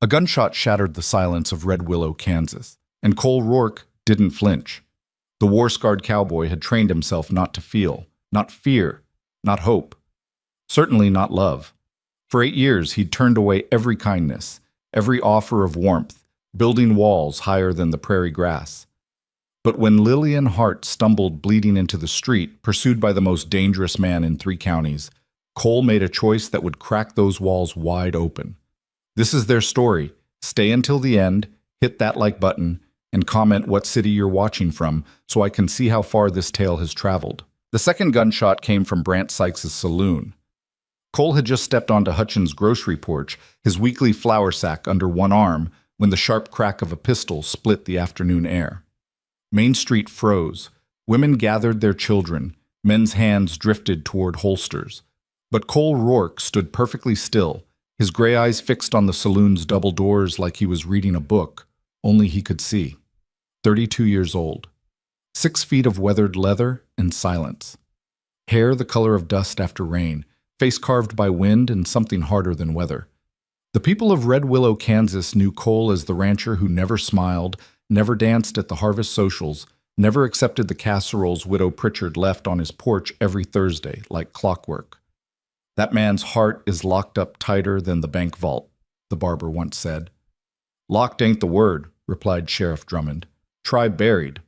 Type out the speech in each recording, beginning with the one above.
A gunshot shattered the silence of Red Willow, Kansas, and Cole Rourke didn't flinch. The war-scarred cowboy had trained himself not to feel, not fear, not hope, certainly not love. For 8 years, he'd turned away every kindness, every offer of warmth, building walls higher than the prairie grass. But when Lillian Hart stumbled bleeding into the street, pursued by the most dangerous man in 3 counties, Cole made a choice that would crack those walls wide open. This is their story. Stay until the end, hit that like button, and comment what city you're watching from so I can see how far this tale has traveled. The second gunshot came from Brant Sykes' saloon. Cole had just stepped onto Hutchins' grocery porch, his weekly flour sack under one arm, when the sharp crack of a pistol split the afternoon air. Main Street froze. Women gathered their children. Men's hands drifted toward holsters. But Cole Rourke stood perfectly still, his gray eyes fixed on the saloon's double doors like he was reading a book, only he could see. 32 years old. 6 feet of weathered leather and silence. Hair the color of dust after rain, face carved by wind and something harder than weather. The people of Red Willow, Kansas knew Cole as the rancher who never smiled, never danced at the harvest socials, never accepted the casseroles Widow Pritchard left on his porch every Thursday, like clockwork. That man's heart is locked up tighter than the bank vault, the barber once said. Locked ain't the word, replied Sheriff Drummond. Try buried.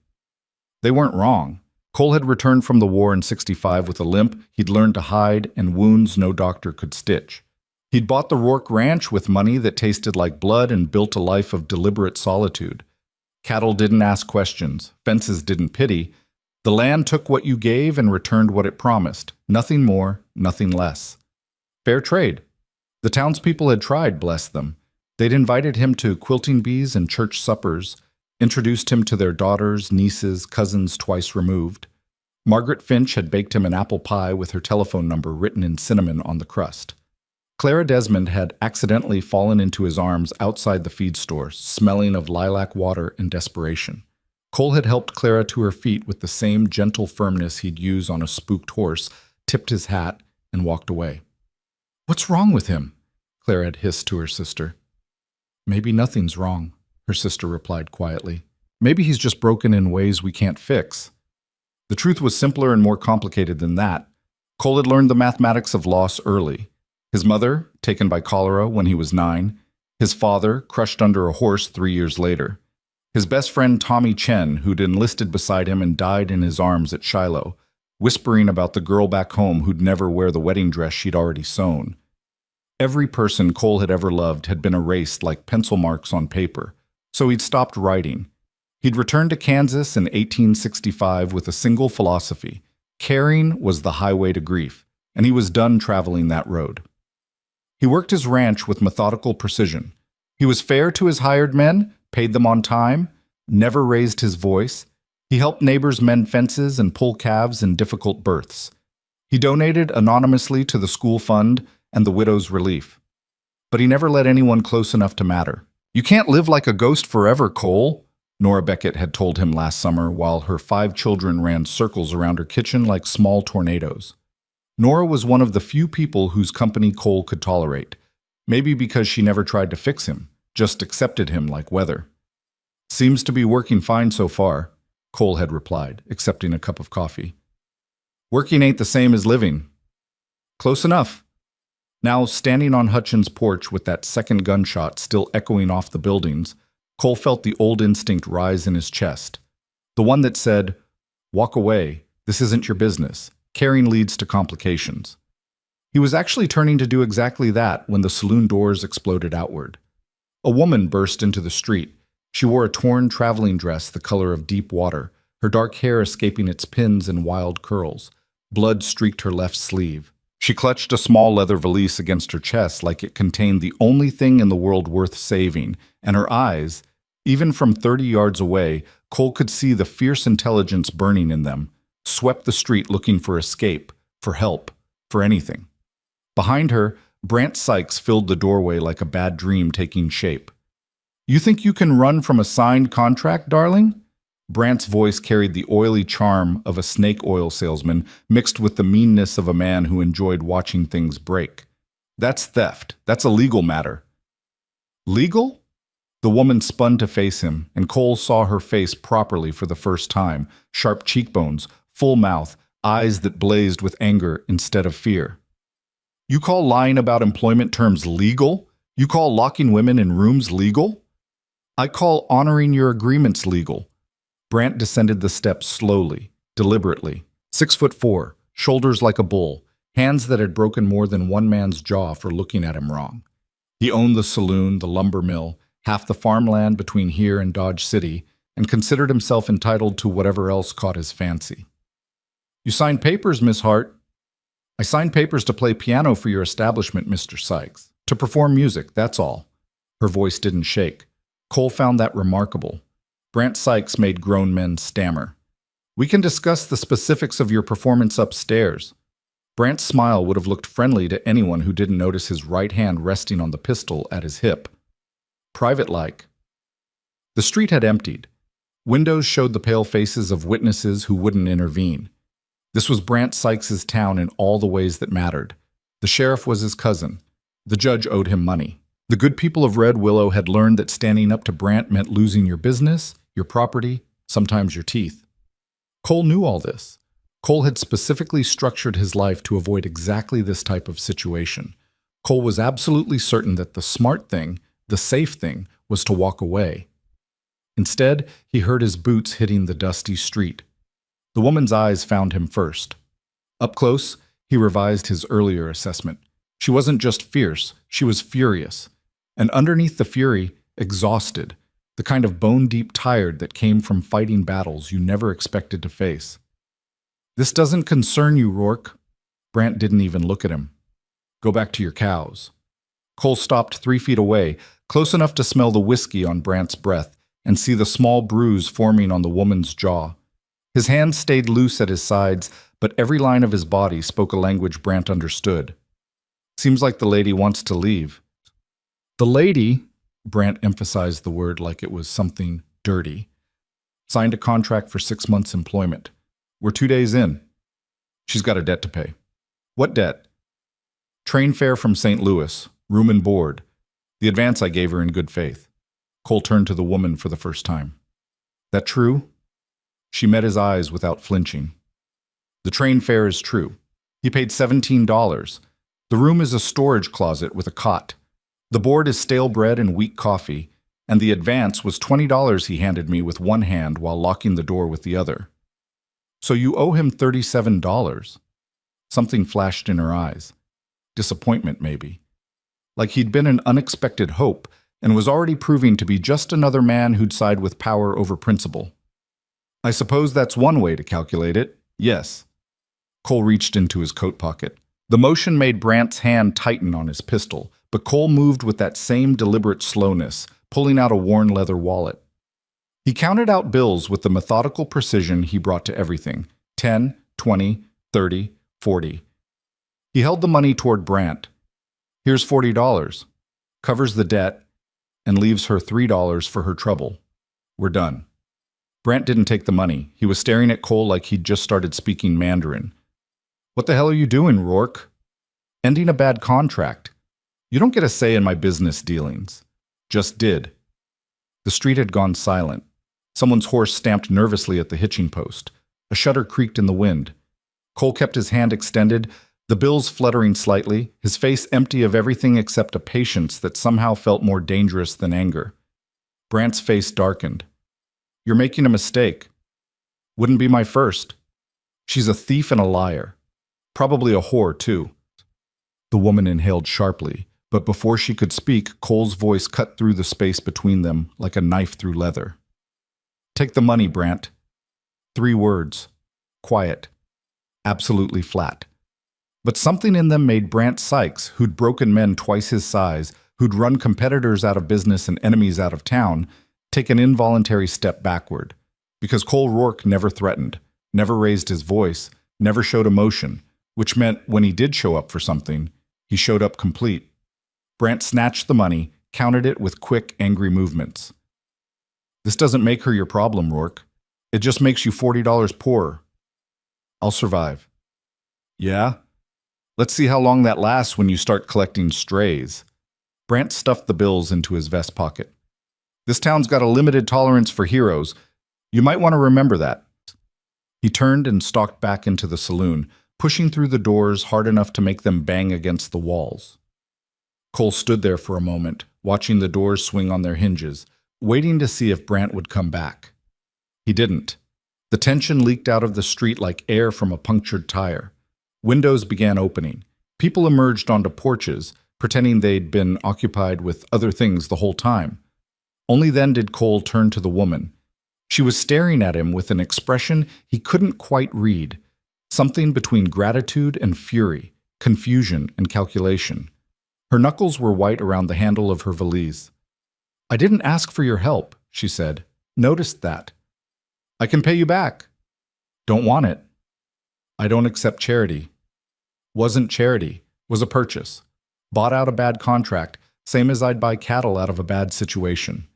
They weren't wrong. Cole had returned from the war in '65 with a limp he'd learned to hide and wounds no doctor could stitch. He'd bought the Rourke Ranch with money that tasted like blood and built a life of deliberate solitude. Cattle didn't ask questions. Fences didn't pity. The land took what you gave and returned what it promised. Nothing more, nothing less. Fair trade. The townspeople had tried, bless them. They'd invited him to quilting bees and church suppers, introduced him to their daughters, nieces, cousins twice removed. Margaret Finch had baked him an apple pie with her telephone number written in cinnamon on the crust. Clara Desmond had accidentally fallen into his arms outside the feed store, smelling of lilac water and desperation. Cole had helped Clara to her feet with the same gentle firmness he'd use on a spooked horse, tipped his hat, and walked away. "What's wrong with him?" Clara had hissed to her sister. "Maybe nothing's wrong," her sister replied quietly. "Maybe he's just broken in ways we can't fix." The truth was simpler and more complicated than that. Cole had learned the mathematics of loss early. His mother, taken by cholera when he was 9. His father, crushed under a horse 3 years later. His best friend Tommy Chen, who'd enlisted beside him and died in his arms at Shiloh, whispering about the girl back home who'd never wear the wedding dress she'd already sewn. Every person Cole had ever loved had been erased like pencil marks on paper, so he'd stopped writing. He'd returned to Kansas in 1865 with a single philosophy. Caring was the highway to grief, and he was done traveling that road. He worked his ranch with methodical precision. He was fair to his hired men, paid them on time, never raised his voice. He helped neighbors mend fences and pull calves in difficult births. He donated anonymously to the school fund and the widow's relief. But he never let anyone close enough to matter. "You can't live like a ghost forever, Cole," Nora Beckett had told him last summer while her 5 children ran circles around her kitchen like small tornadoes. Nora was one of the few people whose company Cole could tolerate, maybe because she never tried to fix him, just accepted him like weather. "Seems to be working fine so far," Cole had replied, accepting a cup of coffee. "Working ain't the same as living." "Close enough." Now, standing on Hutchins' porch with that second gunshot still echoing off the buildings, Cole felt the old instinct rise in his chest. The one that said, "Walk away, this isn't your business. Caring leads to complications." He was actually turning to do exactly that when the saloon doors exploded outward. A woman burst into the street. She wore a torn traveling dress the color of deep water, her dark hair escaping its pins in wild curls. Blood streaked her left sleeve. She clutched a small leather valise against her chest like it contained the only thing in the world worth saving, and her eyes, even from 30 yards away, Cole could see the fierce intelligence burning in them, swept the street looking for escape, for help, for anything. Behind her, Brant Sykes filled the doorway like a bad dream taking shape. "You think you can run from a signed contract, darling?" Brant's voice carried the oily charm of a snake oil salesman mixed with the meanness of a man who enjoyed watching things break. "That's theft. That's a legal matter." Legal? The woman spun to face him, and Cole saw her face properly for the first time. Sharp cheekbones, full mouth, eyes that blazed with anger instead of fear. You call lying about employment terms legal? You call locking women in rooms legal? I call honoring your agreements legal. Brant descended the steps slowly, deliberately. 6'4", shoulders like a bull, hands that had broken more than one man's jaw for looking at him wrong. He owned the saloon, the lumber mill, half the farmland between here and Dodge City, and considered himself entitled to whatever else caught his fancy. You signed papers, Miss Hart. I signed papers to play piano for your establishment, Mr. Sykes. To perform music, that's all. Her voice didn't shake. Cole found that remarkable. Brant Sykes made grown men stammer. We can discuss the specifics of your performance upstairs. Brant's smile would have looked friendly to anyone who didn't notice his right hand resting on the pistol at his hip. Private-like. The street had emptied. Windows showed the pale faces of witnesses who wouldn't intervene. This was Brant Sykes' town in all the ways that mattered. The sheriff was his cousin. The judge owed him money. The good people of Red Willow had learned that standing up to Brant meant losing your business, your property, sometimes your teeth. Cole knew all this. Cole had specifically structured his life to avoid exactly this type of situation. Cole was absolutely certain that the smart thing, the safe thing, was to walk away. Instead, he heard his boots hitting the dusty street. The woman's eyes found him first. Up close, he revised his earlier assessment. She wasn't just fierce, she was furious. And underneath the fury, exhausted, the kind of bone-deep tired that came from fighting battles you never expected to face. This doesn't concern you, Rourke. Brant didn't even look at him. Go back to your cows. Cole stopped 3 feet away, close enough to smell the whiskey on Brant's breath and see the small bruise forming on the woman's jaw. His hands stayed loose at his sides, but every line of his body spoke a language Brant understood. Seems like the lady wants to leave. The lady, Brant emphasized the word like it was something dirty, signed a contract for 6 months' employment. We're 2 days in. She's got a debt to pay. What debt? Train fare from St. Louis, room and board. The advance I gave her in good faith. Cole turned to the woman for the first time. That true? She met his eyes without flinching. The train fare is true. He paid $17. The room is a storage closet with a cot. The board is stale bread and weak coffee, and the advance was $20 he handed me with one hand while locking the door with the other. So you owe him $37. Something flashed in her eyes. Disappointment, maybe. Like he'd been an unexpected hope and was already proving to be just another man who'd side with power over principle. I suppose that's one way to calculate it, yes. Cole reached into his coat pocket. The motion made Brant's hand tighten on his pistol, but Cole moved with that same deliberate slowness, pulling out a worn leather wallet. He counted out bills with the methodical precision he brought to everything. 10, 20, 30, 40. He held the money toward Brant. Here's $40. Covers the debt and leaves her $3 for her trouble. We're done. Brant didn't take the money. He was staring at Cole like he'd just started speaking Mandarin. What the hell are you doing, Rourke? Ending a bad contract. You don't get a say in my business dealings. Just did. The street had gone silent. Someone's horse stamped nervously at the hitching post. A shutter creaked in the wind. Cole kept his hand extended, the bills fluttering slightly, his face empty of everything except a patience that somehow felt more dangerous than anger. Brant's face darkened. You're making a mistake. Wouldn't be my first. She's a thief and a liar. Probably a whore, too. The woman inhaled sharply, but before she could speak, Cole's voice cut through the space between them like a knife through leather. Take the money, Brant. 3 words. Quiet. Absolutely flat. But something in them made Brant Sykes, who'd broken men twice his size, who'd run competitors out of business and enemies out of town, take an involuntary step backward. Because Cole Rourke never threatened, never raised his voice, never showed emotion, which meant when he did show up for something, he showed up complete. Brant snatched the money, counted it with quick, angry movements. This doesn't make her your problem, Rourke. It just makes you $40 poorer. I'll survive. Yeah? Let's see how long that lasts when you start collecting strays. Brant stuffed the bills into his vest pocket. This town's got a limited tolerance for heroes. You might want to remember that. He turned and stalked back into the saloon, pushing through the doors hard enough to make them bang against the walls. Cole stood there for a moment, watching the doors swing on their hinges, waiting to see if Brant would come back. He didn't. The tension leaked out of the street like air from a punctured tire. Windows began opening. People emerged onto porches, pretending they'd been occupied with other things the whole time. Only then did Cole turn to the woman. She was staring at him with an expression he couldn't quite read, something between gratitude and fury, confusion and calculation. Her knuckles were white around the handle of her valise. "I didn't ask for your help," she said. "Noticed that." "I can pay you back." "Don't want it." "I don't accept charity." "Wasn't charity, was a purchase. Bought out a bad contract, same as I'd buy cattle out of a bad situation."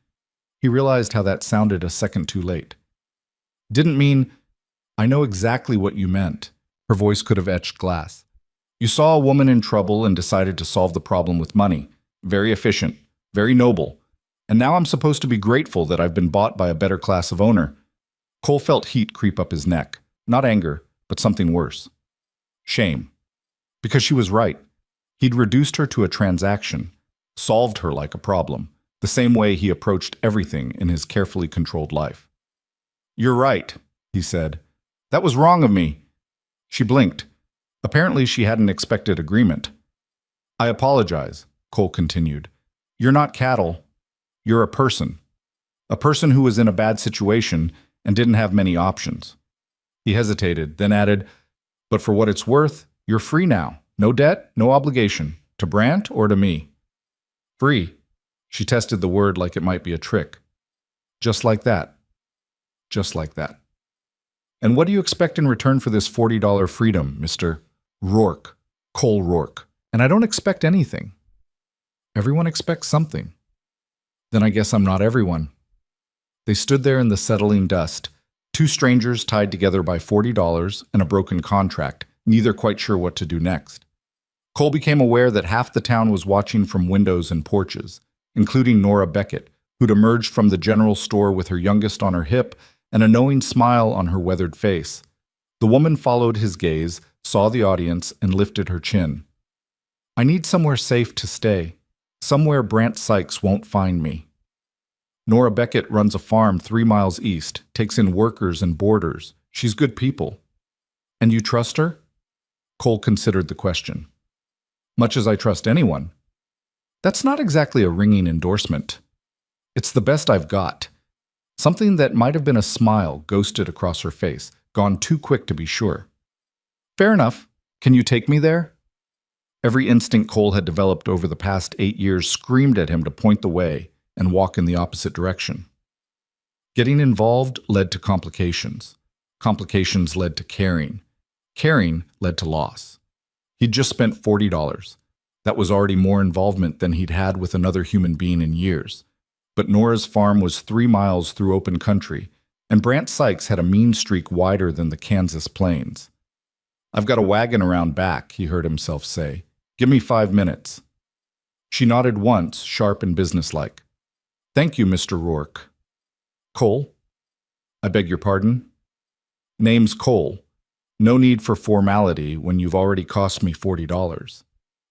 He realized how that sounded a second too late. "Didn't mean, I know exactly what you meant." Her voice could have etched glass. "You saw a woman in trouble and decided to solve the problem with money. Very efficient, very noble. And now I'm supposed to be grateful that I've been bought by a better class of owner." Cole felt heat creep up his neck. Not anger, but something worse. Shame. Because she was right. He'd reduced her to a transaction, solved her like a problem, the same way he approached everything in his carefully controlled life. "You're right," he said. "That was wrong of me." She blinked. Apparently she hadn't expected agreement. "I apologize," Cole continued. "You're not cattle. You're a person. A person who was in a bad situation and didn't have many options." He hesitated, then added, "But for what it's worth, you're free now. No debt, no obligation. To Brant or to me." "Free." She tested the word like it might be a trick. "Just like that." Just like that. "And what do you expect in return for this $40 freedom, Mr. Rourke, Cole Rourke?" "And I don't expect anything." "Everyone expects something." "Then I guess I'm not everyone." They stood there in the settling dust, two strangers tied together by $40 and a broken contract, neither quite sure what to do next. Cole became aware that half the town was watching from windows and porches, including Nora Beckett, who'd emerged from the general store with her youngest on her hip and a knowing smile on her weathered face. The woman followed his gaze, saw the audience, and lifted her chin. "I need somewhere safe to stay. Somewhere Brant Sykes won't find me." "Nora Beckett runs a farm 3 miles east, takes in workers and boarders. She's good people." "And you trust her?" Cole considered the question. "Much as I trust anyone." "That's not exactly a ringing endorsement." "It's the best I've got." Something that might have been a smile ghosted across her face, gone too quick to be sure. "Fair enough. Can you take me there?" Every instinct Cole had developed over the past 8 years screamed at him to point the way and walk in the opposite direction. Getting involved led to complications. Complications led to caring. Caring led to loss. He'd just spent $40. That was already more involvement than he'd had with another human being in years. But Nora's farm was 3 miles through open country, and Brant Sykes had a mean streak wider than the Kansas plains. "I've got a wagon around back," he heard himself say. "Give me 5 minutes." She nodded once, sharp and businesslike. "Thank you, Mr. Rourke." "Cole?" "I beg your pardon?" "Name's Cole. No need for formality when you've already cost me $40.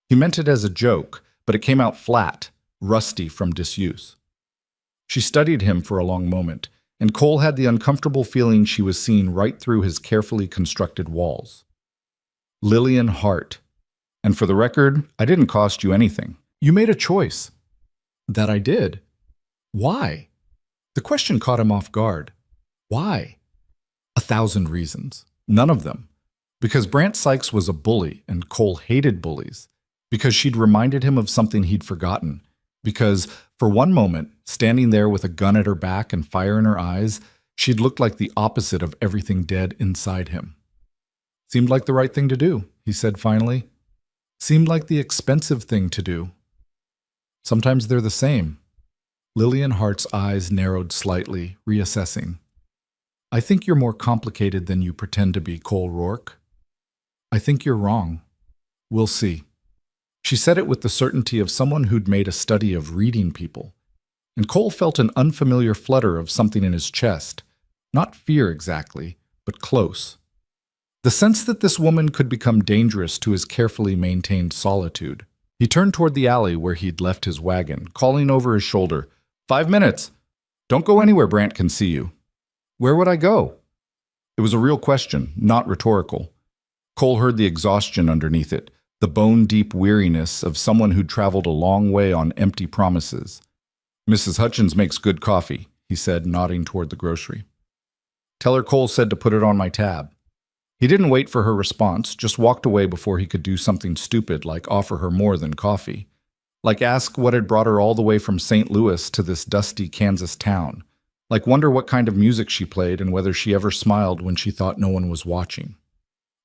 He meant it as a joke, but it came out flat, rusty from disuse. She studied him for a long moment, and Cole had the uncomfortable feeling she was seeing right through his carefully constructed walls. "Lillian Hart. And for the record, I didn't cost you anything. You made a choice." "That I did." "Why?" The question caught him off guard. Why? 1,000 reasons. None of them. Because Brant Sykes was a bully and Cole hated bullies. Because she'd reminded him of something he'd forgotten. Because, for one moment, standing there with a gun at her back and fire in her eyes, she'd looked like the opposite of everything dead inside him. "Seemed like the right thing to do," he said finally. "Seemed like the expensive thing to do." "Sometimes they're the same." Lillian Hart's eyes narrowed slightly, reassessing. "I think you're more complicated than you pretend to be, Cole Rourke. I think you're wrong. We'll see." She said it with the certainty of someone who'd made a study of reading people. And Cole felt an unfamiliar flutter of something in his chest. Not fear exactly, but close. The sense that this woman could become dangerous to his carefully maintained solitude. He turned toward the alley where he'd left his wagon, calling over his shoulder, 5 minutes! Don't go anywhere Brant can see you. Where would I go? It was a real question, not rhetorical. Cole heard the exhaustion underneath it, the bone-deep weariness of someone who'd traveled a long way on empty promises. Mrs. Hutchins makes good coffee, he said, nodding toward the grocery. Tell her Cole said to put it on my tab. He didn't wait for her response, just walked away before he could do something stupid like offer her more than coffee. Like ask what had brought her all the way from St. Louis to this dusty Kansas town. Like wonder what kind of music she played and whether she ever smiled when she thought no one was watching.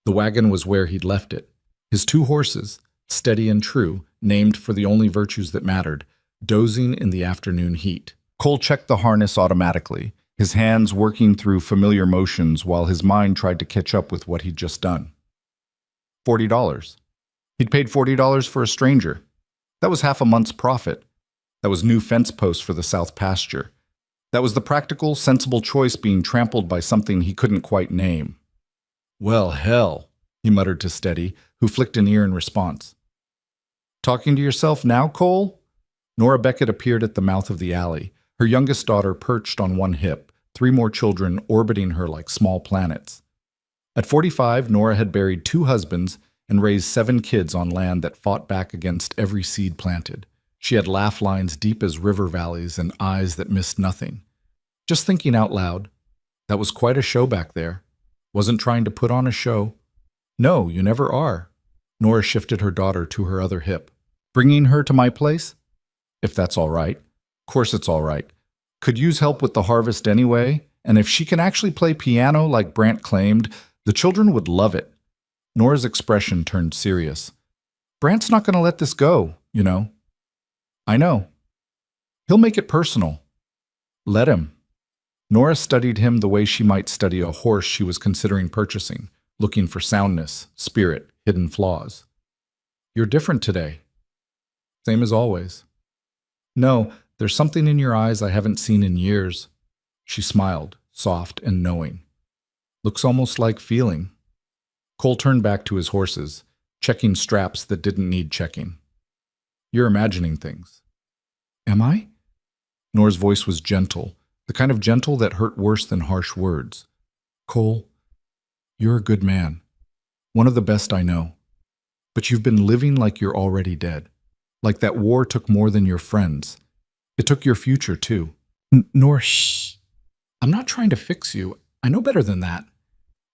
The wagon was where he'd left it. His 2 horses, steady and true, named for the only virtues that mattered, dozing in the afternoon heat. Cole checked the harness automatically, his hands working through familiar motions while his mind tried to catch up with what he'd just done. $40. He'd paid $40 for a stranger. That was half a month's profit. That was new fence posts for the south pasture. That was the practical, sensible choice being trampled by something he couldn't quite name. Well, hell, he muttered to Steady, who flicked an ear in response. Talking to yourself now, Cole? Nora Beckett appeared at the mouth of the alley, her youngest daughter perched on one hip, 3 more children orbiting her like small planets. At 45, Nora had buried 2 husbands and raised 7 kids on land that fought back against every seed planted. She had laugh lines deep as river valleys and eyes that missed nothing. Just thinking out loud, that was quite a show back there. Wasn't trying to put on a show. No, you never are. Nora shifted her daughter to her other hip. Bringing her to my place? If that's all right. Of course it's all right. Could use help with the harvest anyway, and if she can actually play piano like Brant claimed, the children would love it. Nora's expression turned serious. Brant's not going to let this go, you know. I know. He'll make it personal. Let him. Nora studied him the way she might study a horse she was considering purchasing, looking for soundness, spirit, hidden flaws. You're different today. Same as always. No, there's something in your eyes I haven't seen in years. She smiled, soft and knowing. Looks almost like feeling. Cole turned back to his horses, checking straps that didn't need checking. You're imagining things. Am I? Nora's voice was gentle, the kind of gentle that hurt worse than harsh words. Cole, you're a good man. One of the best I know. But you've been living like you're already dead. Like that war took more than your friends. It took your future, too. Nora, shh. I'm not trying to fix you. I know better than that.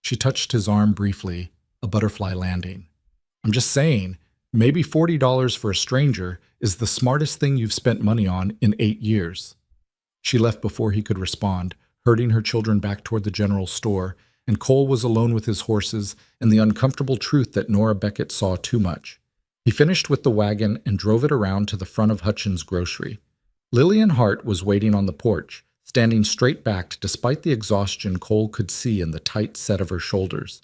She touched his arm briefly, a butterfly landing. I'm just saying, maybe $40 for a stranger is the smartest thing you've spent money on in 8 years. She left before he could respond, herding her children back toward the general store, and Cole was alone with his horses and the uncomfortable truth that Nora Beckett saw too much. He finished with the wagon and drove it around to the front of Hutchins' grocery. Lillian Hart was waiting on the porch, standing straight-backed despite the exhaustion Cole could see in the tight set of her shoulders.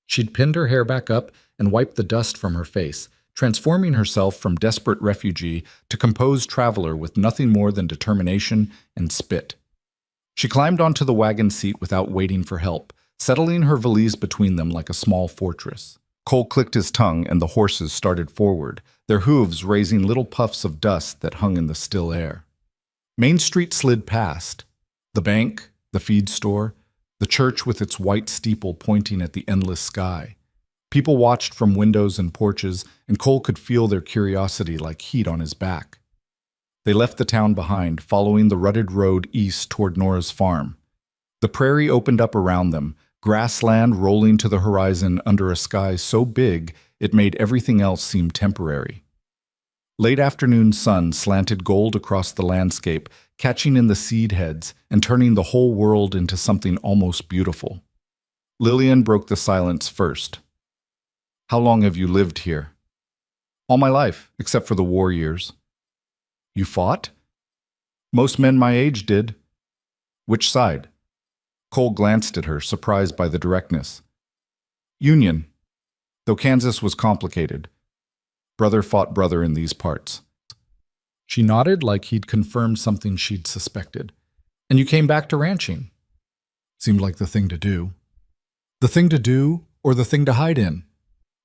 She'd pinned her hair back up and wiped the dust from her face, transforming herself from desperate refugee to composed traveler with nothing more than determination and spit. She climbed onto the wagon seat without waiting for help, settling her valise between them like a small fortress. Cole clicked his tongue and the horses started forward, their hooves raising little puffs of dust that hung in the still air. Main Street slid past. The bank, the feed store, the church with its white steeple pointing at the endless sky. People watched from windows and porches, and Cole could feel their curiosity like heat on his back. They left the town behind, following the rutted road east toward Nora's farm. The prairie opened up around them, grassland rolling to the horizon under a sky so big it made everything else seem temporary. Late afternoon sun slanted gold across the landscape, catching in the seed heads and turning the whole world into something almost beautiful. Lillian broke the silence first. How long have you lived here? All my life, except for the war years. You fought? Most men my age did. Which side? Cole glanced at her, surprised by the directness. Union, though Kansas was complicated. Brother fought brother in these parts. She nodded like he'd confirmed something she'd suspected. And you came back to ranching. Seemed like the thing to do. The thing to do or the thing to hide in?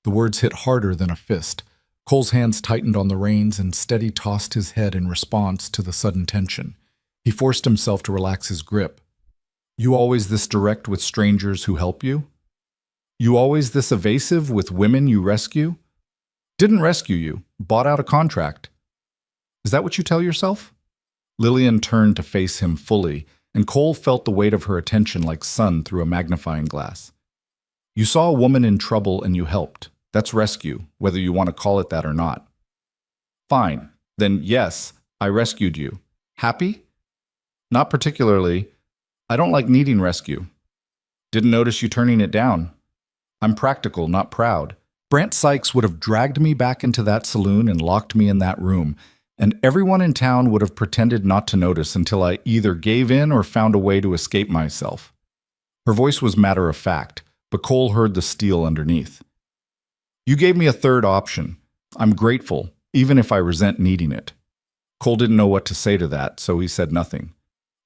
The words hit harder than a fist. Cole's hands tightened on the reins and Steady tossed his head in response to the sudden tension. He forced himself to relax his grip. You always this direct with strangers who help you? You always this evasive with women you rescue? Didn't rescue you, bought out a contract. Is that what you tell yourself? Lillian turned to face him fully, and Cole felt the weight of her attention like sun through a magnifying glass. You saw a woman in trouble and you helped. That's rescue, whether you want to call it that or not. Fine. Then yes, I rescued you. Happy? Not particularly. I don't like needing rescue. Didn't notice you turning it down. I'm practical, not proud. Brant Sykes would have dragged me back into that saloon and locked me in that room, and everyone in town would have pretended not to notice until I either gave in or found a way to escape myself. Her voice was matter of fact, but Cole heard the steel underneath. You gave me a third option. I'm grateful, even if I resent needing it. Cole didn't know what to say to that, so he said nothing.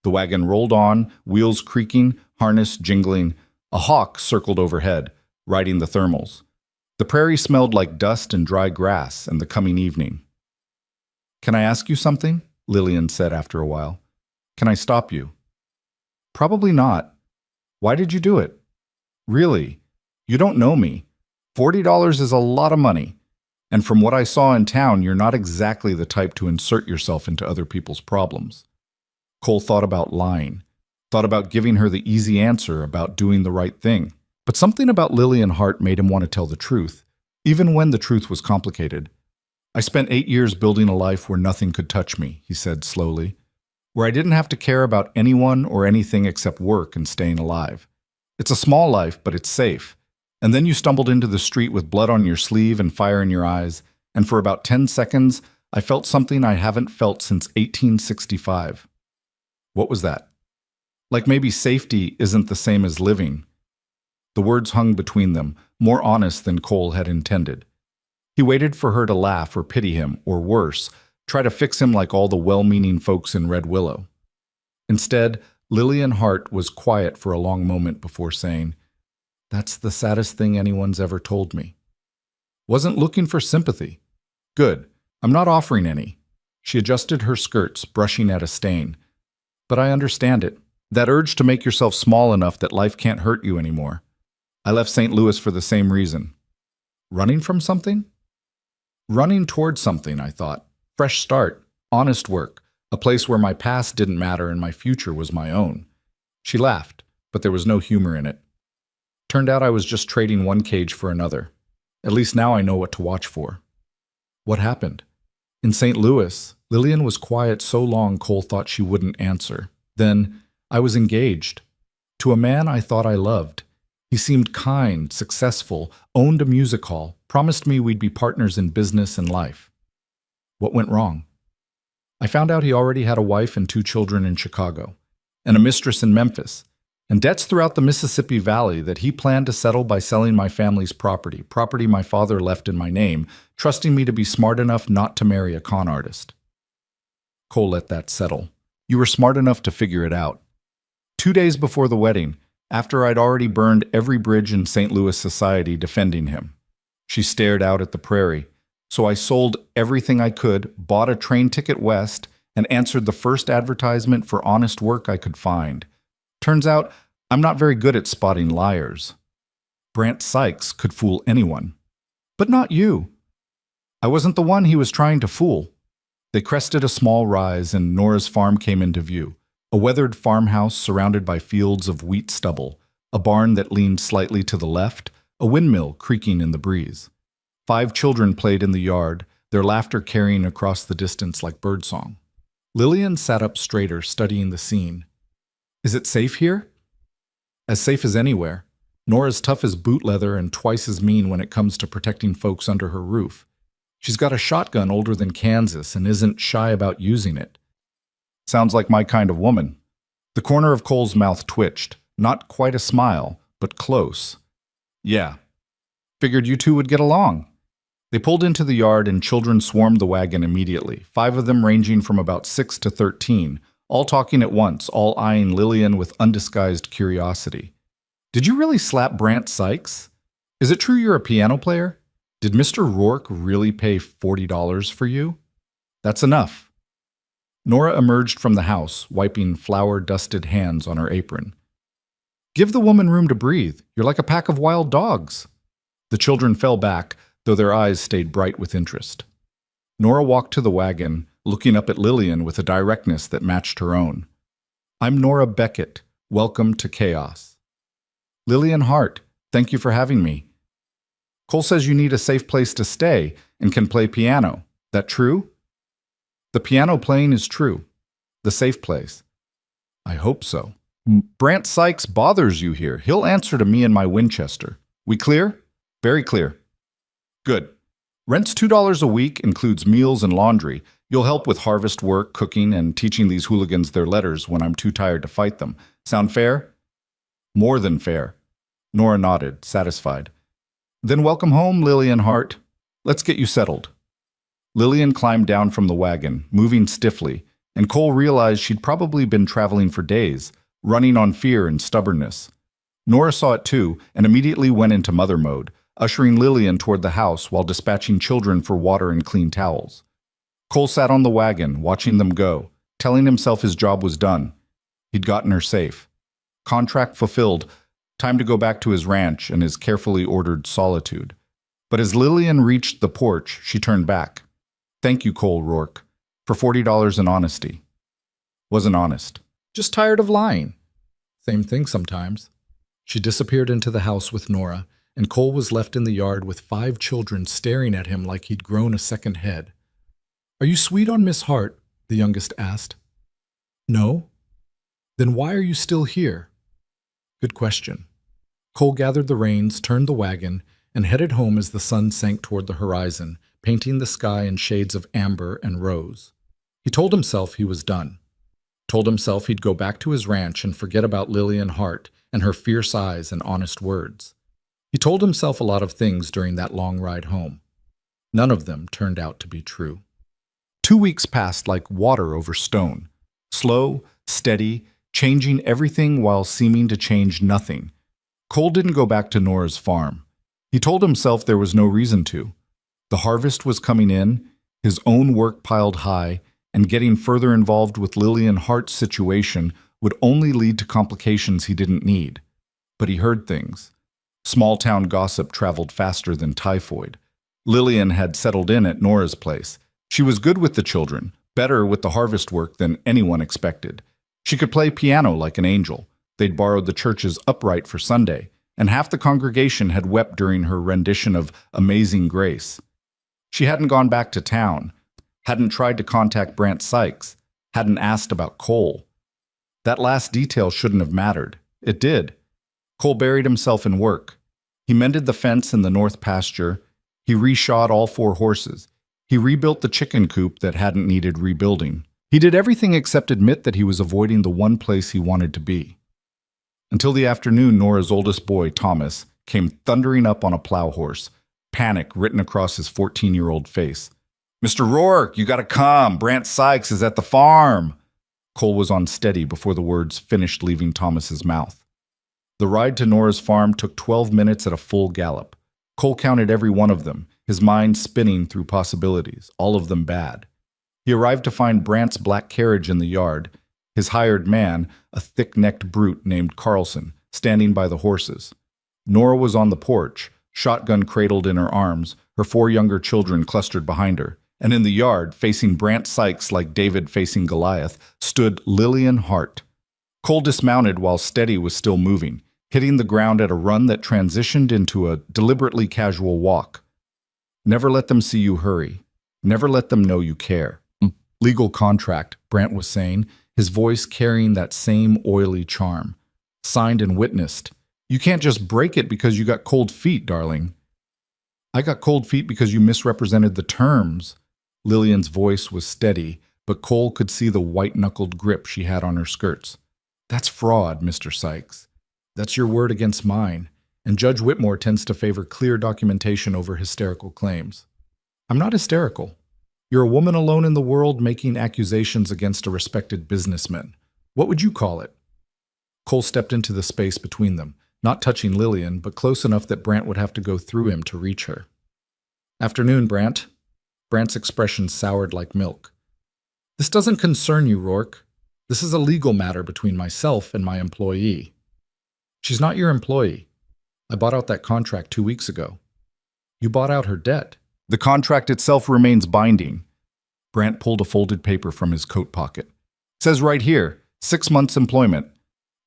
The wagon rolled on, wheels creaking, harness jingling. A hawk circled overhead, riding the thermals. The prairie smelled like dust and dry grass and the coming evening. Can I ask you something? Lillian said after a while. Can I stop you? Probably not. Why did you do it? Really, you don't know me. $40 is a lot of money. And from what I saw in town, you're not exactly the type to insert yourself into other people's problems. Cole thought about lying, thought about giving her the easy answer about doing the right thing. But something about Lillian Hart made him want to tell the truth, even when the truth was complicated. I spent 8 years building a life where nothing could touch me, he said slowly, where I didn't have to care about anyone or anything except work and staying alive. It's a small life, but it's safe. And then you stumbled into the street with blood on your sleeve and fire in your eyes, and for about 10 seconds, I felt something I haven't felt since 1865. What was that? Like maybe safety isn't the same as living. The words hung between them, more honest than Cole had intended. He waited for her to laugh or pity him, or worse, try to fix him like all the well-meaning folks in Red Willow. Instead, Lillian Hart was quiet for a long moment before saying, "That's the saddest thing anyone's ever told me." Wasn't looking for sympathy. Good, I'm not offering any. She adjusted her skirts, brushing at a stain. But I understand it. That urge to make yourself small enough that life can't hurt you anymore. I left St. Louis for the same reason. Running from something? Running towards something, I thought. Fresh start, honest work, a place where my past didn't matter and my future was my own. She laughed, but there was no humor in it. Turned out I was just trading one cage for another. At least now I know what to watch for. What happened? In St. Louis, Lillian was quiet so long Cole thought she wouldn't answer. Then, I was engaged. To a man I thought I loved. He seemed kind, successful, owned a music hall, promised me we'd be partners in business and life. What went wrong? I found out he already had a wife and 2 children in Chicago, and a mistress in Memphis, and debts throughout the Mississippi Valley that he planned to settle by selling my family's property my father left in my name, trusting me to be smart enough not to marry a con artist. Cole let that settle. You were smart enough to figure it out. 2 days before the wedding, after I'd already burned every bridge in St. Louis society defending him. She stared out at the prairie, so I sold everything I could, bought a train ticket west, and answered the first advertisement for honest work I could find. Turns out, I'm not very good at spotting liars. Brant Sykes could fool anyone. But not you. I wasn't the one he was trying to fool. They crested a small rise and Nora's farm came into view. A weathered farmhouse surrounded by fields of wheat stubble, a barn that leaned slightly to the left, a windmill creaking in the breeze. 5 children played in the yard, their laughter carrying across the distance like birdsong. Lillian sat up straighter, studying the scene. Is it safe here? As safe as anywhere. Nora's tough as boot leather and twice as mean when it comes to protecting folks under her roof. She's got a shotgun older than Kansas and isn't shy about using it. Sounds like my kind of woman. The corner of Cole's mouth twitched. Not quite a smile, but close. Yeah. Figured you two would get along. They pulled into the yard and children swarmed the wagon immediately, 5 of them ranging from about 6 to 13, all talking at once, all eyeing Lillian with undisguised curiosity. Did you really slap Brant Sykes? Is it true you're a piano player? Did Mr. Rourke really pay $40 for you? That's enough. Nora emerged from the house, wiping flour-dusted hands on her apron. Give the woman room to breathe. You're like a pack of wild dogs. The children fell back, though their eyes stayed bright with interest. Nora walked to the wagon, looking up at Lillian with a directness that matched her own. I'm Nora Beckett. Welcome to Chaos. Lillian Hart, thank you for having me. Cole says you need a safe place to stay and can play piano. That true? The piano playing is true. The safe place. I hope so. Brant Sykes bothers you here. He'll answer to me and my Winchester. We clear? Very clear. Good. Rent's $2 a week, includes meals and laundry. You'll help with harvest work, cooking, and teaching these hooligans their letters when I'm too tired to fight them. Sound fair? More than fair. Nora nodded, satisfied. Then welcome home, Lillian Hart. Let's get you settled. Lillian climbed down from the wagon, moving stiffly, and Cole realized she'd probably been traveling for days, running on fear and stubbornness. Nora saw it too, and immediately went into mother mode, ushering Lillian toward the house while dispatching children for water and clean towels. Cole sat on the wagon, watching them go, telling himself his job was done. He'd gotten her safe. Contract fulfilled, time to go back to his ranch and his carefully ordered solitude. But as Lillian reached the porch, she turned back. Thank you, Cole Rourke, for $40 in honesty. Wasn't honest. Just tired of lying. Same thing sometimes. She disappeared into the house with Nora, and Cole was left in the yard with 5 children staring at him like he'd grown a second head. Are you sweet on Miss Hart? The youngest asked. No? Then why are you still here? Good question. Cole gathered the reins, turned the wagon, and headed home as the sun sank toward the horizon, painting the sky in shades of amber and rose. He told himself he was done. Told himself he'd go back to his ranch and forget about Lillian Hart and her fierce eyes and honest words. He told himself a lot of things during that long ride home. None of them turned out to be true. 2 weeks passed like water over stone, slow, steady, changing everything while seeming to change nothing. Cole didn't go back to Nora's farm. He told himself there was no reason to. The harvest was coming in, his own work piled high, and getting further involved with Lillian Hart's situation would only lead to complications he didn't need. But he heard things. Small-town gossip traveled faster than typhoid. Lillian had settled in at Nora's place. She was good with the children, better with the harvest work than anyone expected. She could play piano like an angel. They'd borrowed the church's upright for Sunday, and half the congregation had wept during her rendition of Amazing Grace. She hadn't gone back to town, hadn't tried to contact Brant Sykes, hadn't asked about Cole. That last detail shouldn't have mattered. It did. Cole buried himself in work. He mended the fence in the north pasture. He reshod all 4 horses. He rebuilt the chicken coop that hadn't needed rebuilding. He did everything except admit that he was avoiding the one place he wanted to be. Until the afternoon, Nora's oldest boy, Thomas, came thundering up on a plow horse, panic written across his 14-year-old face. Mr. Rourke, you gotta come. Brant Sykes is at the farm. Cole was unsteady before the words finished leaving Thomas's mouth. The ride to Nora's farm took 12 minutes at a full gallop. Cole counted every one of them, his mind spinning through possibilities, all of them bad. He arrived to find Brant's black carriage in the yard, his hired man, a thick-necked brute named Carlson, standing by the horses. Nora was on the porch, shotgun cradled in her arms, her 4 younger children clustered behind her. And in the yard, facing Brant Sykes like David facing Goliath, stood Lillian Hart. Cole dismounted while Steady was still moving, hitting the ground at a run that transitioned into a deliberately casual walk. Never let them see you hurry. Never let them know you care. Legal contract, Brant was saying, his voice carrying that same oily charm. Signed and witnessed. You can't just break it because you got cold feet, darling. I got cold feet because you misrepresented the terms. Lillian's voice was steady, but Cole could see the white-knuckled grip she had on her skirts. That's fraud, Mr. Sykes. That's your word against mine, and Judge Whitmore tends to favor clear documentation over hysterical claims. I'm not hysterical. You're a woman alone in the world making accusations against a respected businessman. What would you call it? Cole stepped into the space between them, not touching Lillian, but close enough that Brant would have to go through him to reach her. Afternoon, Brant. Brant's expression soured like milk. This doesn't concern you, Rourke. This is a legal matter between myself and my employee. She's not your employee. I bought out that contract 2 weeks ago. You bought out her debt. The contract itself remains binding. Brant pulled a folded paper from his coat pocket. It says right here, 6 months employment.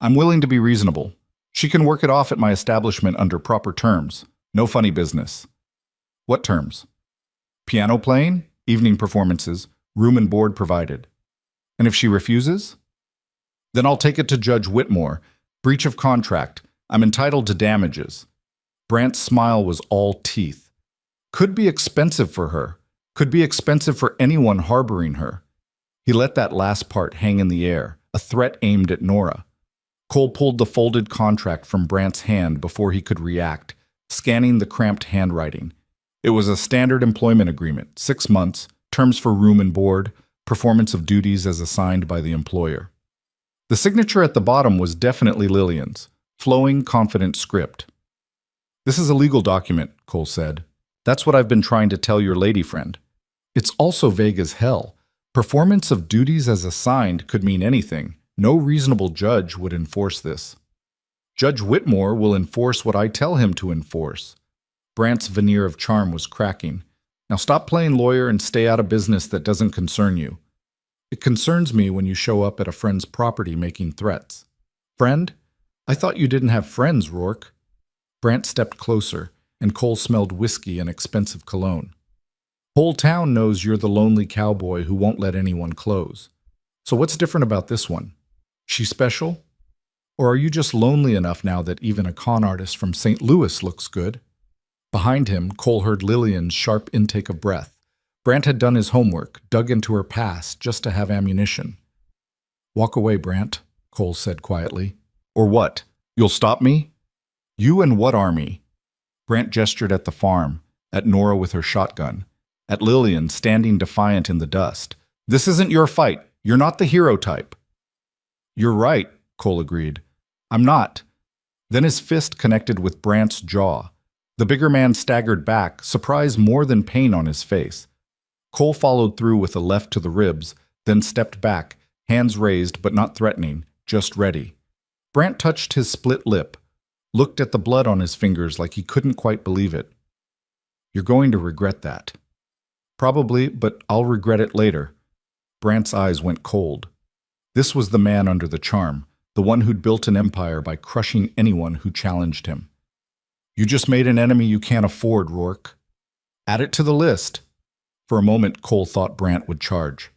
I'm willing to be reasonable. She can work it off at my establishment under proper terms. No funny business. What terms? Piano playing, evening performances, room and board provided. And if she refuses? Then I'll take it to Judge Whitmore. Breach of contract. I'm entitled to damages. Brant's smile was all teeth. Could be expensive for her. Could be expensive for anyone harboring her. He let that last part hang in the air, a threat aimed at Nora. Cole pulled the folded contract from Brant's hand before he could react, scanning the cramped handwriting. It was a standard employment agreement, 6 months, terms for room and board, performance of duties as assigned by the employer. The signature at the bottom was definitely Lillian's, flowing, confident script. This is a legal document, Cole said. That's what I've been trying to tell your lady friend. It's also vague as hell. Performance of duties as assigned could mean anything. No reasonable judge would enforce this. Judge Whitmore will enforce what I tell him to enforce. Brant's veneer of charm was cracking. Now stop playing lawyer and stay out of business that doesn't concern you. It concerns me when you show up at a friend's property making threats. Friend? I thought you didn't have friends, Rourke. Brant stepped closer, and Cole smelled whiskey and expensive cologne. Whole town knows you're the lonely cowboy who won't let anyone close. So what's different about this one? She special? Or are you just lonely enough now that even a con artist from St. Louis looks good? Behind him, Cole heard Lillian's sharp intake of breath. Brant had done his homework, dug into her past just to have ammunition. Walk away, Brant, Cole said quietly. Or what? You'll stop me? You and what army? Brant gestured at the farm, at Nora with her shotgun, at Lillian standing defiant in the dust. This isn't your fight. You're not the hero type. You're right, Cole agreed. I'm not. Then his fist connected with Brant's jaw. The bigger man staggered back, surprise more than pain on his face. Cole followed through with a left to the ribs, then stepped back, hands raised but not threatening, just ready. Brant touched his split lip, looked at the blood on his fingers like he couldn't quite believe it. You're going to regret that. Probably, but I'll regret it later. Brant's eyes went cold. This was the man under the charm, the one who'd built an empire by crushing anyone who challenged him. You just made an enemy you can't afford, Rourke. Add it to the list. For a moment, Cole thought Brant would charge.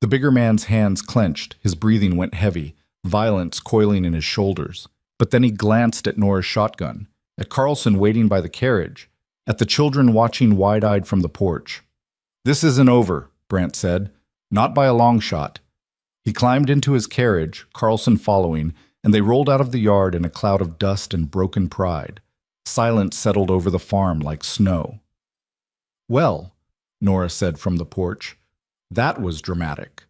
The bigger man's hands clenched, his breathing went heavy, violence coiling in his shoulders. But then he glanced at Nora's shotgun, at Carlson waiting by the carriage, at the children watching wide-eyed from the porch. This isn't over, Brant said, not by a long shot. He climbed into his carriage, Carlson following, and they rolled out of the yard in a cloud of dust and broken pride. Silence settled over the farm like snow. Well, Nora said from the porch, that was dramatic.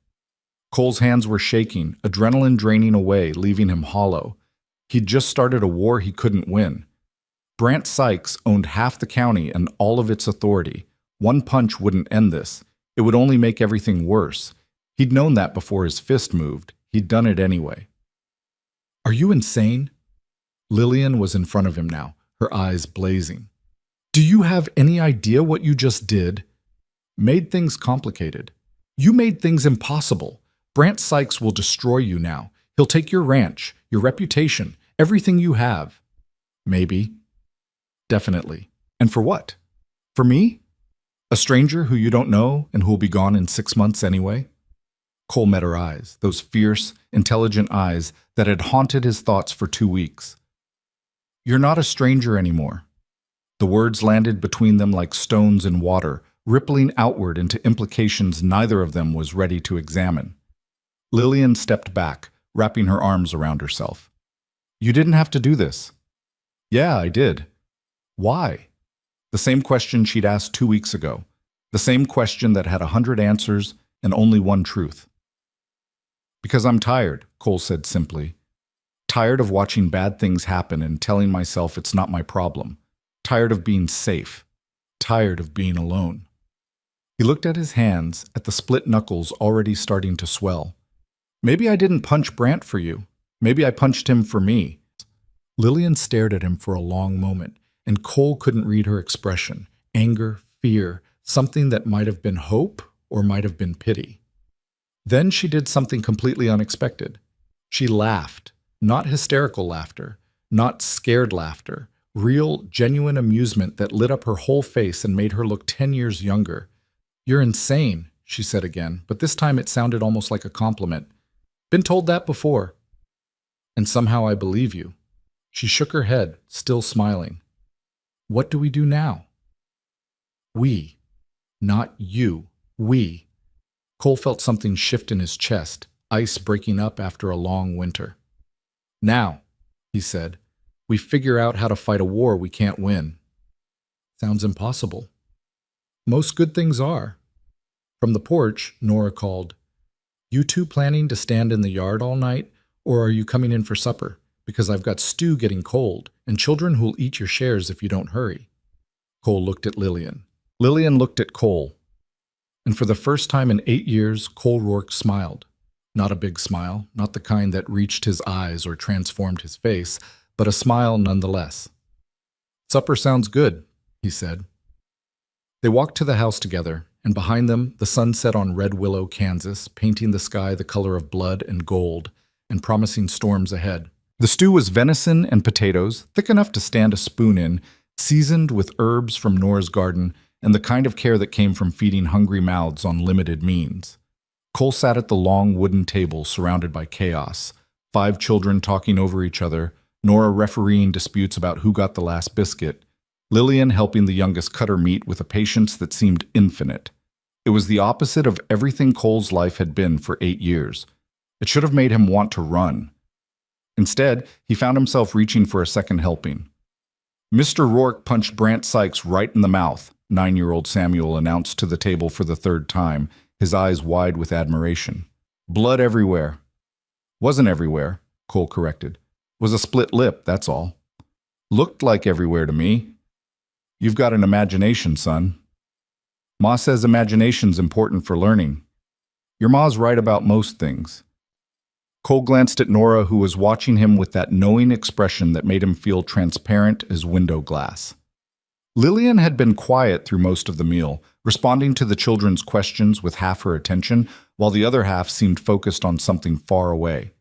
Cole's hands were shaking, adrenaline draining away, leaving him hollow. He'd just started a war he couldn't win. Brant Sykes owned half the county and all of its authority. One punch wouldn't end this. It would only make everything worse. He'd known that before his fist moved. He'd done it anyway. Are you insane? Lillian was in front of him now, her eyes blazing. Do you have any idea what you just did? Made things complicated. You made things impossible. Brant Sykes will destroy you now. He'll take your ranch, your reputation, everything you have. Maybe. Definitely. And for what? For me? A stranger who you don't know and who will be gone in 6 months anyway? Cole met her eyes, those fierce, intelligent eyes that had haunted his thoughts for 2 weeks. You're not a stranger anymore. The words landed between them like stones in water, rippling outward into implications neither of them was ready to examine. Lillian stepped back, wrapping her arms around herself. You didn't have to do this. Yeah, I did. Why? The same question she'd asked 2 weeks ago. The same question that had 100 answers and only one truth. Because I'm tired, Cole said simply. Tired of watching bad things happen and telling myself it's not my problem. Tired of being safe. Tired of being alone. He looked at his hands, at the split knuckles already starting to swell. Maybe I didn't punch Brant for you. Maybe I punched him for me. Lillian stared at him for a long moment, and Cole couldn't read her expression. Anger, fear, something that might have been hope or might have been pity. Then she did something completely unexpected. She laughed, not hysterical laughter, not scared laughter, real, genuine amusement that lit up her whole face and made her look 10 years younger. "You're insane," she said again, but this time it sounded almost like a compliment. "Been told that before. And somehow I believe you." She shook her head, still smiling. "What do we do now?" "We. Not you. We." Cole felt something shift in his chest, ice breaking up after a long winter. "Now," he said, "we figure out how to fight a war we can't win." Sounds impossible. Most good things are. From the porch, Nora called, "You two planning to stand in the yard all night, or are you coming in for supper? Because I've got stew getting cold, and children who'll eat your shares if you don't hurry." Cole looked at Lillian. Lillian looked at Cole. And for the first time in 8 years, Cole Rourke smiled. Not a big smile, not the kind that reached his eyes or transformed his face, but a smile nonetheless. "Supper sounds good," he said. They walked to the house together, and behind them, the sun set on Red Willow, Kansas, painting the sky the color of blood and gold, and promising storms ahead. The stew was venison and potatoes, thick enough to stand a spoon in, seasoned with herbs from Nora's garden, and the kind of care that came from feeding hungry mouths on limited means. Cole sat at the long wooden table surrounded by chaos, 5 children talking over each other, Nora refereeing disputes about who got the last biscuit, Lillian helping the youngest cut her meat with a patience that seemed infinite. It was the opposite of everything Cole's life had been for 8 years. It should have made him want to run. Instead, he found himself reaching for a second helping. "Mr. Rourke punched Brant Sykes right in the mouth," 9-year-old Samuel announced to the table for the 3rd time, his eyes wide with admiration. "Blood everywhere." "Wasn't everywhere," Cole corrected. "Was a split lip, that's all." "Looked like everywhere to me." "You've got an imagination, son." "Ma says imagination's important for learning." "Your ma's right about most things." Cole glanced at Nora, who was watching him with that knowing expression that made him feel transparent as window glass. Lillian had been quiet through most of the meal, responding to the children's questions with half her attention, while the other half seemed focused on something far away.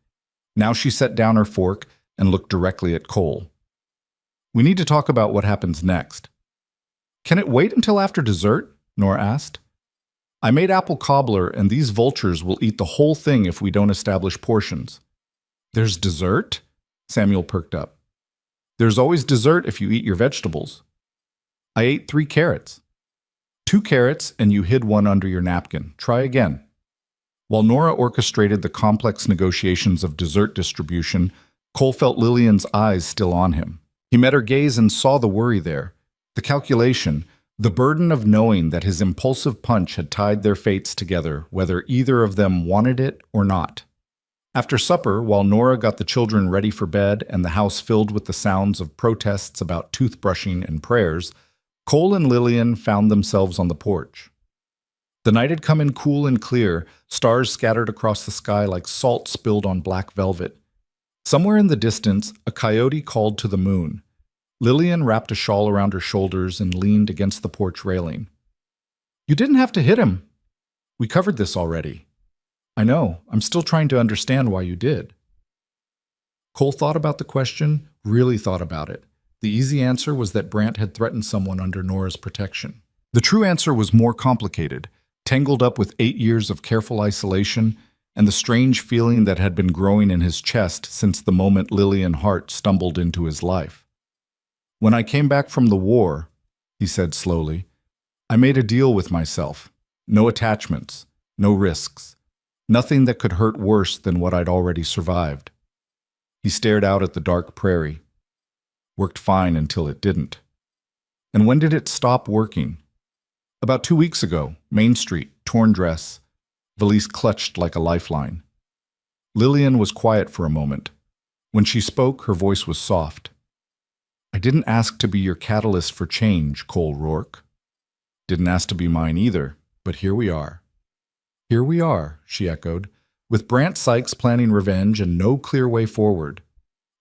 Now she set down her fork and looked directly at Cole. "We need to talk about what happens next." "Can it wait until after dessert?" Nora asked. "I made apple cobbler, and these vultures will eat the whole thing if we don't establish portions." "There's dessert?" Samuel perked up. "There's always dessert if you eat your vegetables." "I ate 3 carrots. 2 carrots, and you hid one under your napkin. Try again." While Nora orchestrated the complex negotiations of dessert distribution, Cole felt Lillian's eyes still on him. He met her gaze and saw the worry there, the calculation, the burden of knowing that his impulsive punch had tied their fates together, whether either of them wanted it or not. After supper, while Nora got the children ready for bed and the house filled with the sounds of protests about toothbrushing and prayers, Cole and Lillian found themselves on the porch. The night had come in cool and clear, stars scattered across the sky like salt spilled on black velvet. Somewhere in the distance, a coyote called to the moon. Lillian wrapped a shawl around her shoulders and leaned against the porch railing. "You didn't have to hit him. We covered this already." "I know. I'm still trying to understand why you did." Cole thought about the question, really thought about it. The easy answer was that Brant had threatened someone under Nora's protection. The true answer was more complicated, tangled up with 8 years of careful isolation and the strange feeling that had been growing in his chest since the moment Lillian Hart stumbled into his life. "When I came back from the war," he said slowly, "I made a deal with myself. No attachments, no risks, nothing that could hurt worse than what I'd already survived." He stared out at the dark prairie. "Worked fine until it didn't." "And when did it stop working?" About 2 weeks ago, Main Street, torn dress, valise clutched like a lifeline. Lillian was quiet for a moment. When she spoke, her voice was soft. I didn't ask to be your catalyst for change, Cole Rourke. Didn't ask to be mine either, but here we are. Here we are, she echoed, with Brant Sykes planning revenge and no clear way forward.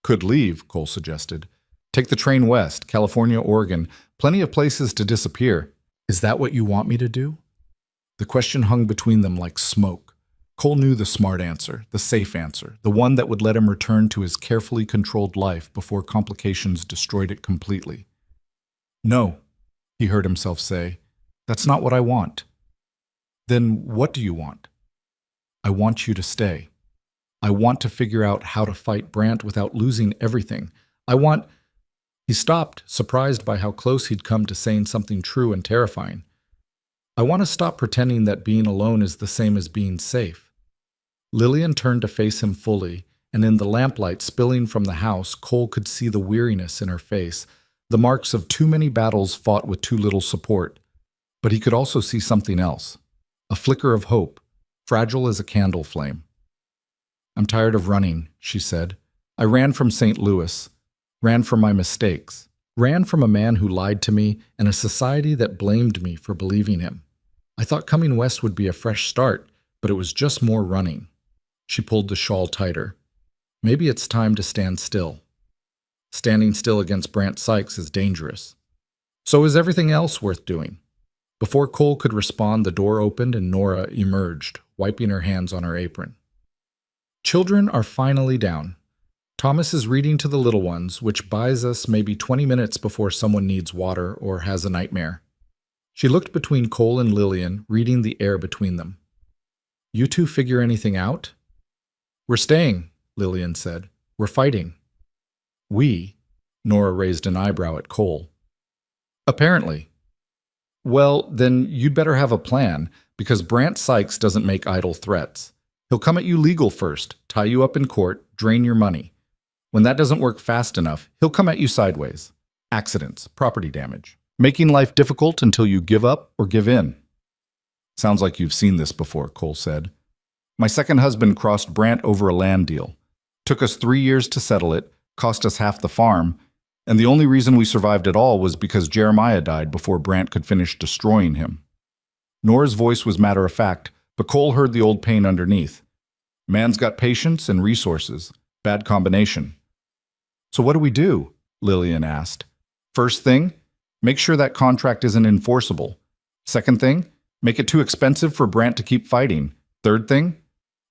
Could leave, Cole suggested. Take the train west, California, Oregon, plenty of places to disappear. Is that what you want me to do? The question hung between them like smoke. Cole knew the smart answer, the safe answer, the one that would let him return to his carefully controlled life before complications destroyed it completely. No, he heard himself say, that's not what I want. Then what do you want? I want you to stay. I want to figure out how to fight Brant without losing everything. I want... He stopped, surprised by how close he'd come to saying something true and terrifying. I want to stop pretending that being alone is the same as being safe. Lillian turned to face him fully, and in the lamplight spilling from the house, Cole could see the weariness in her face, the marks of too many battles fought with too little support. But he could also see something else, a flicker of hope, fragile as a candle flame. I'm tired of running, she said. I ran from St. Louis, ran from my mistakes, ran from a man who lied to me and a society that blamed me for believing him. I thought coming west would be a fresh start, but it was just more running. She pulled the shawl tighter. Maybe it's time to stand still. Standing still against Brant Sykes is dangerous. So is everything else worth doing? Before Cole could respond, the door opened and Nora emerged, wiping her hands on her apron. Children are finally down. Thomas is reading to the little ones, which buys us maybe 20 minutes before someone needs water or has a nightmare. She looked between Cole and Lillian, reading the air between them. You two figure anything out? We're staying, Lillian said. We're fighting. We? Nora raised an eyebrow at Cole. Apparently. Well, then you'd better have a plan, because Brant Sykes doesn't make idle threats. He'll come at you legal first, tie you up in court, drain your money. When that doesn't work fast enough, he'll come at you sideways. Accidents, property damage, making life difficult until you give up or give in. Sounds like you've seen this before, Cole said. My second husband crossed Brant over a land deal. Took us 3 years to settle it, cost us half the farm, and the only reason we survived at all was because Jeremiah died before Brant could finish destroying him. Nora's voice was matter-of-fact, but Cole heard the old pain underneath. Man's got patience and resources. Bad combination. So what do we do? Lillian asked. First thing, make sure that contract isn't enforceable. Second thing, make it too expensive for Brant to keep fighting. Third thing,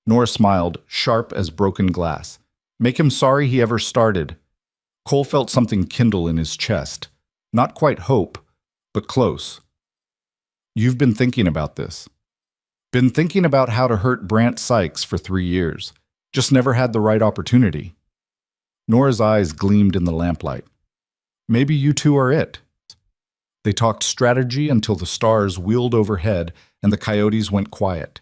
Nora smiled, sharp as broken glass. Make him sorry he ever started. Cole felt something kindle in his chest. Not quite hope, but close. You've been thinking about this. Been thinking about how to hurt Brant Sykes for 3 years. Just never had the right opportunity. Nora's eyes gleamed in the lamplight. Maybe you two are it. They talked strategy until the stars wheeled overhead and the coyotes went quiet.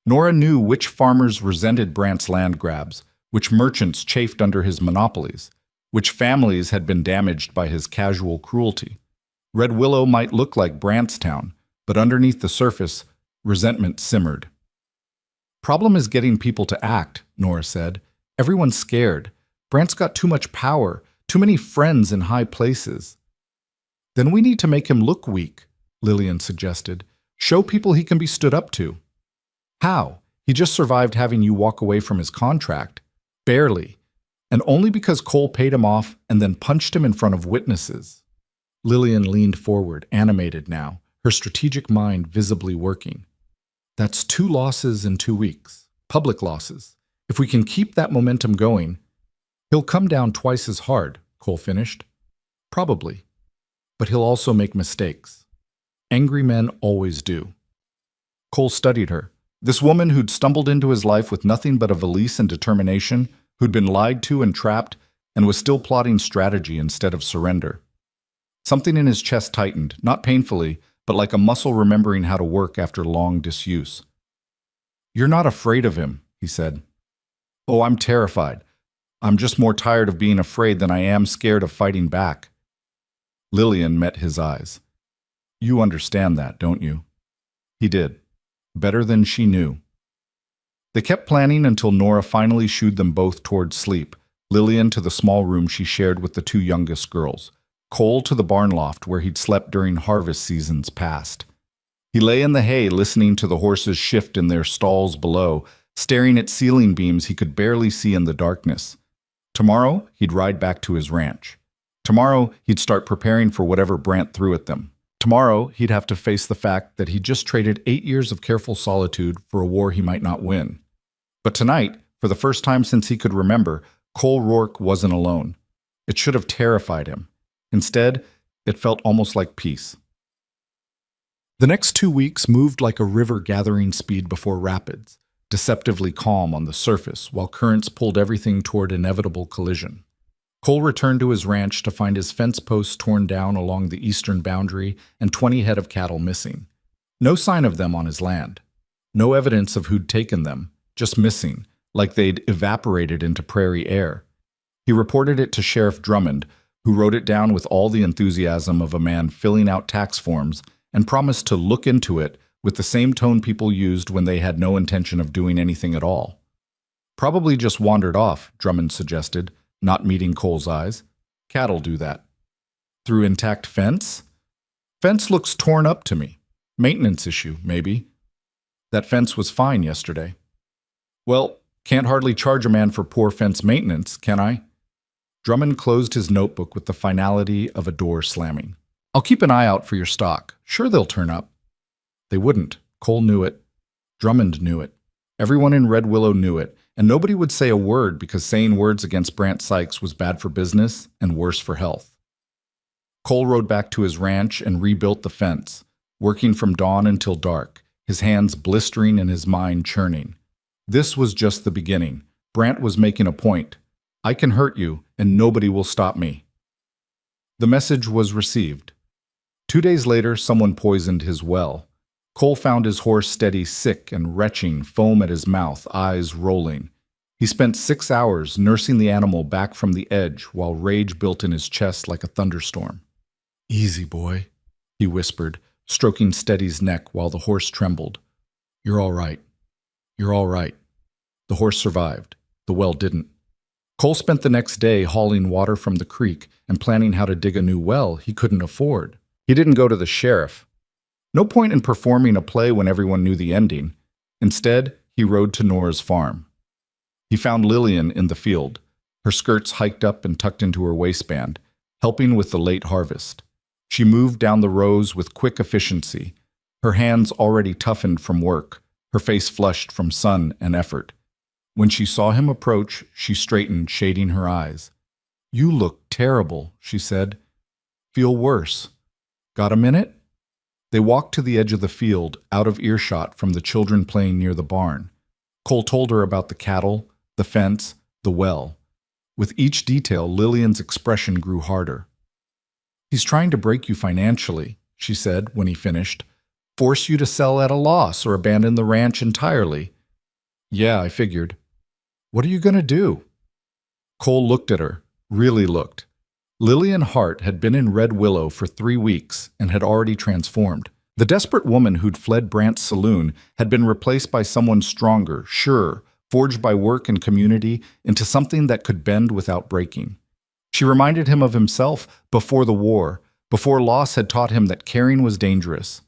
Nora knew which farmers resented Brant's land grabs, which merchants chafed under his monopolies, which families had been damaged by his casual cruelty. Red Willow might look like Brantstown, but underneath the surface, resentment simmered. Problem is getting people to act, Nora said. Everyone's scared. Brant's got too much power, too many friends in high places. Then we need to make him look weak, Lillian suggested. Show people he can be stood up to. How? He just survived having you walk away from his contract. Barely. And only because Cole paid him off and then punched him in front of witnesses. Lillian leaned forward, animated now, her strategic mind visibly working. That's 2 losses in 2 weeks. Public losses. If we can keep that momentum going, he'll come down twice as hard, Cole finished. Probably. But he'll also make mistakes. Angry men always do. Cole studied her. This woman who'd stumbled into his life with nothing but a valise and determination, who'd been lied to and trapped, and was still plotting strategy instead of surrender. Something in his chest tightened, not painfully, but like a muscle remembering how to work after long disuse. You're not afraid of him, he said. Oh, I'm terrified. I'm just more tired of being afraid than I am scared of fighting back. Lillian met his eyes. You understand that, don't you? He did. Better than she knew. They kept planning until Nora finally shooed them both towards sleep, Lillian to the small room she shared with the two youngest girls, Cole to the barn loft where he'd slept during harvest seasons past. He lay in the hay listening to the horses shift in their stalls below, staring at ceiling beams he could barely see in the darkness. Tomorrow, he'd ride back to his ranch. Tomorrow, he'd start preparing for whatever Brant threw at them. Tomorrow, he'd have to face the fact that he'd just traded 8 years of careful solitude for a war he might not win. But tonight, for the first time since he could remember, Cole Rourke wasn't alone. It should have terrified him. Instead, it felt almost like peace. The next 2 weeks moved like a river gathering speed before rapids, deceptively calm on the surface while currents pulled everything toward inevitable collision. Cole returned to his ranch to find his fence posts torn down along the eastern boundary and 20 head of cattle missing. No sign of them on his land. No evidence of who'd taken them, just missing, like they'd evaporated into prairie air. He reported it to Sheriff Drummond, who wrote it down with all the enthusiasm of a man filling out tax forms and promised to look into it with the same tone people used when they had no intention of doing anything at all. Probably just wandered off, Drummond suggested, not meeting Cole's eyes. Cattle do that. Through intact fence? Fence looks torn up to me. Maintenance issue, maybe. That fence was fine yesterday. Well, can't hardly charge a man for poor fence maintenance, can I? Drummond closed his notebook with the finality of a door slamming. I'll keep an eye out for your stock. Sure they'll turn up. They wouldn't. Cole knew it. Drummond knew it. Everyone in Red Willow knew it, and nobody would say a word because saying words against Brant Sykes was bad for business and worse for health. Cole rode back to his ranch and rebuilt the fence, working from dawn until dark, his hands blistering and his mind churning. This was just the beginning. Brant was making a point. I can hurt you, and nobody will stop me. The message was received. 2 days later, someone poisoned his well. Cole found his horse steady, sick and retching, foam at his mouth, eyes rolling. He spent 6 hours nursing the animal back from the edge while rage built in his chest like a thunderstorm. Easy, boy, he whispered, stroking Steady's neck while the horse trembled. You're all right. You're all right. The horse survived. The well didn't. Cole spent the next day hauling water from the creek and planning how to dig a new well he couldn't afford. He didn't go to the sheriff. No point in performing a play when everyone knew the ending. Instead, he rode to Nora's farm. He found Lillian in the field, her skirts hiked up and tucked into her waistband, helping with the late harvest. She moved down the rows with quick efficiency, her hands already toughened from work, her face flushed from sun and effort. When she saw him approach, she straightened, shading her eyes. You look terrible, she said. Feel worse. Got a minute? They walked to the edge of the field, out of earshot from the children playing near the barn. Cole told her about the cattle, the fence, the well. With each detail, Lillian's expression grew harder. He's trying to break you financially, she said when he finished. Force you to sell at a loss or abandon the ranch entirely. Yeah, I figured. What are you going to do? Cole looked at her, really looked. Lillian Hart had been in Red Willow for 3 weeks and had already transformed. The desperate woman who'd fled Brant's saloon had been replaced by someone stronger, surer, forged by work and community into something that could bend without breaking. She reminded him of himself before the war, before loss had taught him that caring was dangerous.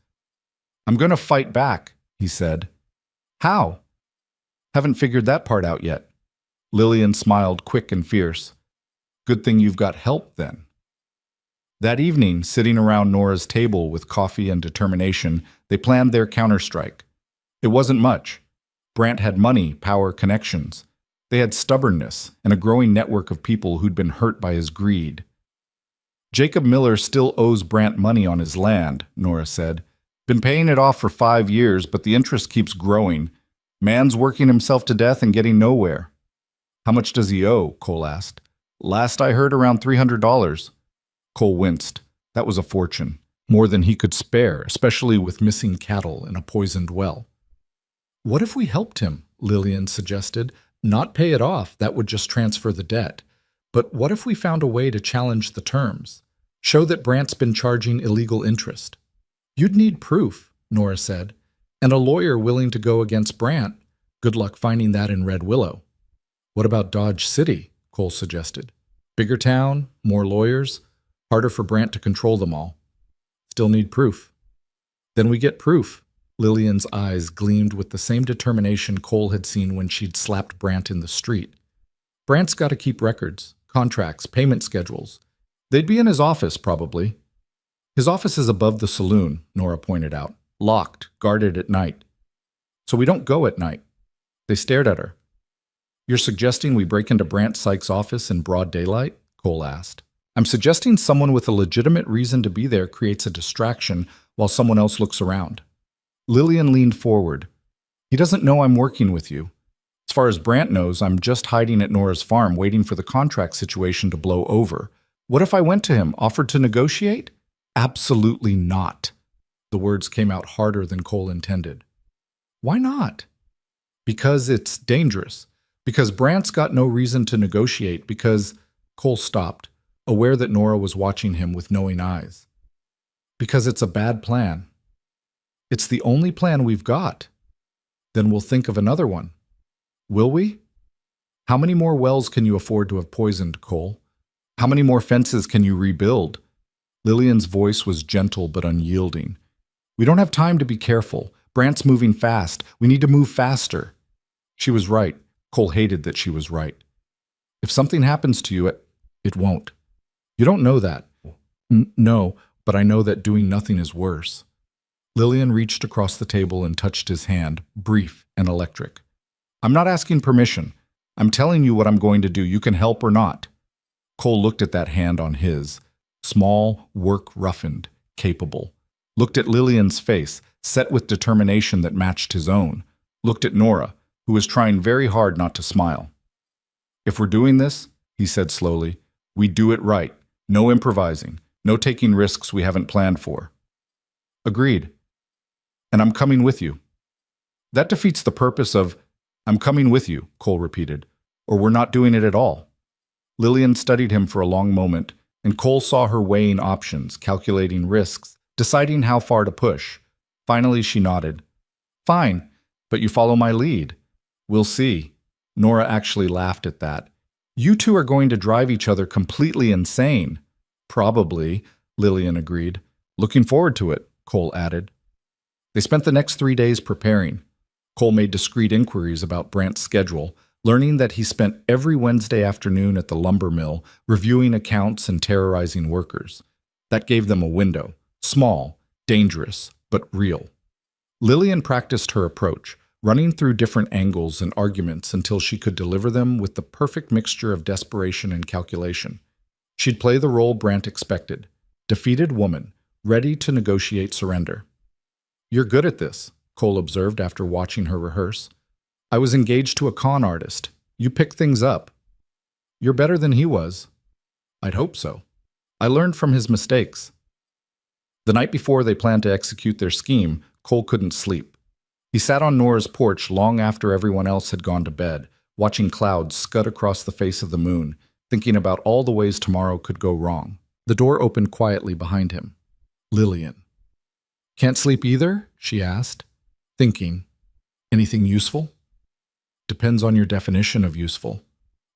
I'm going to fight back, he said. How? Haven't figured that part out yet. Lillian smiled quick and fierce. Good thing you've got help, then. That evening, sitting around Nora's table with coffee and determination, they planned their counterstrike. It wasn't much. Brant had money, power, connections. They had stubbornness and a growing network of people who'd been hurt by his greed. Jacob Miller still owes Brant money on his land, Nora said. Been paying it off for 5 years, but the interest keeps growing. Man's working himself to death and getting nowhere. How much does he owe? Cole asked. Last I heard, around $300. Cole winced. That was a fortune. More than he could spare, especially with missing cattle and a poisoned well. What if we helped him? Lillian suggested. Not pay it off, that would just transfer the debt. But what if we found a way to challenge the terms? Show that Brant's been charging illegal interest. You'd need proof, Nora said, and a lawyer willing to go against Brant. Good luck finding that in Red Willow. What about Dodge City? Cole suggested. Bigger town, more lawyers, harder for Brant to control them all. Still need proof. Then we get proof. Lillian's eyes gleamed with the same determination Cole had seen when she'd slapped Brant in the street. Brant's got to keep records, contracts, payment schedules. They'd be in his office, probably. His office is above the saloon, Nora pointed out. Locked, guarded at night. So we don't go at night. They stared at her. You're suggesting we break into Brant Sykes' office in broad daylight? Cole asked. I'm suggesting someone with a legitimate reason to be there creates a distraction while someone else looks around. Lillian leaned forward. He doesn't know I'm working with you. As far as Brant knows, I'm just hiding at Nora's farm waiting for the contract situation to blow over. What if I went to him, offered to negotiate? Absolutely not. The words came out harder than Cole intended. Why not? Because it's dangerous. Because Brant's got no reason to negotiate. Because Cole stopped, aware that Nora was watching him with knowing eyes. Because it's a bad plan. It's the only plan we've got. Then we'll think of another one. Will we? How many more wells can you afford to have poisoned, Cole? How many more fences can you rebuild? Lillian's voice was gentle but unyielding. We don't have time to be careful. Brant's moving fast. We need to move faster. She was right. Cole hated that she was right. If something happens to you, it won't. You don't know that. No, but I know that doing nothing is worse. Lillian reached across the table and touched his hand, brief and electric. I'm not asking permission. I'm telling you what I'm going to do. You can help or not. Cole looked at that hand on his. Small, work-roughened, capable. Looked at Lillian's face, set with determination that matched his own. Looked at Nora, who was trying very hard not to smile. If we're doing this, he said slowly, we do it right. No improvising. No taking risks we haven't planned for. Agreed. And I'm coming with you. That defeats the purpose of, I'm coming with you, Cole repeated, or we're not doing it at all. Lillian studied him for a long moment, and Cole saw her weighing options, calculating risks, deciding how far to push. Finally, she nodded. Fine, but you follow my lead. We'll see. Nora actually laughed at that. You two are going to drive each other completely insane. Probably, Lillian agreed. Looking forward to it, Cole added. They spent the next 3 days preparing. Cole made discreet inquiries about Brant's schedule, learning that he spent every Wednesday afternoon at the lumber mill, reviewing accounts and terrorizing workers. That gave them a window. Small, dangerous, but real. Lillian practiced her approach, running through different angles and arguments until she could deliver them with the perfect mixture of desperation and calculation. She'd play the role Brant expected, defeated woman, ready to negotiate surrender. You're good at this, Cole observed after watching her rehearse. I was engaged to a con artist. You pick things up. You're better than he was. I'd hope so. I learned from his mistakes. The night before they planned to execute their scheme, Cole couldn't sleep. He sat on Nora's porch long after everyone else had gone to bed, watching clouds scud across the face of the moon, thinking about all the ways tomorrow could go wrong. The door opened quietly behind him. Lillian. Can't sleep either? She asked, thinking. Anything useful? Depends on your definition of useful.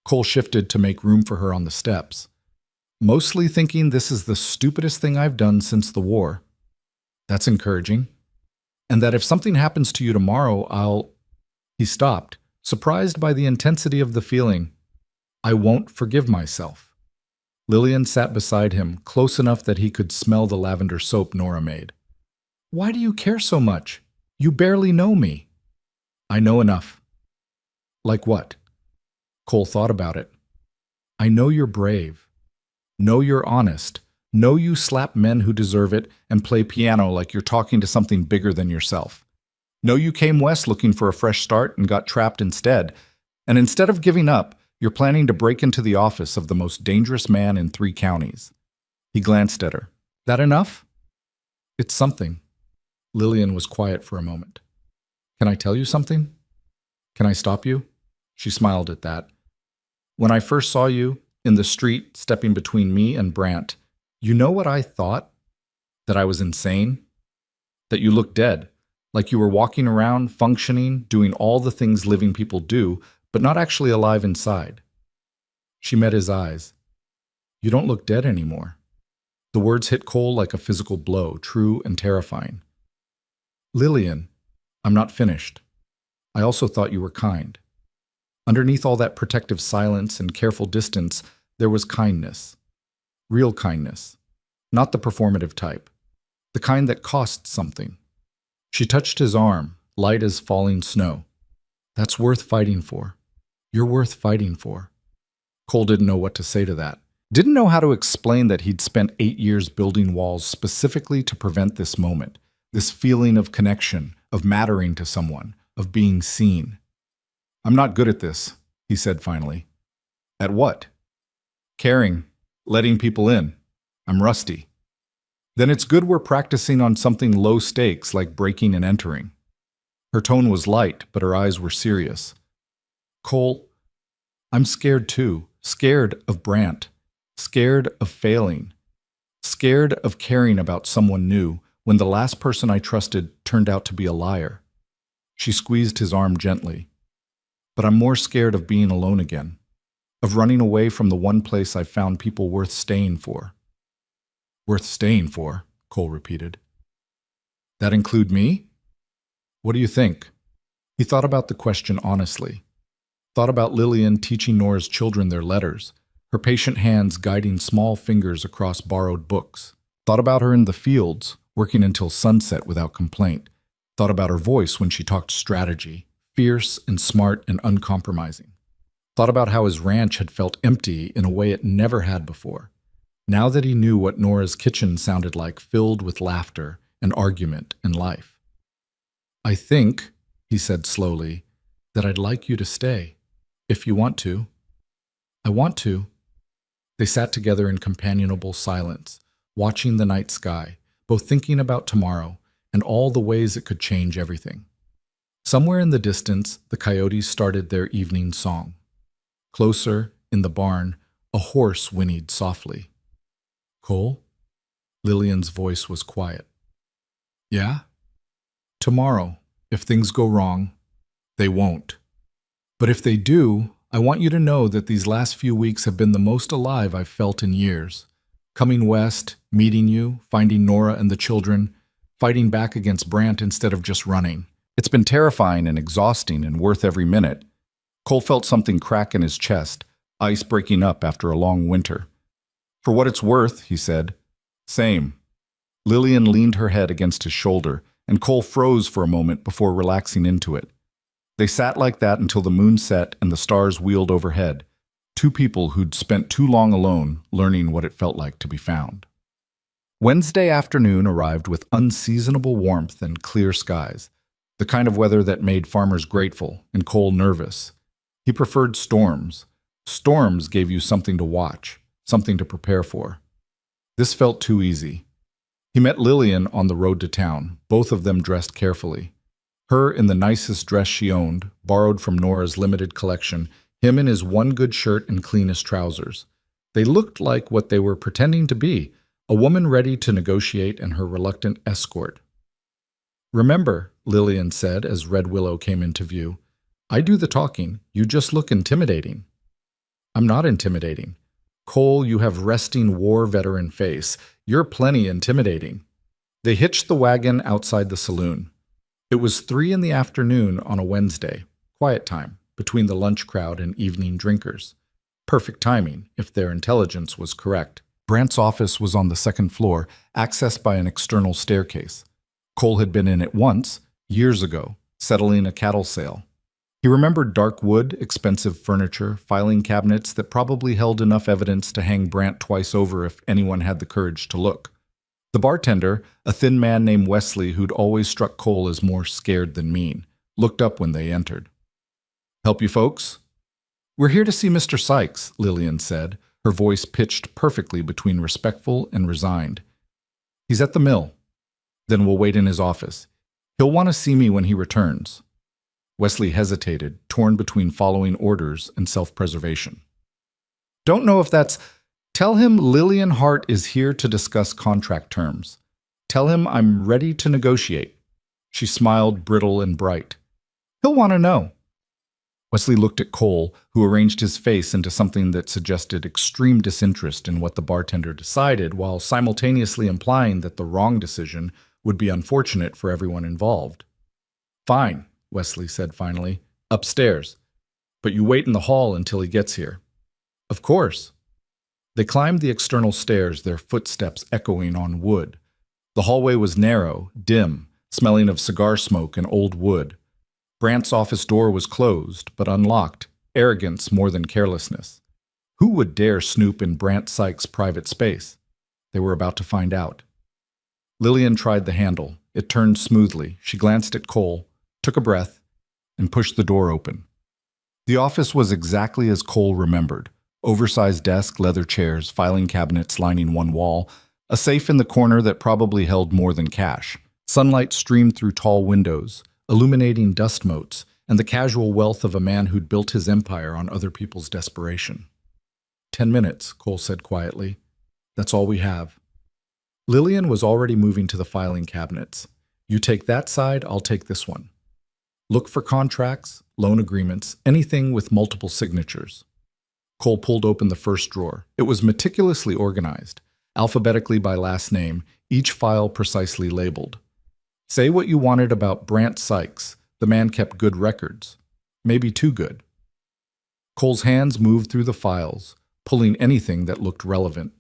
Cole shifted to make room for her on the steps. Mostly thinking this is the stupidest thing I've done since the war. That's encouraging. And that if something happens to you tomorrow, I'll... He stopped, surprised by the intensity of the feeling. I won't forgive myself. Lillian sat beside him, close enough that he could smell the lavender soap Nora made. Why do you care so much? You barely know me. I know enough. Like what? Cole thought about it. I know you're brave. Know you're honest. Know you slap men who deserve it and play piano like you're talking to something bigger than yourself. Know you came west looking for a fresh start and got trapped instead. And instead of giving up, you're planning to break into the office of the most dangerous man in 3 counties. He glanced at her. That enough? It's something. Lillian was quiet for a moment. Can I tell you something? Can I stop you? She smiled at that. When I first saw you, in the street, stepping between me and Brant, you know what I thought? That I was insane? That you looked dead, like you were walking around, functioning, doing all the things living people do, but not actually alive inside. She met his eyes. You don't look dead anymore. The words hit Cole like a physical blow, true and terrifying. Lillian, I'm not finished. I also thought you were kind. Underneath all that protective silence and careful distance, there was kindness. Real kindness. Not the performative type. The kind that costs something. She touched his arm, light as falling snow. That's worth fighting for. You're worth fighting for. Cole didn't know what to say to that. Didn't know how to explain that he'd spent 8 years building walls specifically to prevent this moment, this feeling of connection, of mattering to someone, of being seen. I'm not good at this, he said finally. At what? Caring, letting people in. I'm rusty. Then it's good we're practicing on something low stakes like breaking and entering. Her tone was light, but her eyes were serious. Cole, I'm scared too. Scared of Brant. Scared of failing. Scared of caring about someone new when the last person I trusted turned out to be a liar. She squeezed his arm gently. But I'm more scared of being alone again. Of running away from the one place I found people worth staying for. Worth staying for, Cole repeated. That include me? What do you think? He thought about the question honestly. Thought about Lillian teaching Nora's children their letters, her patient hands guiding small fingers across borrowed books. Thought about her in the fields, working until sunset without complaint. Thought about her voice when she talked strategy, fierce and smart and uncompromising. Thought about how his ranch had felt empty in a way it never had before. Now that he knew what Nora's kitchen sounded like, filled with laughter and argument and life. I think, he said slowly, that I'd like you to stay. If you want to. I want to. They sat together in companionable silence, watching the night sky, both thinking about tomorrow and all the ways it could change everything. Somewhere in the distance, the coyotes started their evening song. Closer, in the barn, a horse whinnied softly. Cole? Lillian's voice was quiet. Yeah? Tomorrow, if things go wrong, they won't. But if they do, I want you to know that these last few weeks have been the most alive I've felt in years. Coming west, meeting you, finding Nora and the children, fighting back against Brant instead of just running. It's been terrifying and exhausting and worth every minute. Cole felt something crack in his chest, ice breaking up after a long winter. For what it's worth, he said. Same. Lillian leaned her head against his shoulder, and Cole froze for a moment before relaxing into it. They sat like that until the moon set and the stars wheeled overhead, two people who'd spent too long alone learning what it felt like to be found. Wednesday afternoon arrived with unseasonable warmth and clear skies, the kind of weather that made farmers grateful and Cole nervous. He preferred storms. Storms gave you something to watch, something to prepare for. This felt too easy. He met Lillian on the road to town, both of them dressed carefully. Her in the nicest dress she owned, borrowed from Nora's limited collection, him in his one good shirt and cleanest trousers. They looked like what they were pretending to be, a woman ready to negotiate and her reluctant escort. Remember, Lillian said as Red Willow came into view, I do the talking, you just look intimidating. I'm not intimidating. Cole, you have resting war veteran face. You're plenty intimidating. They hitched the wagon outside the saloon. It was 3 in the afternoon on a Wednesday, quiet time, between the lunch crowd and evening drinkers. Perfect timing, if their intelligence was correct. Brant's office was on the second floor, accessed by an external staircase. Cole had been in it once, years ago, settling a cattle sale. He remembered dark wood, expensive furniture, filing cabinets that probably held enough evidence to hang Brant twice over if anyone had the courage to look. The bartender, a thin man named Wesley who'd always struck Cole as more scared than mean, looked up when they entered. Help you folks? We're here to see Mr. Sykes, Lillian said, her voice pitched perfectly between respectful and resigned. He's at the mill. Then we'll wait in his office. He'll want to see me when he returns. Wesley hesitated, torn between following orders and self-preservation. Don't know if that's... Tell him Lillian Hart is here to discuss contract terms. Tell him I'm ready to negotiate." She smiled, brittle and bright. "He'll want to know." Wesley looked at Cole, who arranged his face into something that suggested extreme disinterest in what the bartender decided, while simultaneously implying that the wrong decision would be unfortunate for everyone involved. "Fine," Wesley said finally. "Upstairs. But you wait in the hall until he gets here." "Of course." They climbed the external stairs, their footsteps echoing on wood. The hallway was narrow, dim, smelling of cigar smoke and old wood. Brant's office door was closed, but unlocked, arrogance more than carelessness. Who would dare snoop in Brant Sykes' private space? They were about to find out. Lillian tried the handle. It turned smoothly. She glanced at Cole, took a breath, and pushed the door open. The office was exactly as Cole remembered. Oversized desk, leather chairs, filing cabinets lining one wall, a safe in the corner that probably held more than cash. Sunlight streamed through tall windows, illuminating dust motes, and the casual wealth of a man who'd built his empire on other people's desperation. 10 minutes, Cole said quietly. That's all we have. Lillian was already moving to the filing cabinets. You take that side, I'll take this one. Look for contracts, loan agreements, anything with multiple signatures. Cole pulled open the first drawer. It was meticulously organized, alphabetically by last name, each file precisely labeled. Say what you wanted about Brant Sykes. The man kept good records. Maybe too good. Cole's hands moved through the files, pulling anything that looked relevant.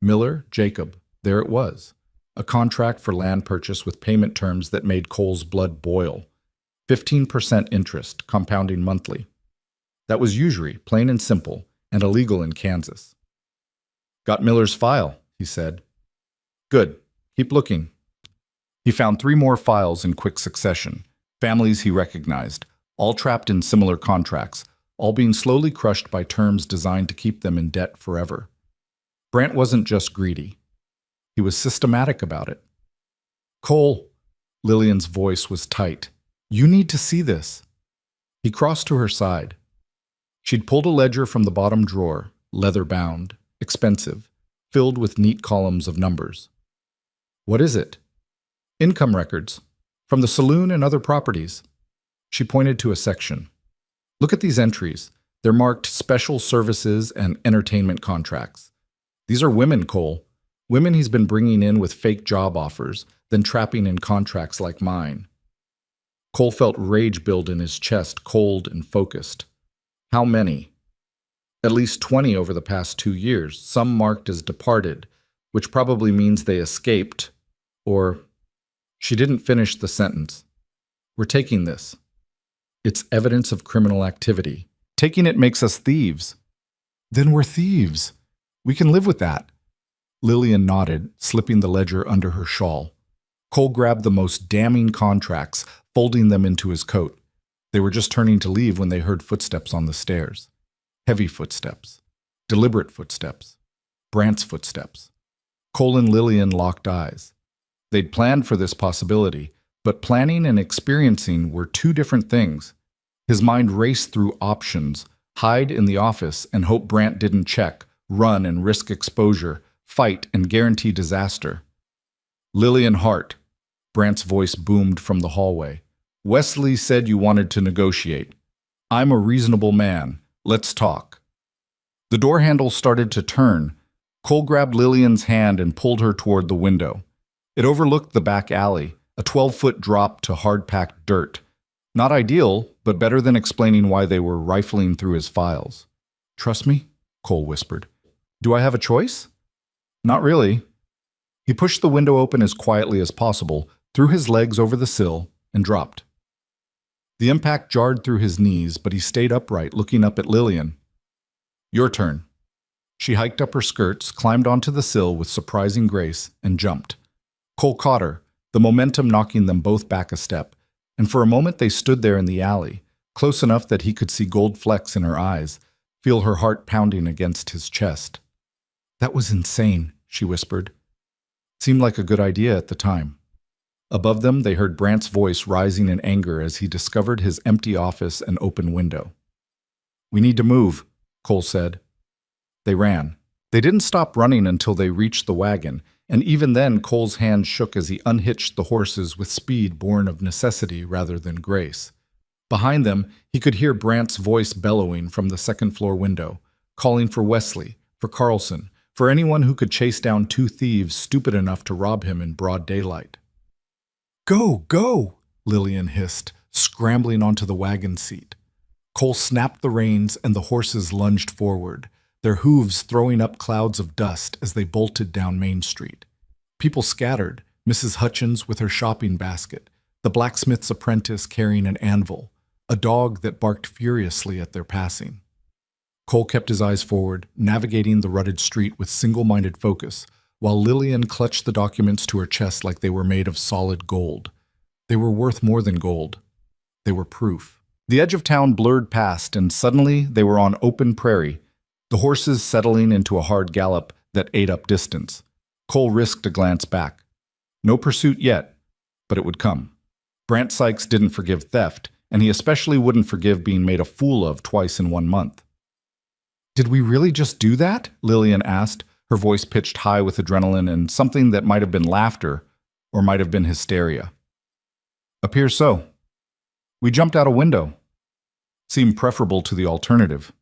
Miller, Jacob. There it was. A contract for land purchase with payment terms that made Cole's blood boil. 15% interest, compounding monthly. That was usury, plain and simple, and illegal in Kansas. Got Miller's file, he said. Good. Keep looking. He found 3 more files in quick succession, families he recognized, all trapped in similar contracts, all being slowly crushed by terms designed to keep them in debt forever. Brant wasn't just greedy. He was systematic about it. Cole, Lillian's voice was tight. You need to see this. He crossed to her side. She'd pulled a ledger from the bottom drawer, leather-bound, expensive, filled with neat columns of numbers. What is it? Income records, from the saloon and other properties. She pointed to a section. Look at these entries. They're marked special services and entertainment contracts. These are women, Cole. Women he's been bringing in with fake job offers, then trapping in contracts like mine. Cole felt rage build in his chest, cold and focused. How many? At least 20 over the past 2 years, some marked as departed, which probably means they escaped, or... She didn't finish the sentence. We're taking this. It's evidence of criminal activity. Taking it makes us thieves. Then we're thieves. We can live with that. Lillian nodded, slipping the ledger under her shawl. Cole grabbed the most damning contracts, folding them into his coat. They were just turning to leave when they heard footsteps on the stairs. Heavy footsteps. Deliberate footsteps. Brant's footsteps. Cole and Lillian locked eyes. They'd planned for this possibility, but planning and experiencing were 2 different things. His mind raced through options, hide in the office and hope Brant didn't check, run and risk exposure, fight and guarantee disaster. Lillian Hart, Brant's voice boomed from the hallway. Wesley said you wanted to negotiate. I'm a reasonable man. Let's talk. The door handle started to turn. Cole grabbed Lillian's hand and pulled her toward the window. It overlooked the back alley, a 12-foot drop to hard-packed dirt. Not ideal, but better than explaining why they were rifling through his files. Trust me? Cole whispered. Do I have a choice? Not really. He pushed the window open as quietly as possible, threw his legs over the sill, and dropped. The impact jarred through his knees, but he stayed upright, looking up at Lillian. Your turn. She hiked up her skirts, climbed onto the sill with surprising grace, and jumped. Cole caught her, the momentum knocking them both back a step, and for a moment they stood there in the alley, close enough that he could see gold flecks in her eyes, feel her heart pounding against his chest. That was insane, she whispered. Seemed like a good idea at the time. Above them, they heard Brant's voice rising in anger as he discovered his empty office and open window. We need to move, Cole said. They ran. They didn't stop running until they reached the wagon, and even then Cole's hand shook as he unhitched the horses with speed born of necessity rather than grace. Behind them, he could hear Brant's voice bellowing from the second-floor window, calling for Wesley, for Carlson, for anyone who could chase down two thieves stupid enough to rob him in broad daylight. "Go, go!" Lillian hissed, scrambling onto the wagon seat. Cole snapped the reins and the horses lunged forward, their hooves throwing up clouds of dust as they bolted down Main Street. People scattered, Mrs. Hutchins with her shopping basket, the blacksmith's apprentice carrying an anvil, a dog that barked furiously at their passing. Cole kept his eyes forward, navigating the rutted street with single-minded focus, while Lillian clutched the documents to her chest like they were made of solid gold. They were worth more than gold. They were proof. The edge of town blurred past, and suddenly they were on open prairie, the horses settling into a hard gallop that ate up distance. Cole risked a glance back. No pursuit yet, but it would come. Brant Sykes didn't forgive theft, and he especially wouldn't forgive being made a fool of twice in 1 month. "Did we really just do that?" Lillian asked, her voice pitched high with adrenaline and something that might have been laughter or might have been hysteria. "Appears so. We jumped out a window. Seemed preferable to the alternative.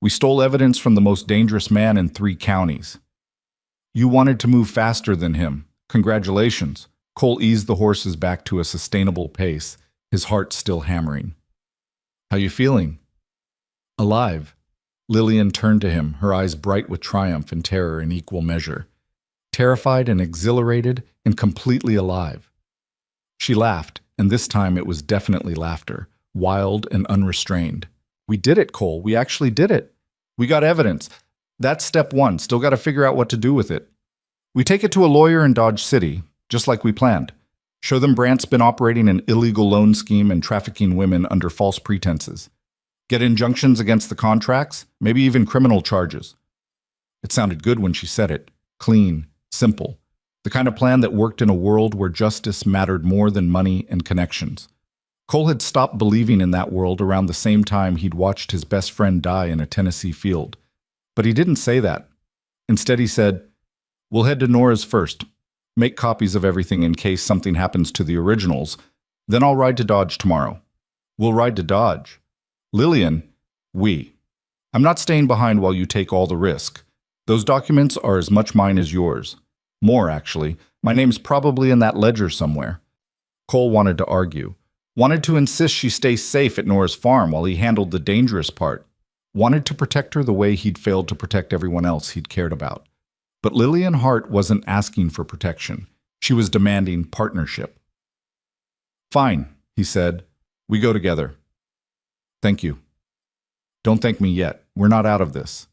We stole evidence from the most dangerous man in 3 counties. You wanted to move faster than him. Congratulations." Cole eased the horses back to a sustainable pace, his heart still hammering. "How you feeling?" "Alive." Lillian turned to him, her eyes bright with triumph and terror in equal measure. Terrified and exhilarated and completely alive. She laughed, and this time it was definitely laughter, wild and unrestrained. "We did it, Cole. We actually did it. We got evidence. That's step 1. Still got to figure out what to do with it. We take it to a lawyer in Dodge City, just like we planned. Show them Brant's been operating an illegal loan scheme and trafficking women under false pretenses. Get injunctions against the contracts, maybe even criminal charges." It sounded good when she said it. Clean, simple. The kind of plan that worked in a world where justice mattered more than money and connections. Cole had stopped believing in that world around the same time he'd watched his best friend die in a Tennessee field. But he didn't say that. Instead he said, "We'll head to Nora's first. Make copies of everything in case something happens to the originals. Then I'll ride to Dodge tomorrow." "We'll ride to Dodge." "Lillian, we. I'm not staying behind while you take all the risk. Those documents are as much mine as yours. More, actually. My name's probably in that ledger somewhere." Cole wanted to argue. Wanted to insist she stay safe at Nora's farm while he handled the dangerous part. Wanted to protect her the way he'd failed to protect everyone else he'd cared about. But Lillian Hart wasn't asking for protection. She was demanding partnership. "Fine," he said. "We go together." "Thank you." "Don't thank me yet. We're not out of this."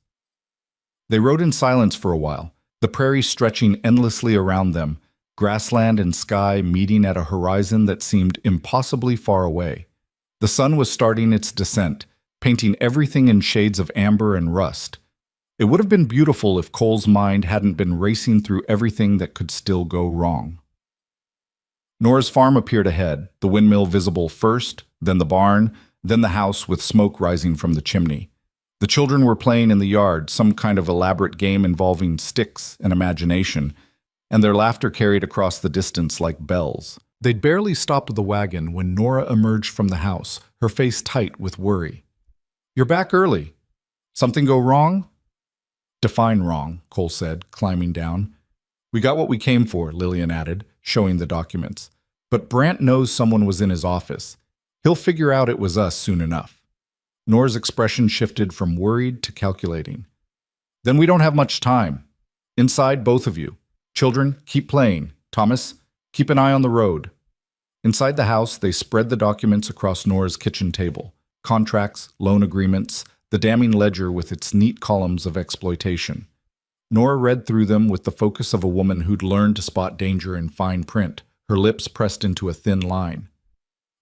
They rode in silence for a while, the prairie stretching endlessly around them, grassland and sky meeting at a horizon that seemed impossibly far away. The sun was starting its descent, painting everything in shades of amber and rust. It would have been beautiful if Cole's mind hadn't been racing through everything that could still go wrong. Nora's farm appeared ahead, the windmill visible first, then the barn, then the house with smoke rising from the chimney. The children were playing in the yard, some kind of elaborate game involving sticks and imagination, and their laughter carried across the distance like bells. They'd barely stopped the wagon when Nora emerged from the house, her face tight with worry. "You're back early. Something go wrong?" "Define wrong," Cole said, climbing down. "We got what we came for," Lillian added, showing the documents. "But Brant knows someone was in his office. He'll figure out it was us soon enough." Nora's expression shifted from worried to calculating. "Then we don't have much time. Inside, both of you. Children, keep playing. Thomas, keep an eye on the road." Inside the house, they spread the documents across Nora's kitchen table. Contracts, loan agreements, the damning ledger with its neat columns of exploitation. Nora read through them with the focus of a woman who'd learned to spot danger in fine print, her lips pressed into a thin line.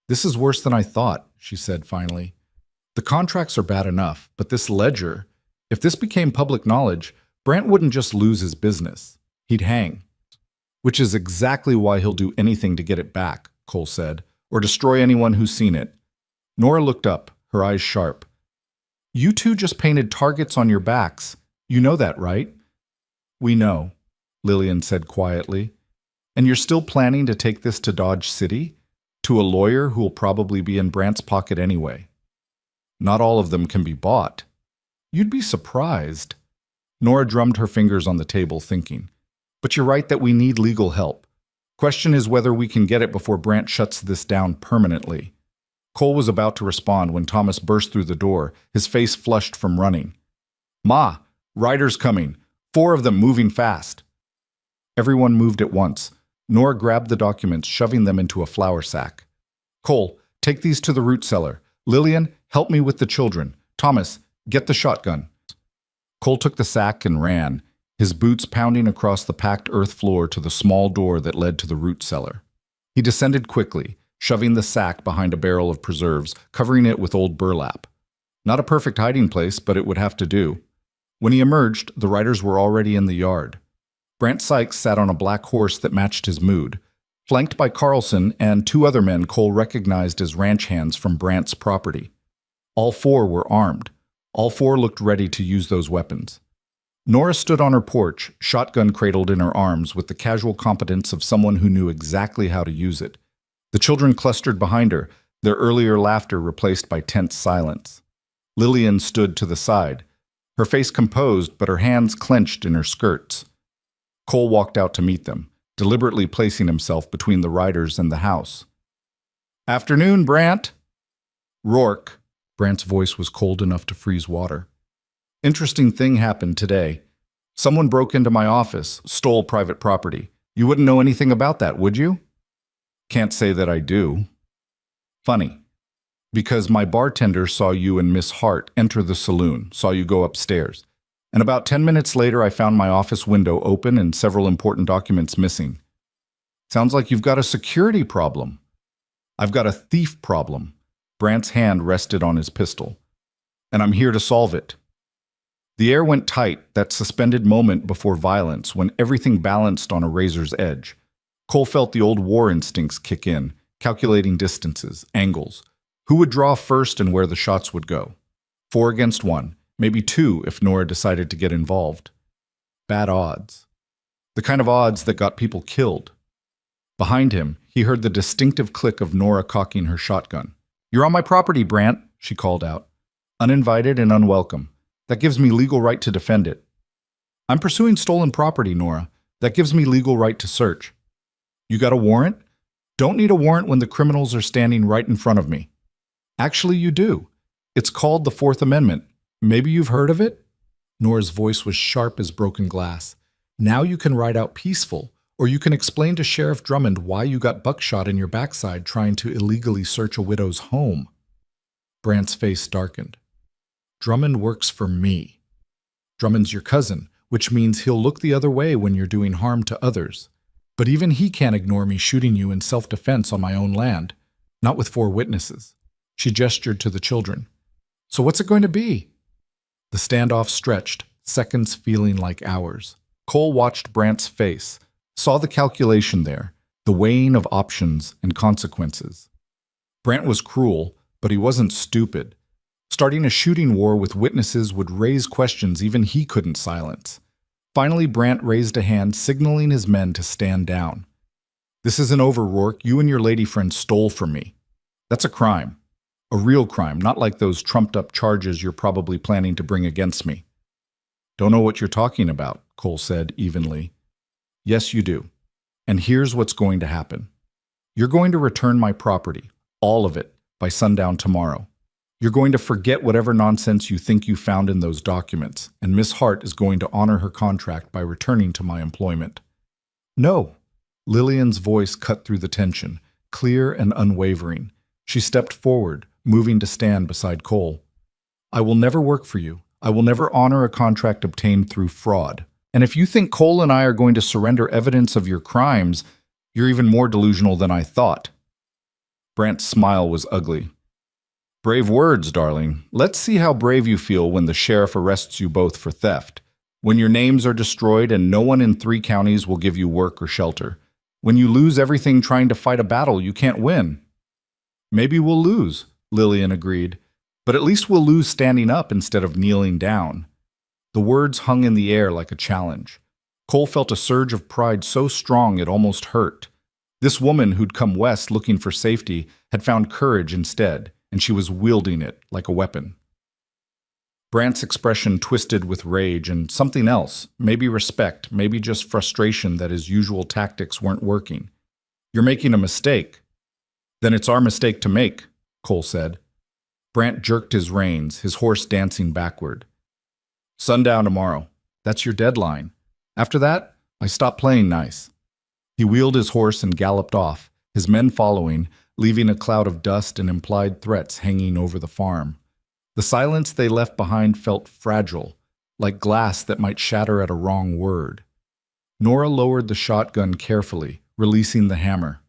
"This is worse than I thought," she said finally. "The contracts are bad enough, but this ledger, if this became public knowledge, Brant wouldn't just lose his business. He'd hang. Which is exactly why he'll do anything to get it back," Cole said, "or destroy anyone who's seen it." Nora looked up, her eyes sharp. "You two just painted targets on your backs. You know that, right?" "We know." Lillian said quietly. "And you're still planning to take this to Dodge City? To a lawyer who'll probably be in Brant's pocket anyway. Not all of them can be bought. You'd be surprised." Nora drummed her fingers on the table, thinking. "But you're right that we need legal help. Question is whether we can get it before Brant shuts this down permanently." Cole was about to respond when Thomas burst through the door, his face flushed from running. "Ma, riders coming. 4 of them moving fast." Everyone moved at once. Nora grabbed the documents, shoving them into a flour sack. "Cole, take these to the root cellar. Lillian, help me with the children. Thomas, get the shotgun." Cole took the sack and ran, his boots pounding across the packed earth floor to the small door that led to the root cellar. He descended quickly, shoving the sack behind a barrel of preserves, covering it with old burlap. Not a perfect hiding place, but it would have to do. When he emerged, the riders were already in the yard. Brant Sykes sat on a black horse that matched his mood, flanked by Carlson and 2 other men Cole recognized as ranch hands from Brant's property. All 4 were armed. All 4 looked ready to use those weapons. Nora stood on her porch, shotgun cradled in her arms, with the casual competence of someone who knew exactly how to use it. The children clustered behind her, their earlier laughter replaced by tense silence. Lillian stood to the side, her face composed but her hands clenched in her skirts. Cole walked out to meet them, deliberately placing himself between the riders and the house. "Afternoon, Brant." "Rourke." Brant's voice was cold enough to freeze water. "Interesting thing happened today. Someone broke into my office, stole private property. You wouldn't know anything about that, would you?" "Can't say that I do." "Funny. Because my bartender saw you and Miss Hart enter the saloon, saw you go upstairs. And about 10 minutes later, I found my office window open and several important documents missing. Sounds like you've got a security problem." "I've got a thief problem." Brant's hand rested on his pistol. "And I'm here to solve it." The air went tight, that suspended moment before violence, when everything balanced on a razor's edge. Cole felt the old war instincts kick in, calculating distances, angles. Who would draw first and where the shots would go? 4 against 1, maybe 2 if Nora decided to get involved. Bad odds. The kind of odds that got people killed. Behind him, he heard the distinctive click of Nora cocking her shotgun. "You're on my property, Brant," she called out. "Uninvited and unwelcome. That gives me legal right to defend it." "I'm pursuing stolen property, Nora. That gives me legal right to search." "You got a warrant?" "Don't need a warrant when the criminals are standing right in front of me." "Actually, you do. It's called the 4th Amendment. Maybe you've heard of it?" Nora's voice was sharp as broken glass. "Now you can ride out peaceful, or you can explain to Sheriff Drummond why you got buckshot in your backside trying to illegally search a widow's home." Brant's face darkened. "Drummond works for me. Drummond's your cousin, which means he'll look the other way when you're doing harm to others. But even he can't ignore me shooting you in self-defense on my own land. Not with 4 witnesses." She gestured to the children. "So what's it going to be?" The standoff stretched, seconds feeling like hours. Cole watched Brant's face, saw the calculation there, the weighing of options and consequences. Brant was cruel, but he wasn't stupid. Starting a shooting war with witnesses would raise questions even he couldn't silence. Finally, Brant raised a hand, signaling his men to stand down. "This isn't over, Rourke. You and your lady friend stole from me. That's a crime. A real crime, not like those trumped-up charges you're probably planning to bring against me." "Don't know what you're talking about," Cole said evenly. "Yes, you do. And here's what's going to happen. You're going to return my property, all of it, by sundown tomorrow. You're going to forget whatever nonsense you think you found in those documents, and Miss Hart is going to honor her contract by returning to my employment." "No." Lillian's voice cut through the tension, clear and unwavering. She stepped forward, moving to stand beside Cole. "I will never work for you. I will never honor a contract obtained through fraud. And if you think Cole and I are going to surrender evidence of your crimes, you're even more delusional than I thought." Brant's smile was ugly. "Brave words, darling. Let's see how brave you feel when the sheriff arrests you both for theft. When your names are destroyed and no one in 3 counties will give you work or shelter. When you lose everything trying to fight a battle you can't win." "Maybe we'll lose," Lillian agreed, "but at least we'll lose standing up instead of kneeling down." The words hung in the air like a challenge. Cole felt a surge of pride so strong it almost hurt. This woman who'd come west looking for safety had found courage instead, and she was wielding it like a weapon. Brant's expression twisted with rage and something else, maybe respect, maybe just frustration that his usual tactics weren't working. "You're making a mistake." "Then it's our mistake to make," Cole said. Brant jerked his reins, his horse dancing backward. "Sundown tomorrow. That's your deadline. After that, I stop playing nice." He wheeled his horse and galloped off, his men following, leaving a cloud of dust and implied threats hanging over the farm. The silence they left behind felt fragile, like glass that might shatter at a wrong word. Nora lowered the shotgun carefully, releasing the hammer.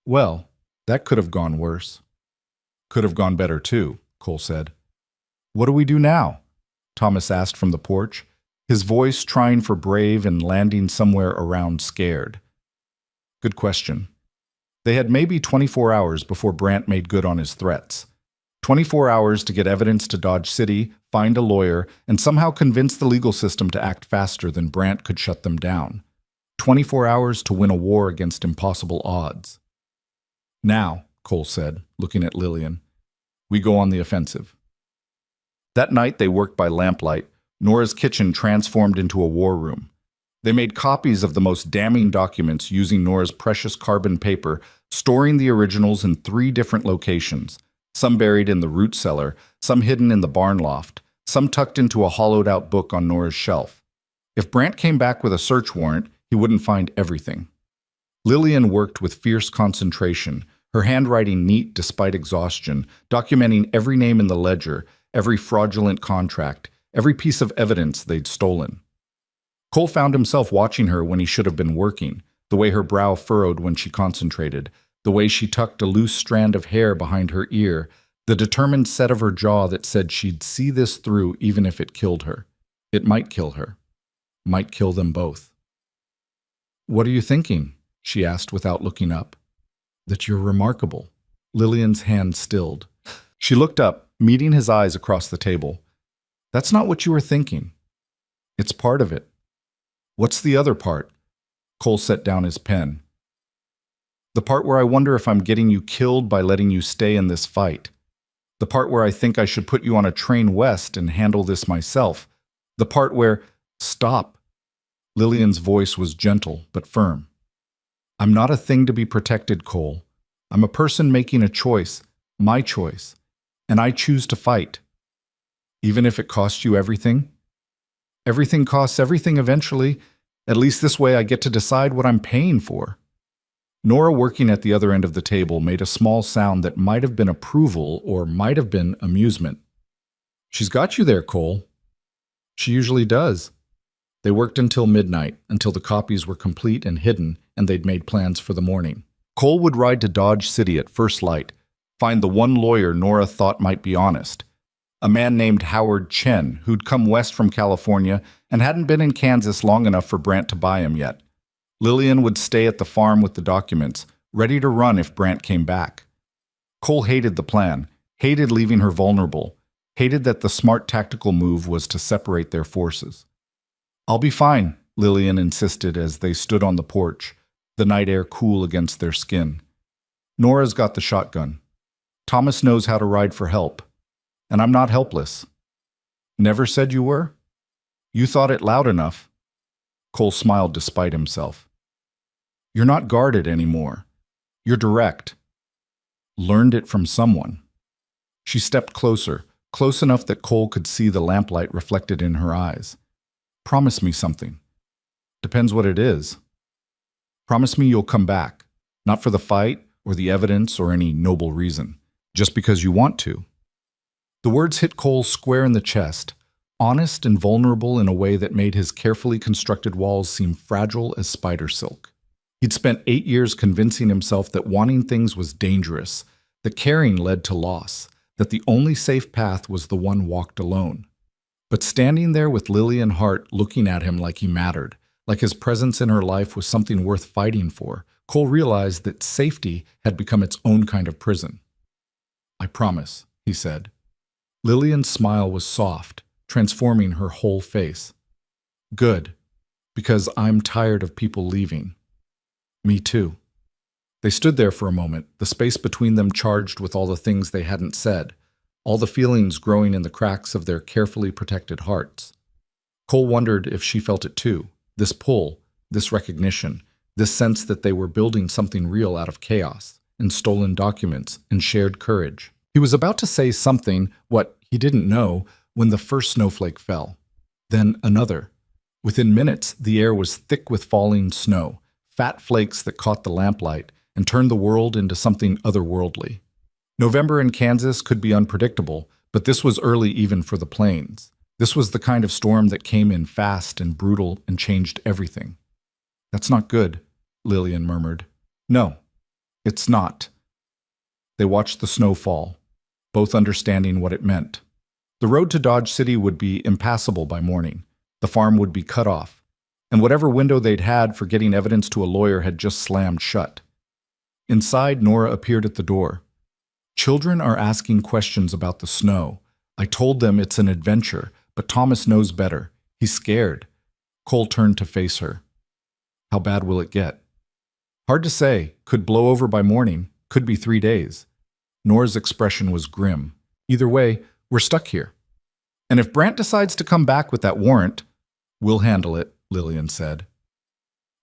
"Well, that could have gone worse." "Could have gone better too," Cole said. "What do we do now?" Thomas asked from the porch, his voice trying for brave and landing somewhere around scared. Good question. They had maybe 24 hours before Brant made good on his threats. 24 hours to get evidence to Dodge City, find a lawyer, and somehow convince the legal system to act faster than Brant could shut them down. 24 hours to win a war against impossible odds. "Now," Cole said, looking at Lillian, "we go on the offensive." That night they worked by lamplight, Nora's kitchen transformed into a war room. They made copies of the most damning documents using Nora's precious carbon paper, storing the originals in 3 different locations, some buried in the root cellar, some hidden in the barn loft, some tucked into a hollowed-out book on Nora's shelf. If Brant came back with a search warrant, he wouldn't find everything. Lillian worked with fierce concentration, her handwriting neat despite exhaustion, documenting every name in the ledger, every fraudulent contract, every piece of evidence they'd stolen. Cole found himself watching her when he should have been working, the way her brow furrowed when she concentrated, the way she tucked a loose strand of hair behind her ear, the determined set of her jaw that said she'd see this through even if it killed her. It might kill her. Might kill them both. "What are you thinking?" she asked without looking up. "That you're remarkable." Lillian's hand stilled. She looked up, meeting his eyes across the table. "That's not what you were thinking." "It's part of it." "What's the other part?" Cole set down his pen. "The part where I wonder if I'm getting you killed by letting you stay in this fight. The part where I think I should put you on a train west and handle this myself. The part where—" "Stop." Lillian's voice was gentle but firm. "I'm not a thing to be protected, Cole. I'm a person making a choice, my choice, and I choose to fight. Even if it costs you everything? Everything costs everything eventually. At least this way I get to decide what I'm paying for." Nora, working at the other end of the table, made a small sound that might have been approval or might have been amusement. "She's got you there, Cole." "She usually does." They worked until midnight, until the copies were complete and hidden, and they'd made plans for the morning. Cole would ride to Dodge City at first light, find the one lawyer Nora thought might be honest, a man named Howard Chen, who'd come west from California and hadn't been in Kansas long enough for Brant to buy him yet. Lillian would stay at the farm with the documents, ready to run if Brant came back. Cole hated the plan, hated leaving her vulnerable, hated that the smart tactical move was to separate their forces. "I'll be fine," Lillian insisted as they stood on the porch, the night air cool against their skin. "Nora's got the shotgun. Thomas knows how to ride for help. And I'm not helpless." "Never said you were?" "You thought it loud enough." Cole smiled despite himself. "You're not guarded anymore. You're direct. Learned it from someone." She stepped closer, close enough that Cole could see the lamplight reflected in her eyes. "Promise me something." "Depends what it is." "Promise me you'll come back, not for the fight or the evidence or any noble reason, just because you want to." The words hit Cole square in the chest, honest and vulnerable in a way that made his carefully constructed walls seem fragile as spider silk. He'd spent 8 years convincing himself that wanting things was dangerous, that caring led to loss, that the only safe path was the one walked alone. But standing there with Lillian Hart looking at him like he mattered, like his presence in her life was something worth fighting for, Cole realized that safety had become its own kind of prison. "I promise," he said. Lillian's smile was soft, transforming her whole face. "Good." Because I'm tired of people leaving. Me too. They stood there for a moment, the space between them charged with all the things they hadn't said, all the feelings growing in the cracks of their carefully protected hearts. Cole wondered if she felt it too, this pull, this recognition, this sense that they were building something real out of chaos, and stolen documents, and shared courage. He was about to say something, what he didn't know, when the first snowflake fell. Then another. Within minutes, the air was thick with falling snow, fat flakes that caught the lamplight and turned the world into something otherworldly. November in Kansas could be unpredictable, but this was early even for the plains. This was the kind of storm that came in fast and brutal and changed everything. "That's not good," Lillian murmured. "No, it's not." They watched the snow fall, both understanding what it meant. The road to Dodge City would be impassable by morning. The farm would be cut off, and whatever window they'd had for getting evidence to a lawyer had just slammed shut. Inside, Nora appeared at the door. "Children are asking questions about the snow. I told them it's an adventure, but Thomas knows better. He's scared." Cole turned to face her. "How bad will it get?" "Hard to say. Could blow over by morning. Could be 3 days." Nora's expression was grim. "Either way, we're stuck here. And if Brant decides to come back with that warrant..." "We'll handle it," Lillian said.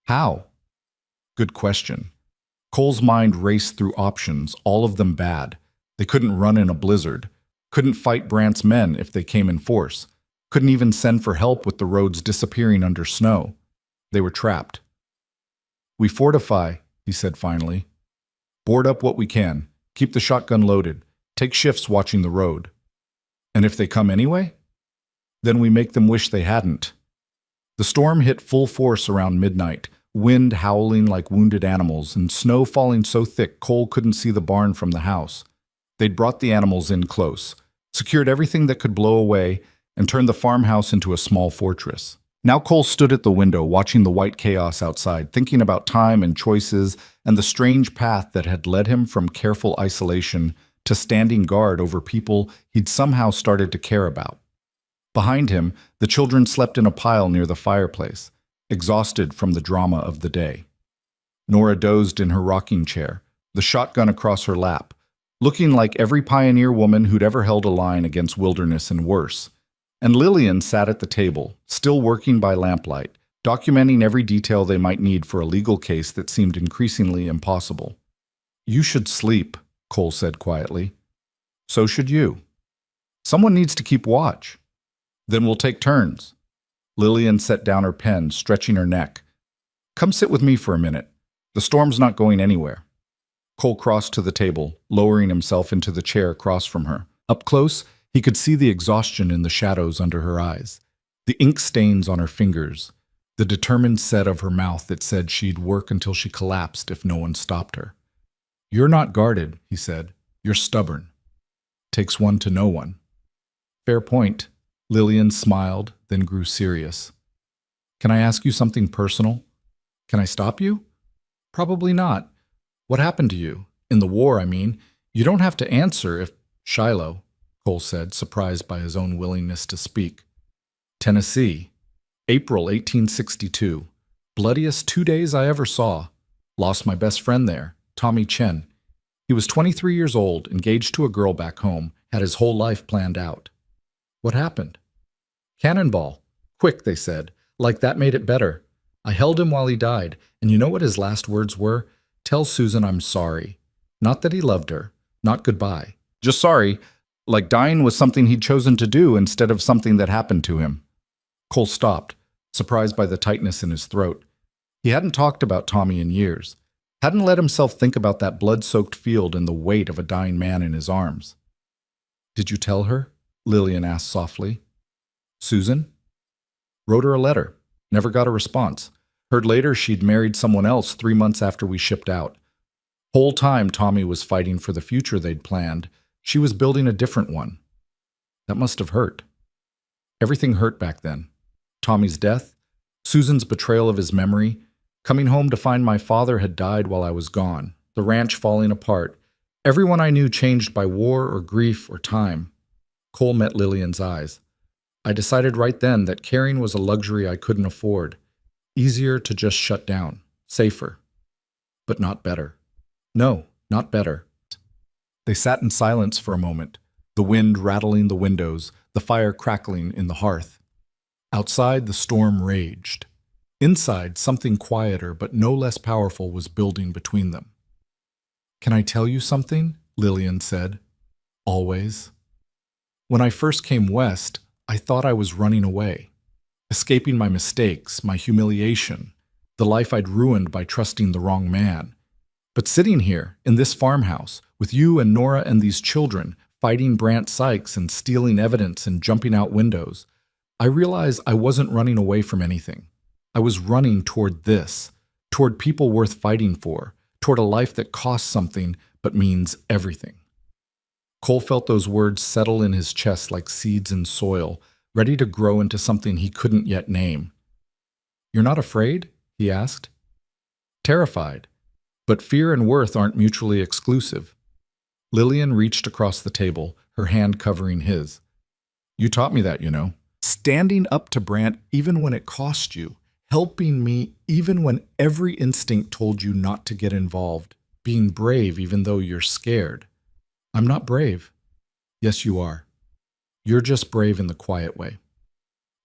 "How?" Good question. Cole's mind raced through options, all of them bad. They couldn't run in a blizzard, couldn't fight Brant's men if they came in force, couldn't even send for help with the roads disappearing under snow. They were trapped. "We fortify," he said finally. "Board up what we can, keep the shotgun loaded, take shifts watching the road. And if they come anyway? Then we make them wish they hadn't." The storm hit full force around midnight, wind howling like wounded animals, and snow falling so thick Cole couldn't see the barn from the house. They'd brought the animals in close, secured everything that could blow away, and turned the farmhouse into a small fortress. Now Cole stood at the window, watching the white chaos outside, thinking about time and choices and the strange path that had led him from careful isolation to standing guard over people he'd somehow started to care about. Behind him, the children slept in a pile near the fireplace, exhausted from the drama of the day. Nora dozed in her rocking chair, the shotgun across her lap, looking like every pioneer woman who'd ever held a line against wilderness and worse. And Lillian sat at the table, still working by lamplight, documenting every detail they might need for a legal case that seemed increasingly impossible. "You should sleep," Cole said quietly. "So should you. Someone needs to keep watch." "Then we'll take turns." Lillian set down her pen, stretching her neck. "Come sit with me for a minute. The storm's not going anywhere." Cole crossed to the table, lowering himself into the chair across from her. Up close, he could see the exhaustion in the shadows under her eyes, the ink stains on her fingers, the determined set of her mouth that said she'd work until she collapsed if no one stopped her. "You're not guarded," he said. "You're stubborn. Takes one to know one." "Fair point." Lillian smiled, then grew serious. "Can I ask you something personal? Can I stop you?" "Probably not. What happened to you? In the war, I mean. You don't have to answer if..." "Shiloh," Cole said, surprised by his own willingness to speak. "Tennessee. April 1862. Bloodiest 2 days I ever saw. Lost my best friend there, Tommy Chen. He was 23 years old, engaged to a girl back home, had his whole life planned out." "What happened?" "Cannonball. Quick," they said. Like that made it better. I held him while he died, and you know what his last words were? "Tell Susan I'm sorry." Not that he loved her. Not goodbye. Just sorry, like dying was something he'd chosen to do instead of something that happened to him. Cole stopped, surprised by the tightness in his throat. He hadn't talked about Tommy in years. Hadn't let himself think about that blood-soaked field and the weight of a dying man in his arms. "Did you tell her?" Lillian asked softly. "Susan?" "Wrote her a letter. Never got a response. Heard later she'd married someone else 3 months after we shipped out. Whole time Tommy was fighting for the future they'd planned. She was building a different one. That must have hurt. Everything hurt back then. Tommy's death, Susan's betrayal of his memory, coming home to find my father had died while I was gone, the ranch falling apart, everyone I knew changed by war or grief or time." Cole met Lillian's eyes. "I decided right then that caring was a luxury I couldn't afford. Easier to just shut down. Safer. But not better. No, not better. They sat in silence for a moment, the wind rattling the windows, the fire crackling in the hearth. Outside, the storm raged. Inside, something quieter but no less powerful was building between them. "Can I tell you something?" Lillian said. "Always. When I first came west, I thought I was running away, escaping my mistakes, my humiliation, the life I'd ruined by trusting the wrong man. But sitting here, in this farmhouse, with you and Nora and these children, fighting Brant Sykes and stealing evidence and jumping out windows, I realized I wasn't running away from anything. I was running toward this, toward people worth fighting for, toward a life that costs something but means everything." Cole felt those words settle in his chest like seeds in soil, ready to grow into something he couldn't yet name. "You're not afraid?" he asked. "Terrified. But fear and worth aren't mutually exclusive." Lillian reached across the table, her hand covering his. "You taught me that, you know. Standing up to Brant even when it cost you, helping me even when every instinct told you not to get involved, being brave even though you're scared. I'm not brave." "Yes, you are. You're just brave in the quiet way.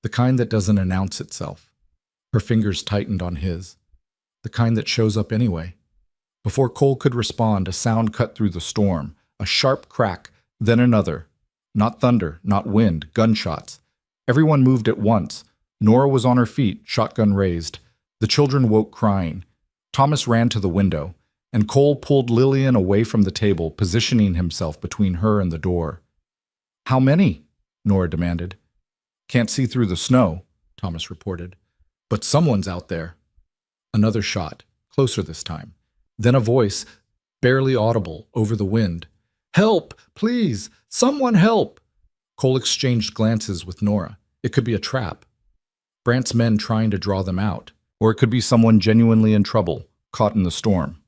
The kind that doesn't announce itself." Her fingers tightened on his. "The kind that shows up anyway." Before Cole could respond, a sound cut through the storm, a sharp crack, then another. Not thunder, not wind, gunshots. Everyone moved at once. Nora was on her feet, shotgun raised. The children woke crying. Thomas ran to the window, and Cole pulled Lillian away from the table, positioning himself between her and the door. "How many?" Nora demanded. "Can't see through the snow," Thomas reported. "But someone's out there." Another shot, closer this time. Then a voice, barely audible, over the wind. "Help! Please! Someone help!" Cole exchanged glances with Nora. It could be a trap. Brant's men trying to draw them out. Or it could be someone genuinely in trouble, caught in the storm.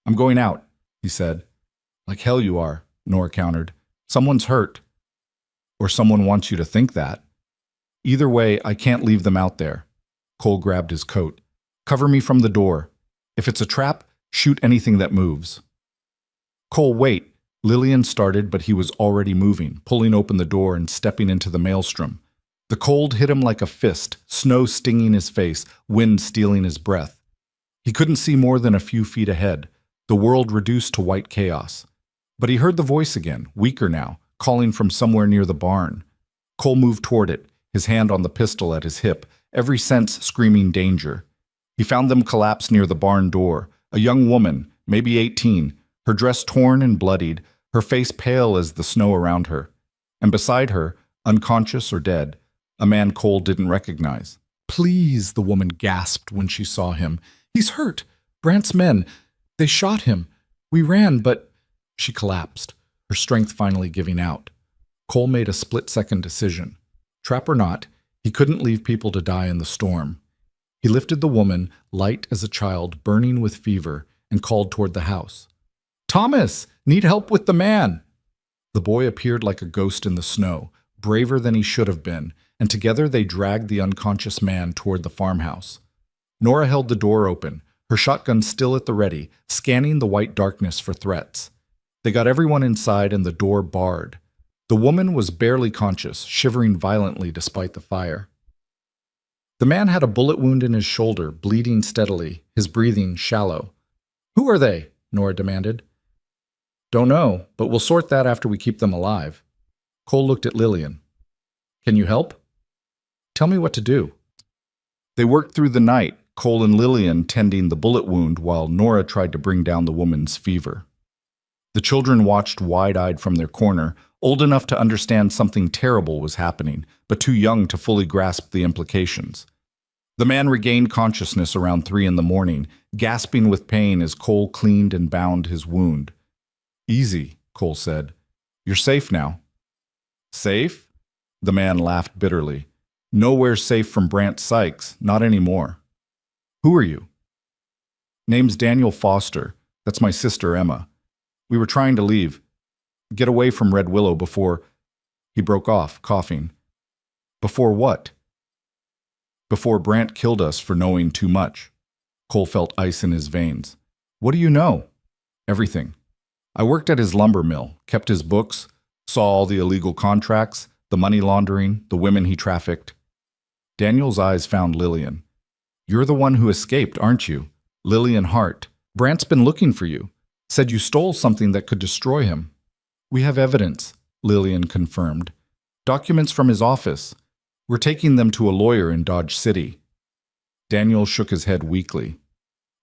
"I'm going out," he said. "Like hell you are," Nora countered. "Someone's hurt. Or someone wants you to think that. Either way, I can't leave them out there." Cole grabbed his coat. "Cover me from the door. If it's a trap, shoot anything that moves." "Cole, wait." Lillian started, but he was already moving, pulling open the door and stepping into the maelstrom. The cold hit him like a fist, snow stinging his face, wind stealing his breath. He couldn't see more than a few feet ahead, the world reduced to white chaos. But he heard the voice again, weaker now, calling from somewhere near the barn. Cole moved toward it, his hand on the pistol at his hip, every sense screaming danger. He found them collapsed near the barn door, a young woman, maybe 18, her dress torn and bloodied, her face pale as the snow around her. And beside her, unconscious or dead, a man Cole didn't recognize. "Please," the woman gasped when she saw him. "He's hurt. Brant's men. They shot him. We ran, but—" She collapsed, her strength finally giving out. Cole made a split-second decision. Trap or not, he couldn't leave people to die in the storm. He lifted the woman, light as a child, burning with fever, and called toward the house. "Thomas! Need help with the man!" The boy appeared like a ghost in the snow, braver than he should have been, and together they dragged the unconscious man toward the farmhouse. Nora held the door open, her shotgun still at the ready, scanning the white darkness for threats. They got everyone inside and the door barred. The woman was barely conscious, shivering violently despite the fire. The man had a bullet wound in his shoulder, bleeding steadily, his breathing shallow. "Who are they?" Nora demanded. "Don't know, but we'll sort that after we keep them alive." Cole looked at Lillian. "Can you help?" "Tell me what to do." They worked through the night, Cole and Lillian tending the bullet wound while Nora tried to bring down the woman's fever. The children watched wide-eyed from their corner, old enough to understand something terrible was happening, but too young to fully grasp the implications. The man regained consciousness around 3 in the morning, gasping with pain as Cole cleaned and bound his wound. "Easy," Cole said. "You're safe now." "Safe?" The man laughed bitterly. "Nowhere's safe from Brant Sykes, not anymore." "Who are you?" "Name's Daniel Foster. That's my sister Emma. We were trying to leave. Get away from Red Willow before—" He broke off, coughing. "Before what?" Before Brant killed us for knowing too much. Cole felt ice in his veins. What do you know? Everything. I worked at his lumber mill, kept his books, saw all the illegal contracts, the money laundering, the women he trafficked. Daniel's eyes found Lillian. You're the one who escaped, aren't you? Lillian Hart. Brant's been looking for you. Said you stole something that could destroy him. We have evidence, Lillian confirmed. Documents from his office. We're taking them to a lawyer in Dodge City. Daniel shook his head weakly.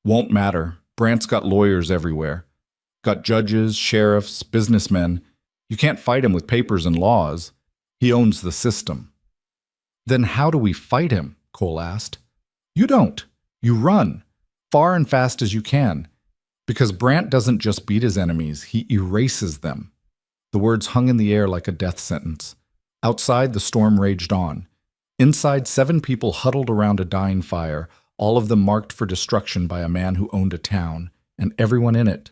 Won't matter. Brant's got lawyers everywhere. Got judges, sheriffs, businessmen. You can't fight him with papers and laws. He owns the system. Then how do we fight him? Cole asked. You don't. You run. Far and fast as you can. Because Brant doesn't just beat his enemies, he erases them. The words hung in the air like a death sentence. Outside, the storm raged on. Inside, 7 people huddled around a dying fire, all of them marked for destruction by a man who owned a town, and everyone in it.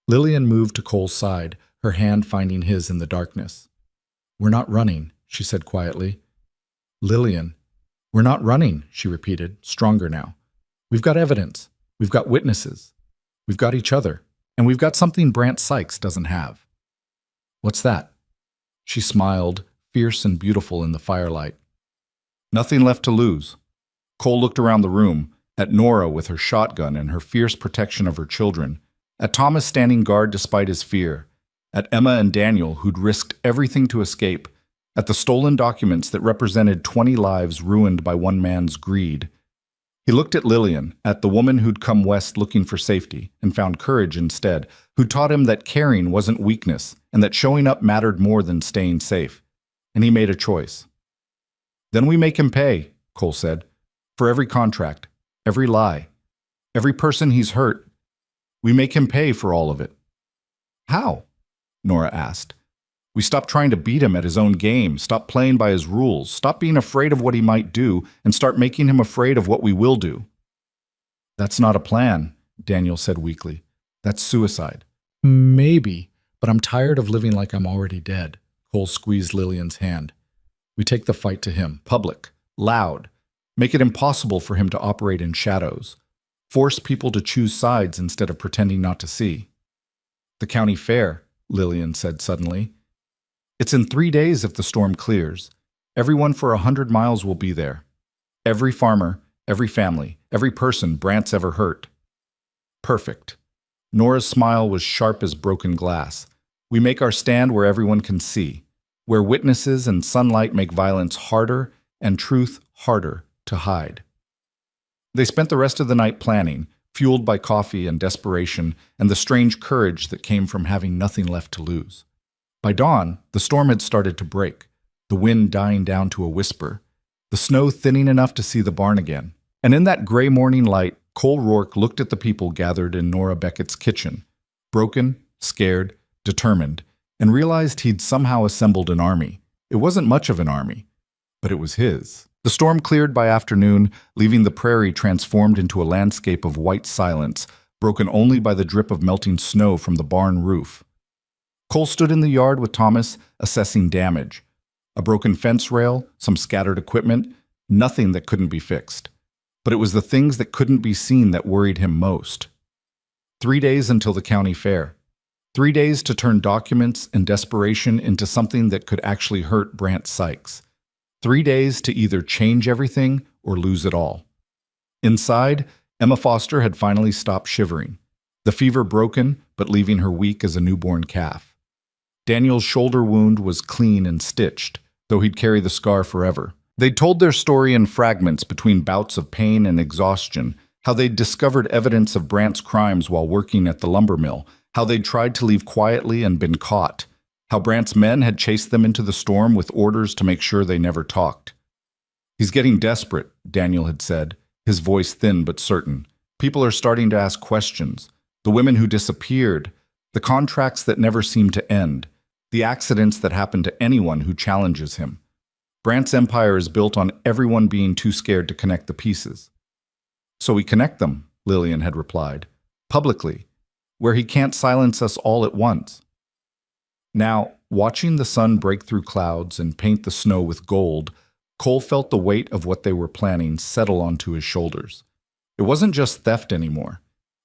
Lillian moved to Cole's side, her hand finding his in the darkness. We're not running, she said quietly. Lillian, we're not running, she repeated, stronger now. We've got evidence. We've got witnesses. We've got each other. And we've got something Brant Sykes doesn't have. What's that? She smiled, fierce and beautiful in the firelight. Nothing left to lose. Cole looked around the room, at Nora with her shotgun and her fierce protection of her children, at Thomas standing guard despite his fear, at Emma and Daniel who'd risked everything to escape, at the stolen documents that represented 20 lives ruined by one man's greed. He looked at Lillian, at the woman who'd come west looking for safety and found courage instead, who taught him that caring wasn't weakness and that showing up mattered more than staying safe. And he made a choice. Then we make him pay, Cole said, for every contract, every lie, every person he's hurt. We make him pay for all of it. How? Nora asked. We stop trying to beat him at his own game, stop playing by his rules, stop being afraid of what he might do, and start making him afraid of what we will do. That's not a plan, Daniel said weakly. That's suicide. Maybe, but I'm tired of living like I'm already dead. Cole squeezed Lillian's hand. We take the fight to him, public, loud, make it impossible for him to operate in shadows, force people to choose sides instead of pretending not to see. The county fair, Lillian said suddenly. It's in 3 days if the storm clears. Everyone for 100 miles will be there. Every farmer, every family, every person Brant's ever hurt. Perfect. Nora's smile was sharp as broken glass. We make our stand where everyone can see, where witnesses and sunlight make violence harder and truth harder to hide. They spent the rest of the night planning, fueled by coffee and desperation and the strange courage that came from having nothing left to lose. By dawn, the storm had started to break, the wind dying down to a whisper, the snow thinning enough to see the barn again. And in that gray morning light, Cole Rourke looked at the people gathered in Nora Beckett's kitchen, broken, scared, determined, and realized he'd somehow assembled an army. It wasn't much of an army, but it was his. The storm cleared by afternoon, leaving the prairie transformed into a landscape of white silence, broken only by the drip of melting snow from the barn roof. Cole stood in the yard with Thomas, assessing damage. A broken fence rail, some scattered equipment, nothing that couldn't be fixed. But it was the things that couldn't be seen that worried him most. 3 days until the county fair. 3 days to turn documents and desperation into something that could actually hurt Brant Sykes. 3 days to either change everything or lose it all. Inside, Emma Foster had finally stopped shivering, the fever broken but leaving her weak as a newborn calf. Daniel's shoulder wound was clean and stitched, though he'd carry the scar forever. They'd told their story in fragments between bouts of pain and exhaustion, how they'd discovered evidence of Brant's crimes while working at the lumber mill, how they'd tried to leave quietly and been caught, how Brant's men had chased them into the storm with orders to make sure they never talked. He's getting desperate, Daniel had said, his voice thin but certain. People are starting to ask questions. The women who disappeared, the contracts that never seem to end, the accidents that happen to anyone who challenges him. Brant's empire is built on everyone being too scared to connect the pieces. So we connect them, Lillian had replied, publicly, where he can't silence us all at once. Now, watching the sun break through clouds and paint the snow with gold, Cole felt the weight of what they were planning settle onto his shoulders. It wasn't just theft anymore.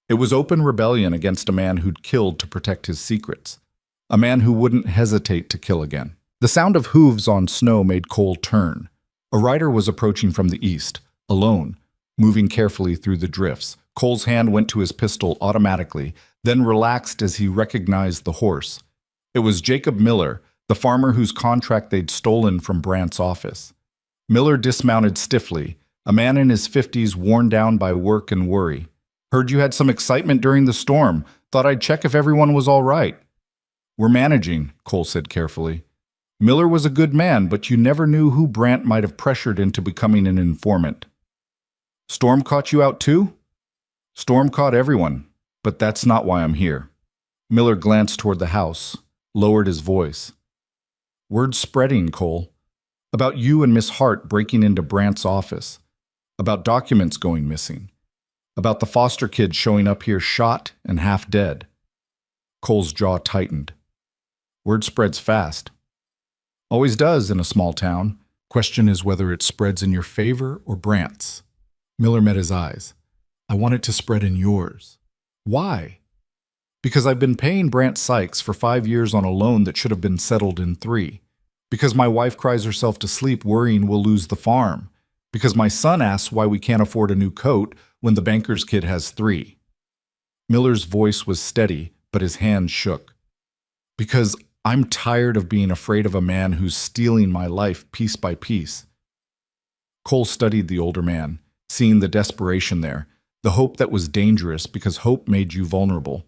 It was open rebellion against a man who'd killed to protect his secrets. A man who wouldn't hesitate to kill again. The sound of hooves on snow made Cole turn. A rider was approaching from the east, alone, moving carefully through the drifts. Cole's hand went to his pistol automatically, then relaxed as he recognized the horse. It was Jacob Miller, the farmer whose contract they'd stolen from Brant's office. Miller dismounted stiffly, a man in his 50s worn down by work and worry. "Heard you had some excitement during the storm. Thought I'd check if everyone was all right." "We're managing," Cole said carefully. Miller was a good man, but you never knew who Brant might have pressured into becoming an informant. "Storm caught you out too?" "Storm caught everyone, but that's not why I'm here." Miller glanced toward the house, lowered his voice. "Word's spreading, Cole. About you and Miss Hart breaking into Brant's office. About documents going missing. About the foster kids showing up here shot and half dead." Cole's jaw tightened. "Word spreads fast." "Always does in a small town. Question is whether it spreads in your favor or Brant's." Miller met his eyes. "I want it to spread in yours." "Why?" "Because I've been paying Brant Sykes for 5 years on a loan that should have been settled in 3. Because my wife cries herself to sleep worrying we'll lose the farm. Because my son asks why we can't afford a new coat when the banker's kid has 3. Miller's voice was steady, but his hands shook. "Because I'm tired of being afraid of a man who's stealing my life piece by piece." Cole studied the older man, seeing the desperation there, the hope that was dangerous because hope made you vulnerable.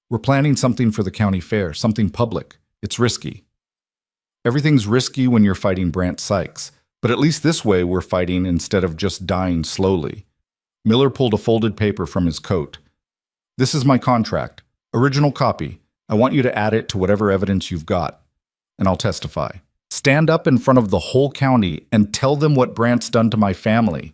"We're planning something for the county fair, something public. It's risky." "Everything's risky when you're fighting Brant Sykes, but at least this way we're fighting instead of just dying slowly." Miller pulled a folded paper from his coat. "This is my contract. Original copy. I want you to add it to whatever evidence you've got, and I'll testify. Stand up in front of the whole county and tell them what Brant's done to my family."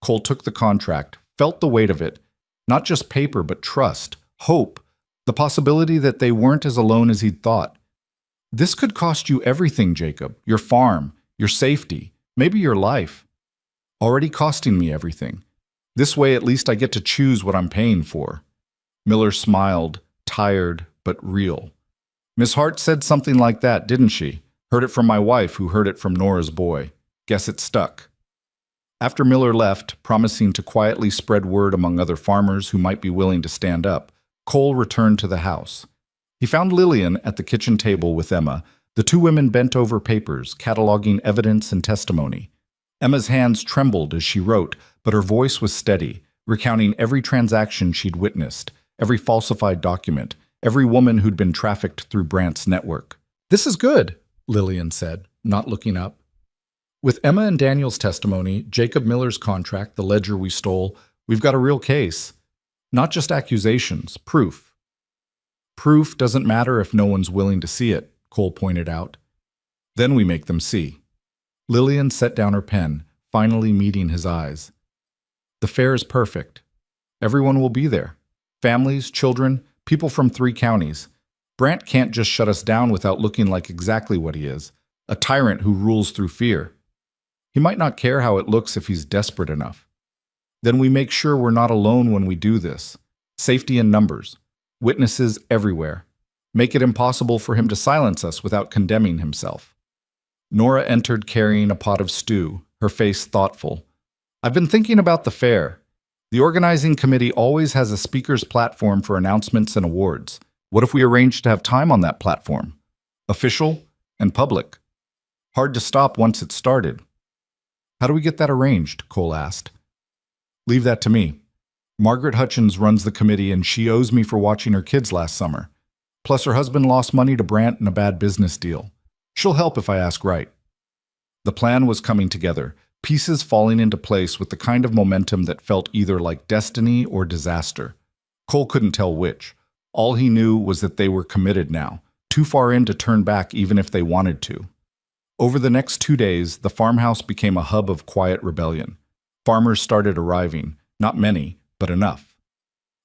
Cole took the contract, felt the weight of it. Not just paper, but trust, hope, the possibility that they weren't as alone as he'd thought. "This could cost you everything, Jacob. Your farm, your safety, maybe your life. Already costing me everything. This way at least I get to choose what I'm paying for." Miller smiled, tired but real. "Miss Hart said something like that, didn't she? Heard it from my wife, who heard it from Nora's boy. Guess it stuck." After Miller left, promising to quietly spread word among other farmers who might be willing to stand up, Cole returned to the house. He found Lillian at the kitchen table with Emma. The two women bent over papers, cataloging evidence and testimony. Emma's hands trembled as she wrote, but her voice was steady, recounting every transaction she'd witnessed, every falsified document, every woman who'd been trafficked through Brant's network. "This is good," Lillian said, not looking up. "With Emma and Daniel's testimony, Jacob Miller's contract, the ledger we stole, we've got a real case. Not just accusations, proof." "Proof doesn't matter if no one's willing to see it," Cole pointed out. "Then we make them see." Lillian set down her pen, finally meeting his eyes. "The fair is perfect. Everyone will be there. Families, children, people from 3 counties. Brant can't just shut us down without looking like exactly what he is, a tyrant who rules through fear. He might not care how it looks if he's desperate enough. Then we make sure we're not alone when we do this. Safety in numbers. Witnesses everywhere. Make it impossible for him to silence us without condemning himself." Nora entered carrying a pot of stew, her face thoughtful. "I've been thinking about the fair. The organizing committee always has a speaker's platform for announcements and awards. What if we arranged to have time on that platform? Official and public. Hard to stop once it's started." "How do we get that arranged?" Cole asked. "Leave that to me. Margaret Hutchins runs the committee and she owes me for watching her kids last summer. Plus her husband lost money to Brant in a bad business deal. She'll help if I ask right." The plan was coming together, pieces falling into place with the kind of momentum that felt either like destiny or disaster. Cole couldn't tell which. All he knew was that they were committed now, too far in to turn back even if they wanted to. Over the next 2 days, the farmhouse became a hub of quiet rebellion. Farmers started arriving, not many, but enough.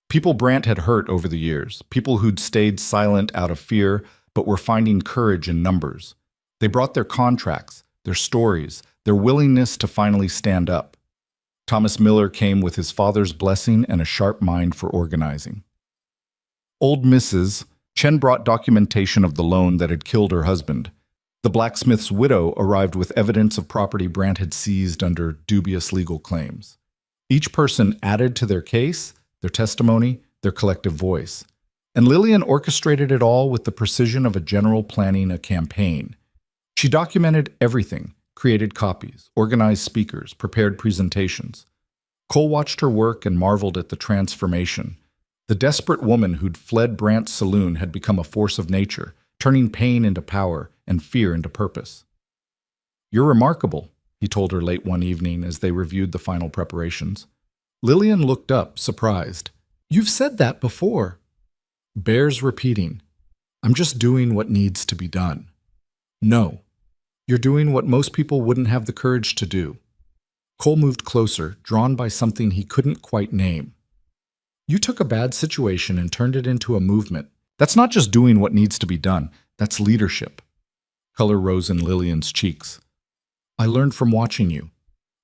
People Brant had hurt over the years, people who'd stayed silent out of fear, but were finding courage in numbers. They brought their contracts, their stories, their willingness to finally stand up. Thomas Miller came with his father's blessing and a sharp mind for organizing. Old Mrs. Chen brought documentation of the loan that had killed her husband. The blacksmith's widow arrived with evidence of property Brant had seized under dubious legal claims. Each person added to their case, their testimony, their collective voice. And Lillian orchestrated it all with the precision of a general planning a campaign. She documented everything, created copies, organized speakers, prepared presentations. Cole watched her work and marveled at the transformation. The desperate woman who'd fled Brant's saloon had become a force of nature, turning pain into power and fear into purpose. "You're remarkable," he told her late one evening as they reviewed the final preparations. Lillian looked up, surprised. "You've said that before." Bears repeating, "I'm just doing what needs to be done." "No, you're doing what most people wouldn't have the courage to do." Cole moved closer, drawn by something he couldn't quite name. "You took a bad situation and turned it into a movement. That's not just doing what needs to be done, that's leadership." Color rose in Lillian's cheeks. "I learned from watching you.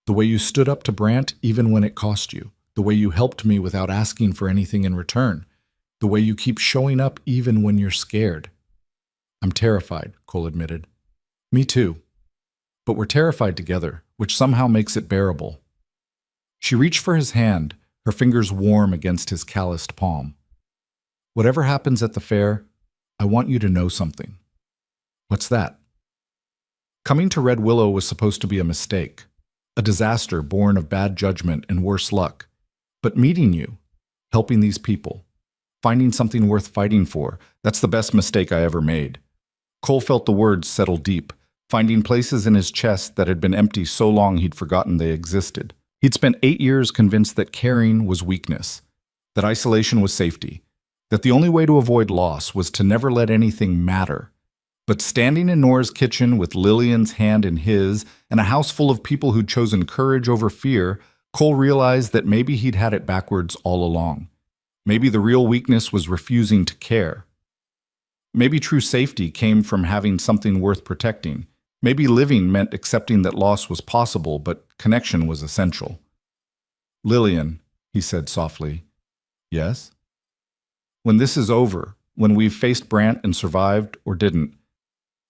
The way you stood up to Brant even when it cost you. The way you helped me without asking for anything in return. The way you keep showing up even when you're scared." "I'm terrified," Cole admitted. "Me too. But we're terrified together, which somehow makes it bearable." She reached for his hand, her fingers warm against his calloused palm. "Whatever happens at the fair, I want you to know something." "What's that?" "Coming to Red Willow was supposed to be a mistake, a disaster born of bad judgment and worse luck. But meeting you, helping these people, finding something worth fighting for, that's the best mistake I ever made." Cole felt the words settle deep, finding places in his chest that had been empty so long he'd forgotten they existed. He'd spent 8 years convinced that caring was weakness, that isolation was safety, that the only way to avoid loss was to never let anything matter. But standing in Nora's kitchen with Lillian's hand in his and a house full of people who'd chosen courage over fear, Cole realized that maybe he'd had it backwards all along. Maybe the real weakness was refusing to care. Maybe true safety came from having something worth protecting. Maybe living meant accepting that loss was possible, but connection was essential. "Lillian," he said softly. "Yes?" "When this is over, when we've faced Brant and survived or didn't,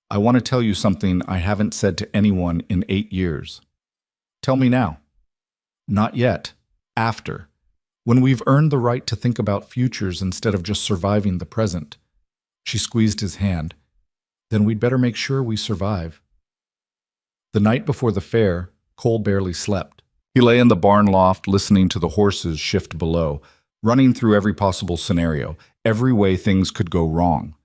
I want to tell you something I haven't said to anyone in 8 years. Tell me now." "Not yet. After. When we've earned the right to think about futures instead of just surviving the present." She squeezed his hand. "Then we'd better make sure we survive." The night before the fair, Cole barely slept. He lay in the barn loft listening to the horses shift below, running through every possible scenario, every way things could go wrong.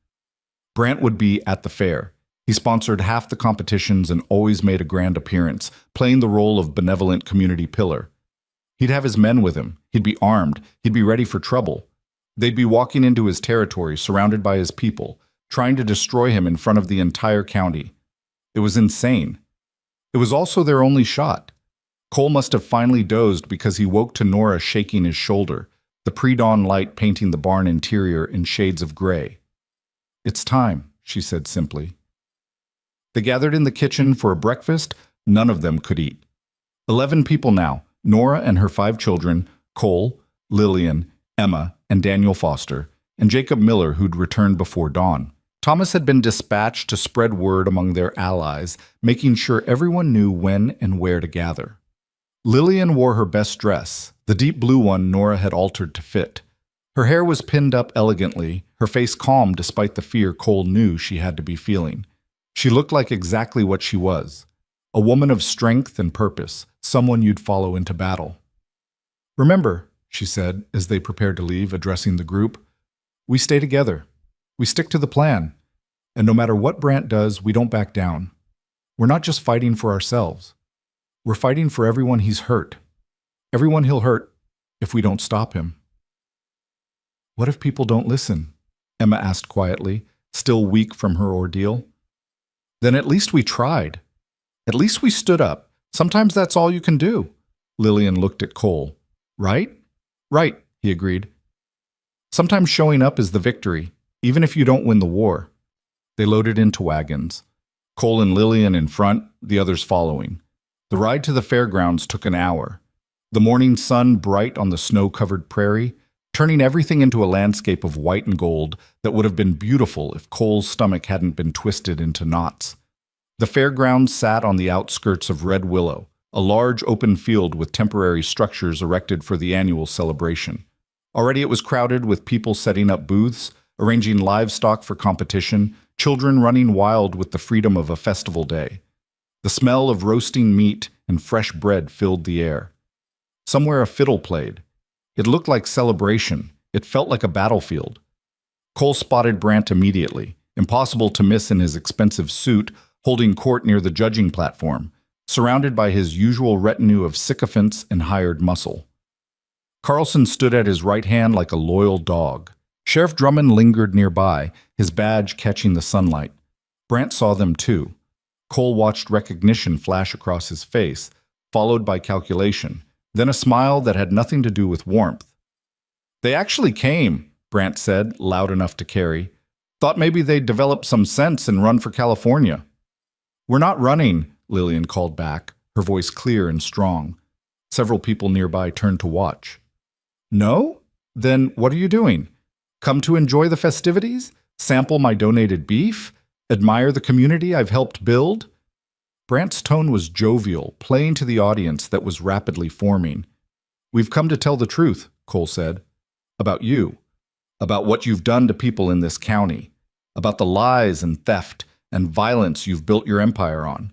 Brant would be at the fair. He sponsored half the competitions and always made a grand appearance, playing the role of benevolent community pillar. He'd have his men with him. He'd be armed. He'd be ready for trouble. They'd be walking into his territory, surrounded by his people, trying to destroy him in front of the entire county. It was insane. It was also their only shot. Cole must have finally dozed because he woke to Nora shaking his shoulder, the pre-dawn light painting the barn interior in shades of gray. "It's time," she said simply. They gathered in the kitchen for a breakfast none of them could eat. 11 people now, Nora and her 5 children, Cole, Lillian, Emma, and Daniel Foster, and Jacob Miller, who'd returned before dawn. Thomas had been dispatched to spread word among their allies, making sure everyone knew when and where to gather. Lillian wore her best dress, the deep blue one Nora had altered to fit. Her hair was pinned up elegantly, her face calm despite the fear Cole knew she had to be feeling. She looked like exactly what she was, a woman of strength and purpose, someone you'd follow into battle. "Remember," she said as they prepared to leave, addressing the group, "we stay together. We stick to the plan. And no matter what Brant does, we don't back down. We're not just fighting for ourselves. We're fighting for everyone he's hurt. Everyone he'll hurt if we don't stop him." "What if people don't listen?" Emma asked quietly, still weak from her ordeal. "Then at least we tried. At least we stood up. Sometimes that's all you can do." Lillian looked at Cole. "Right?" "Right," he agreed. "Sometimes showing up is the victory, even if you don't win the war." They loaded into wagons, Cole and Lillian in front, the others following. The ride to the fairgrounds took an hour. The morning sun bright on the snow-covered prairie, turning everything into a landscape of white and gold that would have been beautiful if Cole's stomach hadn't been twisted into knots. The fairgrounds sat on the outskirts of Red Willow, a large open field with temporary structures erected for the annual celebration. Already it was crowded with people setting up booths, arranging livestock for competition, children running wild with the freedom of a festival day. The smell of roasting meat and fresh bread filled the air. Somewhere a fiddle played. It looked like celebration. It felt like a battlefield. Cole spotted Brant immediately, impossible to miss in his expensive suit, holding court near the judging platform, surrounded by his usual retinue of sycophants and hired muscle. Carlson stood at his right hand like a loyal dog. Sheriff Drummond lingered nearby, his badge catching the sunlight. Brant saw them too. Cole watched recognition flash across his face, followed by calculation, then a smile that had nothing to do with warmth. "They actually came," Brant said, loud enough to carry. "Thought maybe they'd develop some sense and run for California." "We're not running," Lillian called back, her voice clear and strong. Several people nearby turned to watch. "No? Then what are you doing? Come to enjoy the festivities? Sample my donated beef? Admire the community I've helped build?" Brant's tone was jovial, playing to the audience that was rapidly forming. "We've come to tell the truth," Cole said. "About you. About what you've done to people in this county. About the lies and theft and violence you've built your empire on."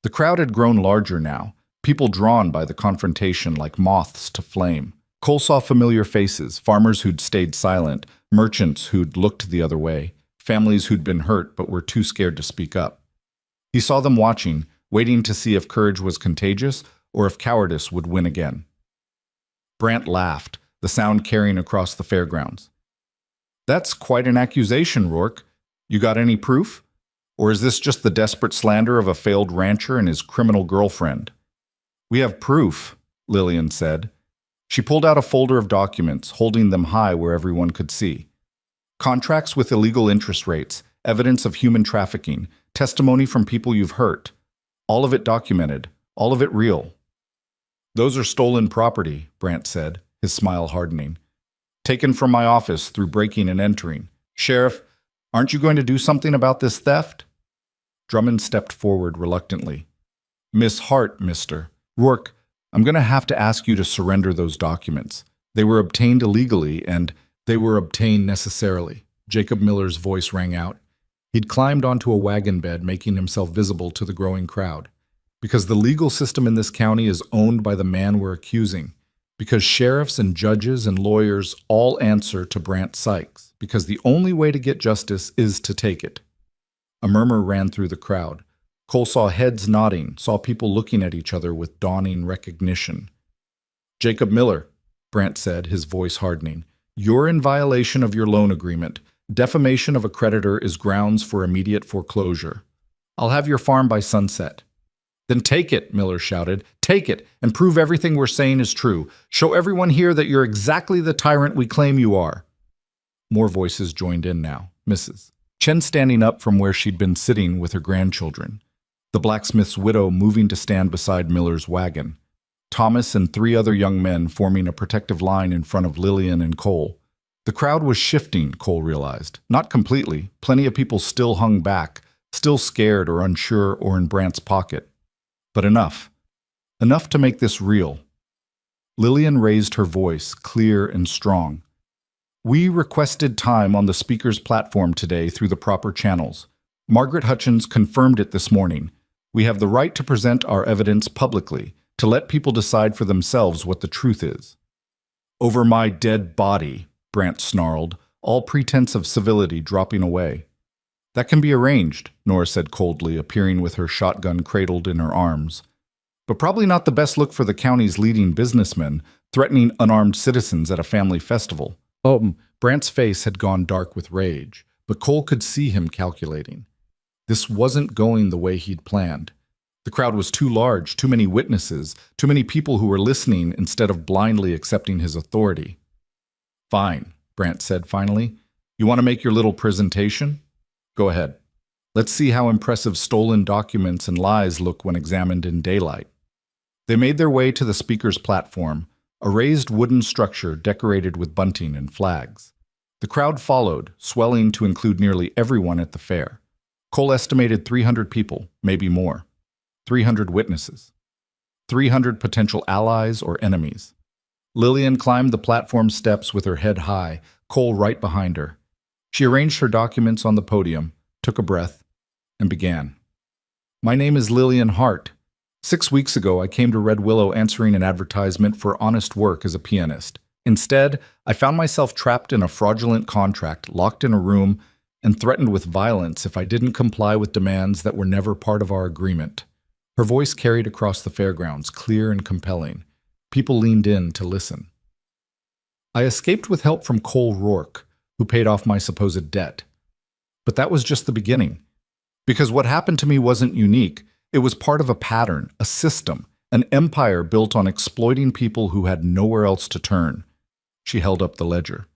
The crowd had grown larger now, people drawn by the confrontation like moths to flame. Cole saw familiar faces, farmers who'd stayed silent, merchants who'd looked the other way, families who'd been hurt but were too scared to speak up. He saw them watching, waiting to see if courage was contagious or if cowardice would win again. Brant laughed, the sound carrying across the fairgrounds. "That's quite an accusation, Rourke. You got any proof? Or is this just the desperate slander of a failed rancher and his criminal girlfriend?" "We have proof," Lillian said. She pulled out a folder of documents, holding them high where everyone could see. "Contracts with illegal interest rates, evidence of human trafficking, testimony from people you've hurt. All of it documented, all of it real." "Those are stolen property," Brant said, his smile hardening. "Taken from my office through breaking and entering. Sheriff, aren't you going to do something about this theft?" Drummond stepped forward reluctantly. "Miss Hart, Mr. Rourke, I'm going to have to ask you to surrender those documents. They were obtained illegally, and they were obtained necessarily." Jacob Miller's voice rang out. He'd climbed onto a wagon bed, making himself visible to the growing crowd. "Because the legal system in this county is owned by the man we're accusing. Because sheriffs and judges and lawyers all answer to Brant Sykes. Because the only way to get justice is to take it." A murmur ran through the crowd. Cole saw heads nodding, saw people looking at each other with dawning recognition. "Jacob Miller," Brant said, his voice hardening, "you're in violation of your loan agreement. Defamation of a creditor is grounds for immediate foreclosure. I'll have your farm by sunset." "Then take it," Miller shouted. "Take it, and prove everything we're saying is true. Show everyone here that you're exactly the tyrant we claim you are." More voices joined in now. Mrs. Chen standing up from where she'd been sitting with her grandchildren. The blacksmith's widow moving to stand beside Miller's wagon. Thomas and 3 other young men forming a protective line in front of Lillian and Cole. The crowd was shifting, Cole realized. Not completely. Plenty of people still hung back, still scared or unsure or in Brant's pocket. But enough. Enough to make this real. Lillian raised her voice, clear and strong. "We requested time on the speaker's platform today through the proper channels. Margaret Hutchins confirmed it this morning. We have the right to present our evidence publicly, to let people decide for themselves what the truth is." "Over my dead body," Brant snarled, all pretense of civility dropping away. "That can be arranged," Nora said coldly, appearing with her shotgun cradled in her arms. "But probably not the best look for the county's leading businessmen, threatening unarmed citizens at a family festival." Brant's face had gone dark with rage, but Cole could see him calculating. This wasn't going the way he'd planned. The crowd was too large, too many witnesses, too many people who were listening instead of blindly accepting his authority. "Fine," Brant said finally. "You want to make your little presentation? Go ahead. Let's see how impressive stolen documents and lies look when examined in daylight." They made their way to the speaker's platform, a raised wooden structure decorated with bunting and flags. The crowd followed, swelling to include nearly everyone at the fair. Cole estimated 300 people, maybe more. 300 witnesses. 300 potential allies or enemies. Lillian climbed the platform steps with her head high, Cole right behind her. She arranged her documents on the podium, took a breath, and began. My name is Lillian Hart. 6 weeks ago, I came to Red Willow answering an advertisement for honest work as a pianist. Instead, I found myself trapped in a fraudulent contract, locked in a room, and threatened with violence if I didn't comply with demands that were never part of our agreement. Her voice carried across the fairgrounds, clear and compelling. People leaned in to listen. I escaped with help from Cole Rourke, who paid off my supposed debt. But that was just the beginning. Because what happened to me wasn't unique. It was part of a pattern, a system, an empire built on exploiting people who had nowhere else to turn. She held up the ledger.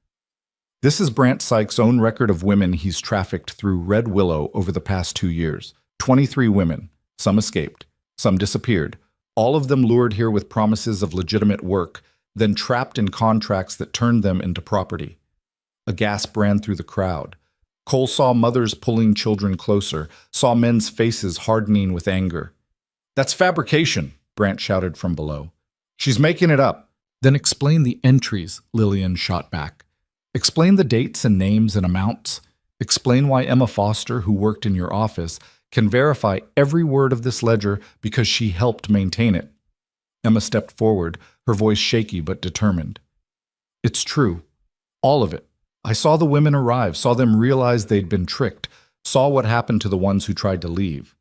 This is Brant Sykes' own record of women he's trafficked through Red Willow over the past 2 years. 23 women. Some escaped. Some disappeared. All of them lured here with promises of legitimate work, then trapped in contracts that turned them into property. A gasp ran through the crowd. Cole saw mothers pulling children closer, saw men's faces hardening with anger. That's fabrication, Brant shouted from below. She's making it up. Then explain the entries, Lillian shot back. Explain the dates and names and amounts. Explain why Emma Foster, who worked in your office, can verify every word of this ledger because she helped maintain it. Emma stepped forward, her voice shaky but determined. It's true. All of it. I saw the women arrive, saw them realize they'd been tricked, saw what happened to the ones who tried to leave.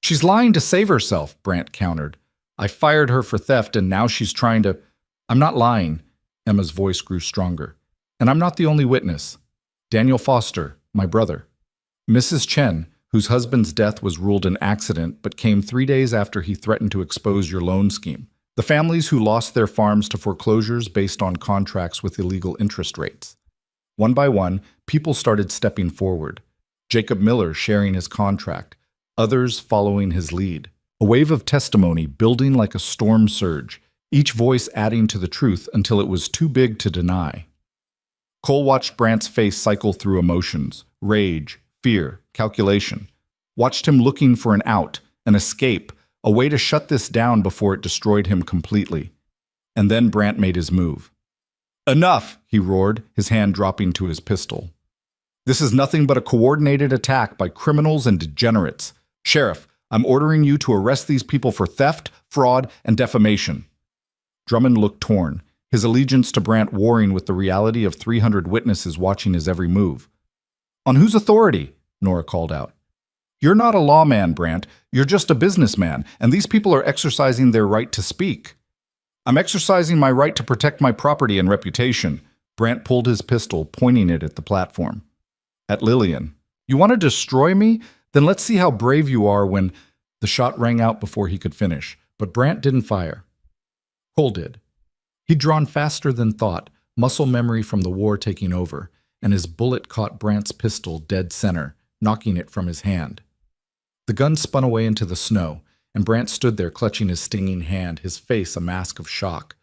She's lying to save herself, Brant countered. I fired her for theft and now she's trying to... I'm not lying. Emma's voice grew stronger. And I'm not the only witness. Daniel Foster, my brother. Mrs. Chen, whose husband's death was ruled an accident but came 3 days after he threatened to expose your loan scheme. The families who lost their farms to foreclosures based on contracts with illegal interest rates. One by one, people started stepping forward. Jacob Miller sharing his contract, others following his lead. A wave of testimony building like a storm surge, each voice adding to the truth until it was too big to deny. Cole watched Brant's face cycle through emotions, rage, fear, calculation. Watched him looking for an out, an escape, a way to shut this down before it destroyed him completely. And then Brant made his move. Enough, he roared, his hand dropping to his pistol. This is nothing but a coordinated attack by criminals and degenerates. Sheriff, I'm ordering you to arrest these people for theft, fraud, and defamation. Drummond looked torn, his allegiance to Brant warring with the reality of 300 witnesses watching his every move. On whose authority? Nora called out. You're not a lawman, Brant. You're just a businessman, and these people are exercising their right to speak. I'm exercising my right to protect my property and reputation. Brant pulled his pistol, pointing it at the platform. At Lillian. You want to destroy me? Then let's see how brave you are when... The shot rang out before he could finish, but Brant didn't fire. Cole did. He'd drawn faster than thought, muscle memory from the war taking over, and his bullet caught Brant's pistol dead center, knocking it from his hand. The gun spun away into the snow, and Brant stood there clutching his stinging hand, his face a mask of shock.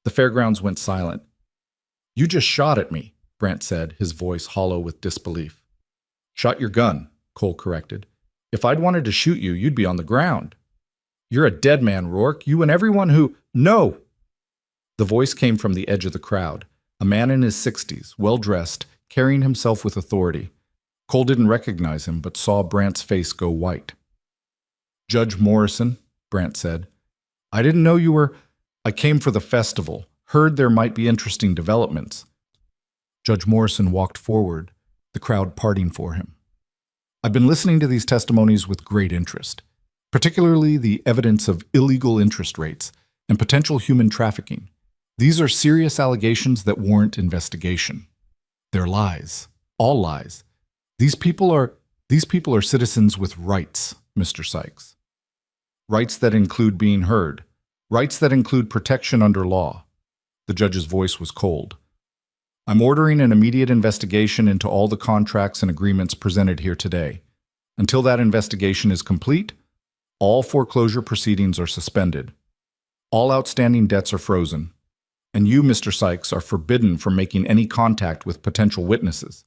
The fairgrounds went silent. You just shot at me, Brant said, his voice hollow with disbelief. Shot your gun, Cole corrected. If I'd wanted to shoot you, you'd be on the ground. You're a dead man, Rourke, you and everyone who... No! The voice came from the edge of the crowd, a man in his 60s, well-dressed, carrying himself with authority. Cole didn't recognize him, but saw Brant's face go white. Judge Morrison, Brant said. I didn't know you were... I came for the festival, heard there might be interesting developments. Judge Morrison walked forward, the crowd parting for him. I've been listening to these testimonies with great interest, particularly the evidence of illegal interest rates and potential human trafficking. These are serious allegations that warrant investigation. They're lies, all lies. These people are citizens with rights, Mr. Sykes. Rights that include being heard. Rights that include protection under law. The judge's voice was cold. I'm ordering an immediate investigation into all the contracts and agreements presented here today. Until that investigation is complete, all foreclosure proceedings are suspended. All outstanding debts are frozen. And you, Mr. Sykes, are forbidden from making any contact with potential witnesses.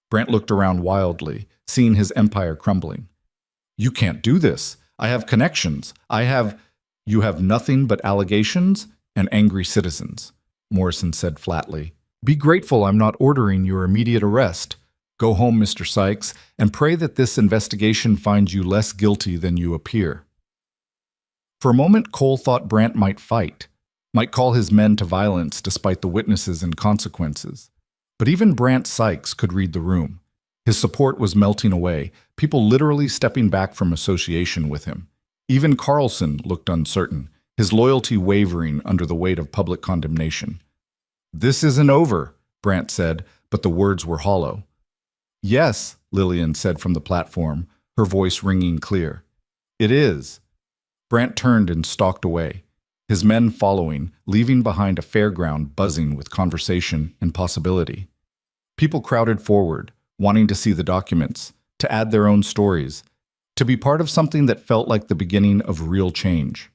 Brant looked around wildly, seeing his empire crumbling. You can't do this. I have connections. You have nothing but allegations and angry citizens, Morrison said flatly. Be grateful I'm not ordering your immediate arrest. Go home, Mr. Sykes, and pray that this investigation finds you less guilty than you appear. For a moment, Cole thought Brant might fight, might call his men to violence despite the witnesses and consequences. But even Brant Sykes could read the room. His support was melting away, people literally stepping back from association with him. Even Carlson looked uncertain, his loyalty wavering under the weight of public condemnation. This isn't over, Brant said, but the words were hollow. Yes, Lillian said from the platform, her voice ringing clear. It is. Brant turned and stalked away, his men following, leaving behind a fairground buzzing with conversation and possibility. People crowded forward, wanting to see the documents, to add their own stories, to be part of something that felt like the beginning of real change.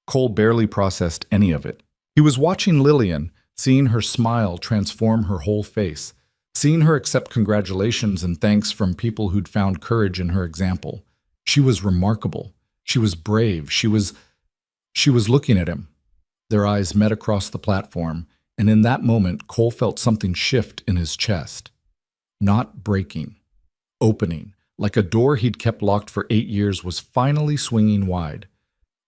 Cole barely processed any of it. He was watching Lillian, seeing her smile transform her whole face, seeing her accept congratulations and thanks from people who'd found courage in her example. She was remarkable. She was brave. She was looking at him. Their eyes met across the platform, and in that moment, Cole felt something shift in his chest. Not breaking, opening, like a door he'd kept locked for 8 years was finally swinging wide.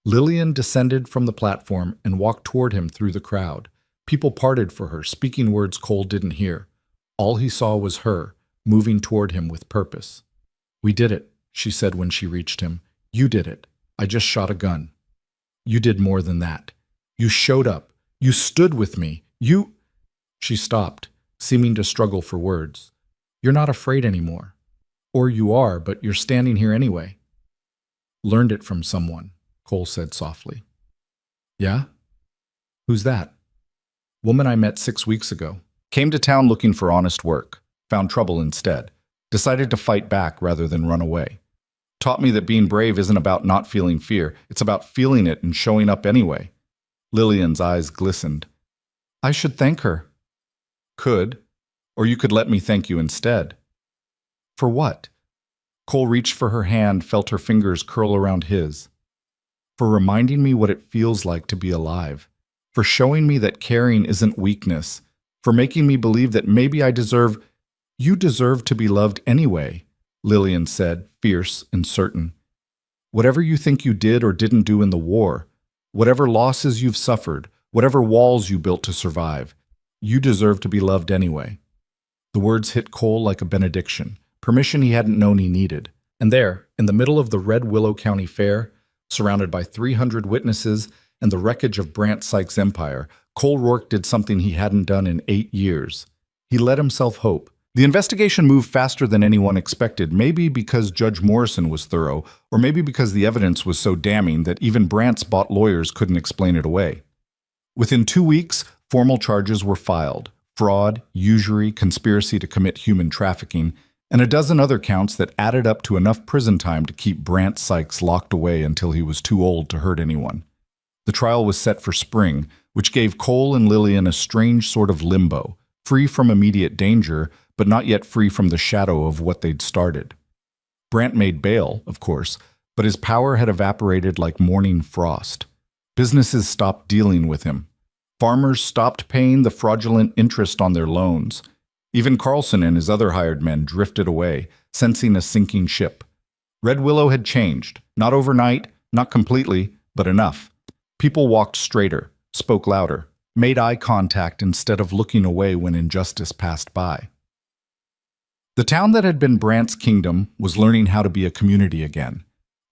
Lillian descended from the platform and walked toward him through the crowd. People parted for her, speaking words Cole didn't hear. All he saw was her, moving toward him with purpose. We did it, she said when she reached him. You did it. I just shot a gun. You did more than that. You showed up. You stood with me. She stopped, seeming to struggle for words. You're not afraid anymore. Or you are, but you're standing here anyway. Learned it from someone, Cole said softly. Yeah? Who's that? Woman I met 6 weeks ago. Came to town looking for honest work. Found trouble instead. Decided to fight back rather than run away. Taught me that being brave isn't about not feeling fear. It's about feeling it and showing up anyway. Lillian's eyes glistened. I should thank her. Could. Or you could let me thank you instead. For what? Cole reached for her hand, felt her fingers curl around his. For reminding me what it feels like to be alive. For showing me that caring isn't weakness. For making me believe that maybe you deserve to be loved anyway, Lillian said, fierce and certain. Whatever you think you did or didn't do in the war, whatever losses you've suffered, whatever walls you built to survive, you deserve to be loved anyway. The words hit Cole like a benediction, permission he hadn't known he needed. And there, in the middle of the Red Willow County Fair, surrounded by 300 witnesses and the wreckage of Brant Sykes' empire, Cole Rourke did something he hadn't done in 8 years. He let himself hope. The investigation moved faster than anyone expected, maybe because Judge Morrison was thorough, or maybe because the evidence was so damning that even Brant's bought lawyers couldn't explain it away. Within 2 weeks, formal charges were filed: fraud, usury, conspiracy to commit human trafficking, and a dozen other counts that added up to enough prison time to keep Brant Sykes locked away until he was too old to hurt anyone. The trial was set for spring, which gave Cole and Lillian a strange sort of limbo, free from immediate danger, but not yet free from the shadow of what they'd started. Brant made bail, of course, but his power had evaporated like morning frost. Businesses stopped dealing with him. Farmers stopped paying the fraudulent interest on their loans. Even Carlson and his other hired men drifted away, sensing a sinking ship. Red Willow had changed, not overnight, not completely, but enough. People walked straighter, spoke louder, made eye contact instead of looking away when injustice passed by. The town that had been Brant's kingdom was learning how to be a community again.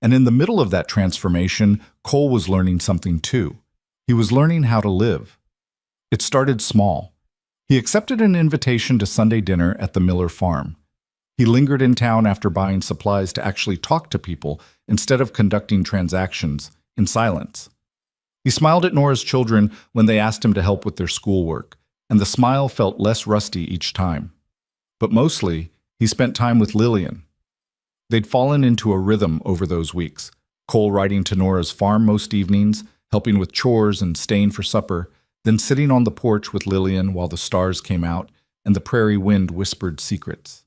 And in the middle of that transformation, Cole was learning something too. He was learning how to live. It started small. He accepted an invitation to Sunday dinner at the Miller farm. He lingered in town after buying supplies to actually talk to people instead of conducting transactions in silence. He smiled at Nora's children when they asked him to help with their schoolwork, and the smile felt less rusty each time. But mostly, he spent time with Lillian. They'd fallen into a rhythm over those weeks, Cole riding to Nora's farm most evenings, helping with chores and staying for supper, then sitting on the porch with Lillian while the stars came out and the prairie wind whispered secrets.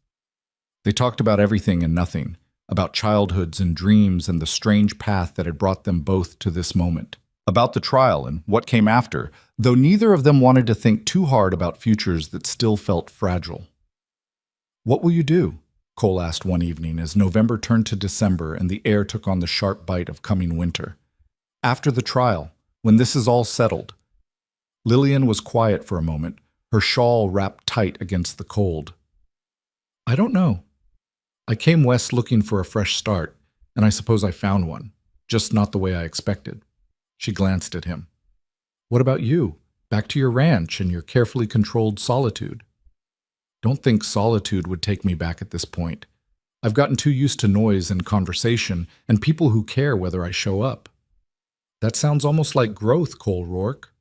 They talked about everything and nothing, about childhoods and dreams and the strange path that had brought them both to this moment, about the trial and what came after, though neither of them wanted to think too hard about futures that still felt fragile. "What will you do?" Cole asked one evening as November turned to December and the air took on the sharp bite of coming winter. "After the trial, when this is all settled." Lillian was quiet for a moment, her shawl wrapped tight against the cold. "I don't know. I came west looking for a fresh start, and I suppose I found one, just not the way I expected." She glanced at him. "What about you? Back to your ranch and your carefully controlled solitude?" "Don't think solitude would take me back at this point. I've gotten too used to noise and conversation and people who care whether I show up." "That sounds almost like growth, Cole Rourke.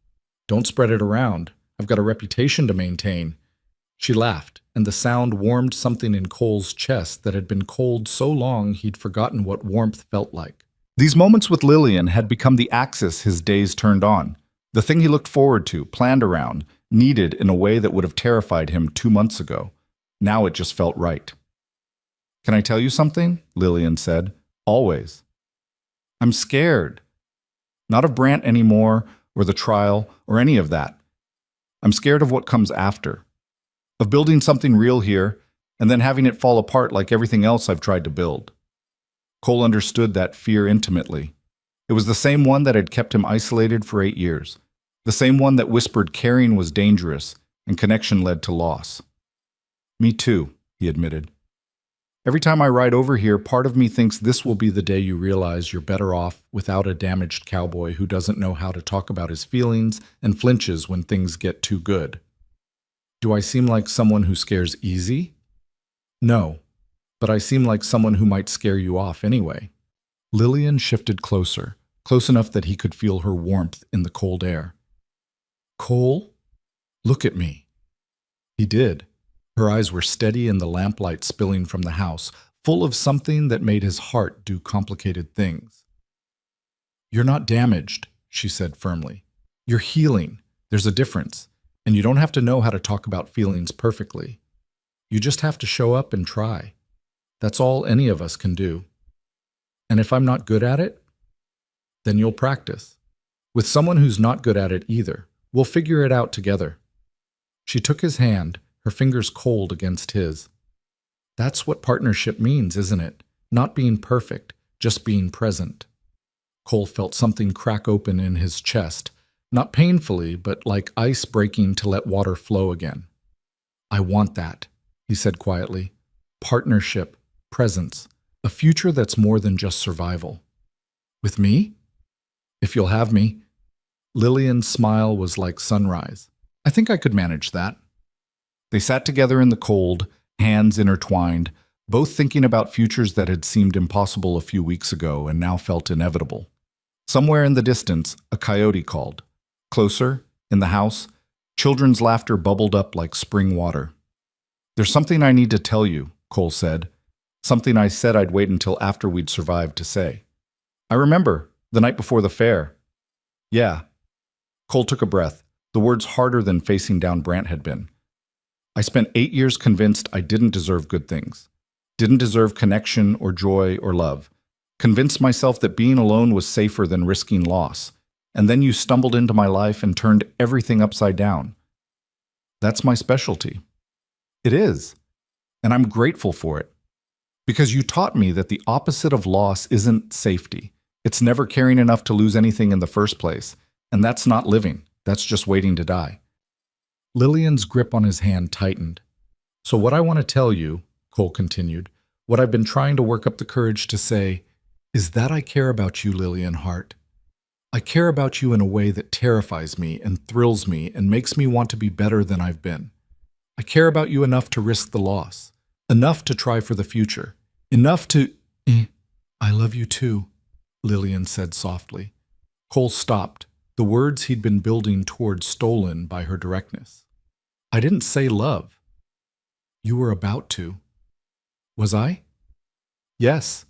Don't spread it around. I've got a reputation to maintain." She laughed, and the sound warmed something in Cole's chest that had been cold so long he'd forgotten what warmth felt like. These moments with Lillian had become the axis his days turned on, the thing he looked forward to, planned around, needed in a way that would have terrified him 2 months ago. Now it just felt right. "Can I tell you something?" Lillian said. "Always. I'm scared. Not of Brant anymore, or the trial, or any of that. I'm scared of what comes after. Of building something real here, and then having it fall apart like everything else I've tried to build." Cole understood that fear intimately. It was the same one that had kept him isolated for 8 years. The same one that whispered caring was dangerous and connection led to loss. "Me too," he admitted. "Every time I ride over here, part of me thinks this will be the day you realize you're better off without a damaged cowboy who doesn't know how to talk about his feelings and flinches when things get too good." "Do I seem like someone who scares easy?" "No, but I seem like someone who might scare you off anyway." Lillian shifted closer, close enough that he could feel her warmth in the cold air. "Cole, look at me." He did. Her eyes were steady in the lamplight spilling from the house, full of something that made his heart do complicated things. "You're not damaged," she said firmly. "You're healing. There's a difference. And you don't have to know how to talk about feelings perfectly. You just have to show up and try. That's all any of us can do. And if I'm not good at it, then you'll practice. With someone who's not good at it either. We'll figure it out together." She took his hand, her fingers cold against his. "That's what partnership means, isn't it? Not being perfect, just being present." Cole felt something crack open in his chest, not painfully, but like ice breaking to let water flow again. "I want that," he said quietly. "Partnership, presence, a future that's more than just survival." "With me? If you'll have me." Lillian's smile was like sunrise. "I think I could manage that." They sat together in the cold, hands intertwined, both thinking about futures that had seemed impossible a few weeks ago and now felt inevitable. Somewhere in the distance, a coyote called. Closer, in the house, children's laughter bubbled up like spring water. "There's something I need to tell you," Cole said. "Something I said I'd wait until after we'd survived to say. I remember, the night before the fair." "Yeah." Cole took a breath, the words harder than facing down Brant had been. "I spent 8 years convinced I didn't deserve good things. Didn't deserve connection or joy or love. Convinced myself that being alone was safer than risking loss. And then you stumbled into my life and turned everything upside down. That's my specialty." "It is. And I'm grateful for it. Because you taught me that the opposite of loss isn't safety. It's never caring enough to lose anything in the first place. And that's not living. That's just waiting to die." Lillian's grip on his hand tightened. "So what I want to tell you," Cole continued, "what I've been trying to work up the courage to say, is that I care about you, Lillian Hart. I care about you in a way that terrifies me and thrills me and makes me want to be better than I've been. I care about you enough to risk the loss, enough to try for the future, enough to—" "I love you too," Lillian said softly. Cole stopped, the words he'd been building toward stolen by her directness. "I didn't say love." "You were about to." "Was I?" "Yes.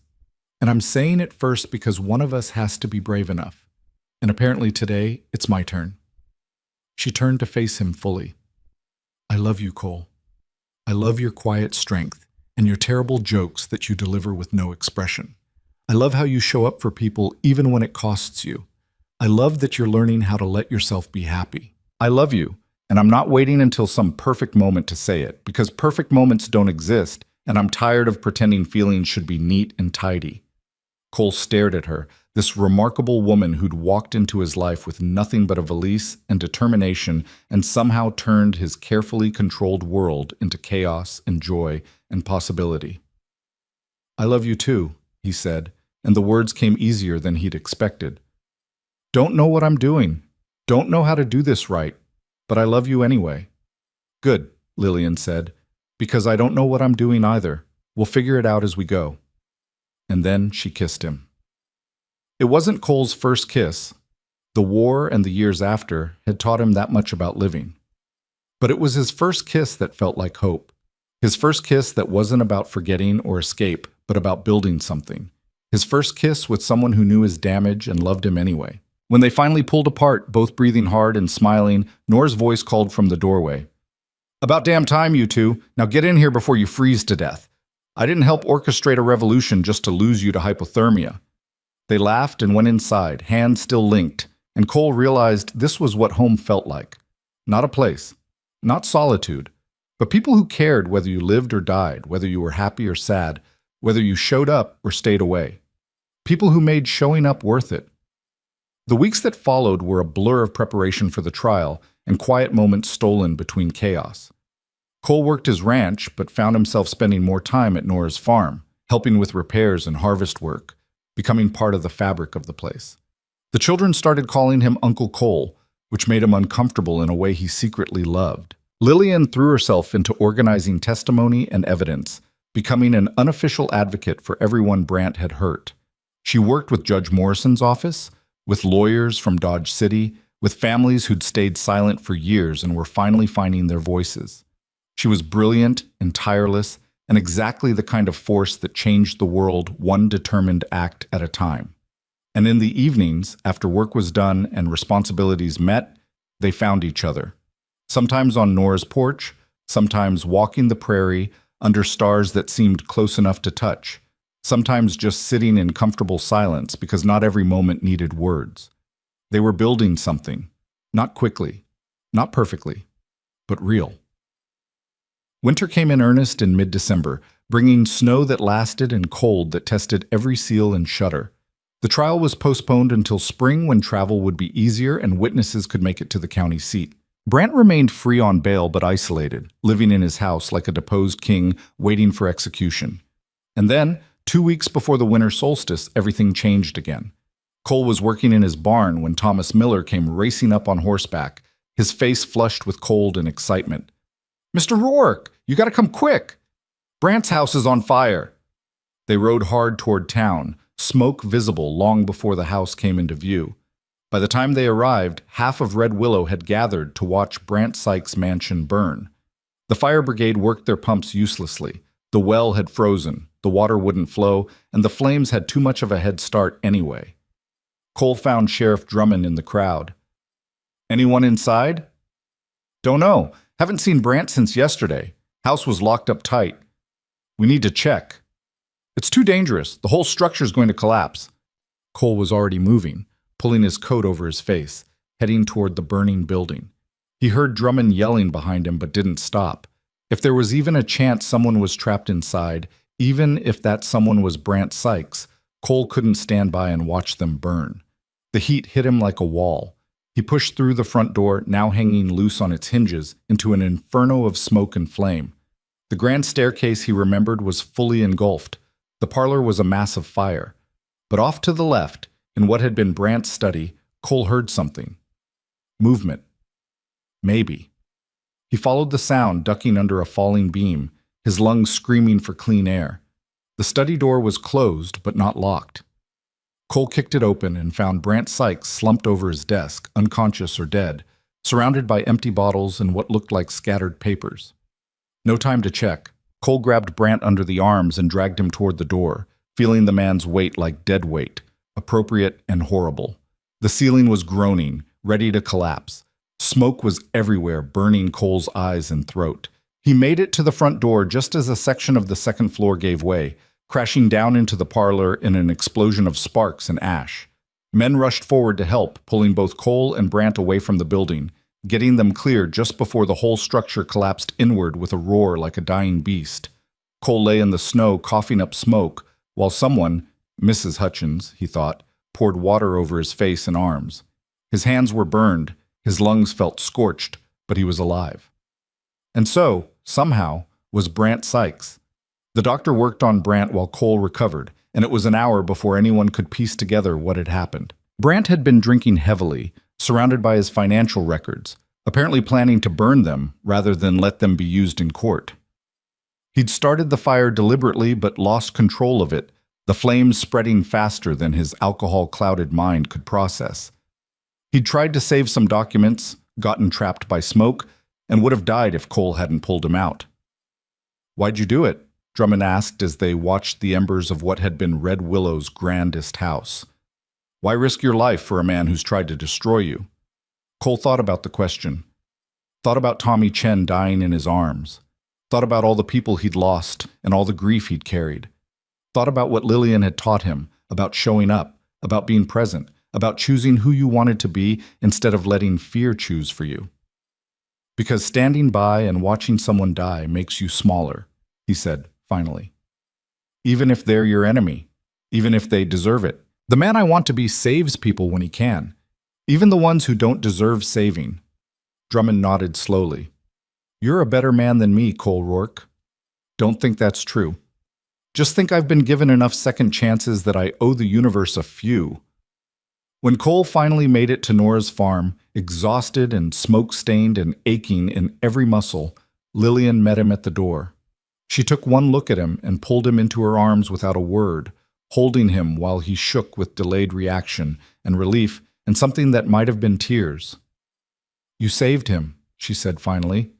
And I'm saying it first because one of us has to be brave enough. And apparently today, it's my turn. She turned to face him fully. I love you, Cole. I love your quiet strength and your terrible jokes that you deliver with no expression. I love how you show up for people even when it costs you. I love that you're learning how to let yourself be happy. I love you, and I'm not waiting until some perfect moment to say it, because perfect moments don't exist, and I'm tired of pretending feelings should be neat and tidy. Cole stared at her, this remarkable woman who'd walked into his life with nothing but a valise and determination and somehow turned his carefully controlled world into chaos and joy and possibility. I love you too, he said, and the words came easier than he'd expected. Don't know what I'm doing. Don't know how to do this right, but I love you anyway. Good, Lillian said, because I don't know what I'm doing either. We'll figure it out as we go. And then she kissed him. It wasn't Cole's first kiss. The war and the years after had taught him that much about living. But it was his first kiss that felt like hope. His first kiss that wasn't about forgetting or escape, but about building something. His first kiss with someone who knew his damage and loved him anyway. When they finally pulled apart, both breathing hard and smiling, Nora's voice called from the doorway. About damn time, you two. Now get in here before you freeze to death. I didn't help orchestrate a revolution just to lose you to hypothermia. They laughed and went inside, hands still linked, and Cole realized this was what home felt like. Not a place, not solitude, but people who cared whether you lived or died, whether you were happy or sad, whether you showed up or stayed away. People who made showing up worth it. The weeks that followed were a blur of preparation for the trial and quiet moments stolen between chaos. Cole worked his ranch, but found himself spending more time at Nora's farm, helping with repairs and harvest work, becoming part of the fabric of the place. The children started calling him Uncle Cole, which made him uncomfortable in a way he secretly loved. Lillian threw herself into organizing testimony and evidence, becoming an unofficial advocate for everyone Brant had hurt. She worked with Judge Morrison's office, with lawyers from Dodge City, with families who'd stayed silent for years and were finally finding their voices. She was brilliant and tireless, and exactly the kind of force that changed the world one determined act at a time. And in the evenings, after work was done and responsibilities met, they found each other. Sometimes on Nora's porch, sometimes walking the prairie under stars that seemed close enough to touch, sometimes just sitting in comfortable silence because not every moment needed words. They were building something, not quickly, not perfectly, but real. Winter came in earnest in mid-December, bringing snow that lasted and cold that tested every seal and shutter. The trial was postponed until spring when travel would be easier and witnesses could make it to the county seat. Brant remained free on bail but isolated, living in his house like a deposed king waiting for execution. And then, 2 weeks before the winter solstice, everything changed again. Cole was working in his barn when Thomas Miller came racing up on horseback, his face flushed with cold and excitement. Mr. Rourke, you gotta come quick! Brant's house is on fire! They rode hard toward town, smoke visible long before the house came into view. By the time they arrived, half of Red Willow had gathered to watch Brant Sykes' mansion burn. The fire brigade worked their pumps uselessly. The well had frozen, the water wouldn't flow, and the flames had too much of a head start anyway. Cole found Sheriff Drummond in the crowd. Anyone inside? Don't know. Haven't seen Brant since yesterday. House was locked up tight. We need to check. It's too dangerous. The whole structure's going to collapse. Cole was already moving, pulling his coat over his face, heading toward the burning building. He heard Drummond yelling behind him but didn't stop. If there was even a chance someone was trapped inside, even if that someone was Brant Sykes, Cole couldn't stand by and watch them burn. The heat hit him like a wall. He pushed through the front door, now hanging loose on its hinges, into an inferno of smoke and flame. The grand staircase he remembered was fully engulfed. The parlor was a mass of fire. But off to the left, in what had been Brant's study, Cole heard something. Movement. Maybe. He followed the sound, ducking under a falling beam, his lungs screaming for clean air. The study door was closed, but not locked. Cole kicked it open and found Brant Sykes slumped over his desk, unconscious or dead, surrounded by empty bottles and what looked like scattered papers. No time to check. Cole grabbed Brant under the arms and dragged him toward the door, feeling the man's weight like dead weight, appropriate and horrible. The ceiling was groaning, ready to collapse. Smoke was everywhere, burning Cole's eyes and throat. He made it to the front door just as a section of the second floor gave way, crashing down into the parlor in an explosion of sparks and ash. Men rushed forward to help, pulling both Cole and Brant away from the building, getting them clear just before the whole structure collapsed inward with a roar like a dying beast. Cole lay in the snow, coughing up smoke, while someone, Mrs. Hutchins, he thought, poured water over his face and arms. His hands were burned, his lungs felt scorched, but he was alive. And so, somehow, was Brant Sykes. The doctor worked on Brant while Cole recovered, and it was an hour before anyone could piece together what had happened. Brant had been drinking heavily, surrounded by his financial records, apparently planning to burn them rather than let them be used in court. He'd started the fire deliberately but lost control of it, the flames spreading faster than his alcohol-clouded mind could process. He'd tried to save some documents, gotten trapped by smoke, and would have died if Cole hadn't pulled him out. "Why'd you do it?" Drummond asked as they watched the embers of what had been Red Willow's grandest house. "Why risk your life for a man who's tried to destroy you?" Cole thought about the question. Thought about Tommy Chen dying in his arms. Thought about all the people he'd lost and all the grief he'd carried. Thought about what Lillian had taught him, about showing up, about being present, about choosing who you wanted to be instead of letting fear choose for you. "Because standing by and watching someone die makes you smaller," he said, finally. "Even if they're your enemy, even if they deserve it. The man I want to be saves people when he can, even the ones who don't deserve saving." Drummond nodded slowly. "You're a better man than me, Cole Rourke." "Don't think that's true. Just think I've been given enough second chances that I owe the universe a few." When Cole finally made it to Nora's farm, exhausted and smoke-stained and aching in every muscle, Lillian met him at the door. She took one look at him and pulled him into her arms without a word, holding him while he shook with delayed reaction and relief and something that might have been tears. "You saved him," she said finally.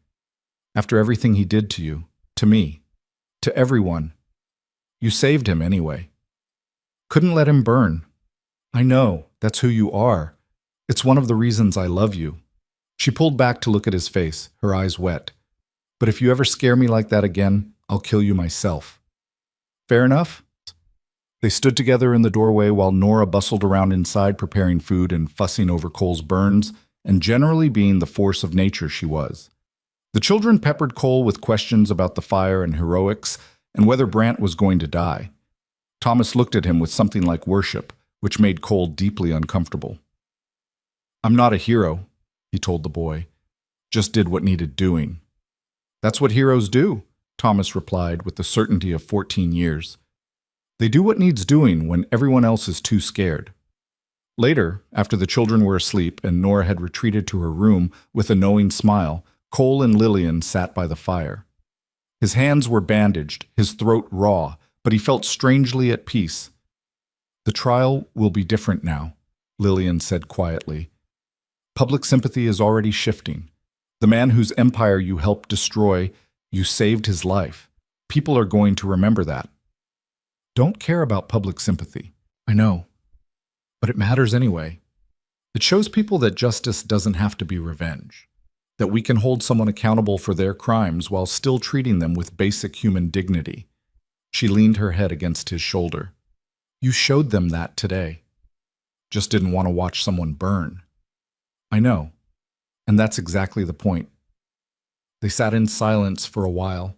"After everything he did to you, to me, to everyone. You saved him anyway. Couldn't let him burn. I know, that's who you are. It's one of the reasons I love you." She pulled back to look at his face, her eyes wet. "But if you ever scare me like that again, I'll kill you myself." "Fair enough?" They stood together in the doorway while Nora bustled around inside preparing food and fussing over Cole's burns, and generally being the force of nature she was. The children peppered Cole with questions about the fire and heroics, and whether Brant was going to die. Thomas looked at him with something like worship, which made Cole deeply uncomfortable. "I'm not a hero," he told the boy. "Just did what needed doing." "That's what heroes do," Thomas replied with the certainty of 14 years. "They do what needs doing when everyone else is too scared." Later, after the children were asleep and Nora had retreated to her room with a knowing smile, Cole and Lillian sat by the fire. His hands were bandaged, his throat raw, but he felt strangely at peace. "The trial will be different now," Lillian said quietly. "Public sympathy is already shifting. The man whose empire you helped destroy, you saved his life. People are going to remember that." "Don't care about public sympathy. I know. But it matters anyway. It shows people that justice doesn't have to be revenge. That we can hold someone accountable for their crimes while still treating them with basic human dignity." She leaned her head against his shoulder. "You showed them that today. Just didn't want to watch someone burn." "I know. And that's exactly the point." They sat in silence for a while,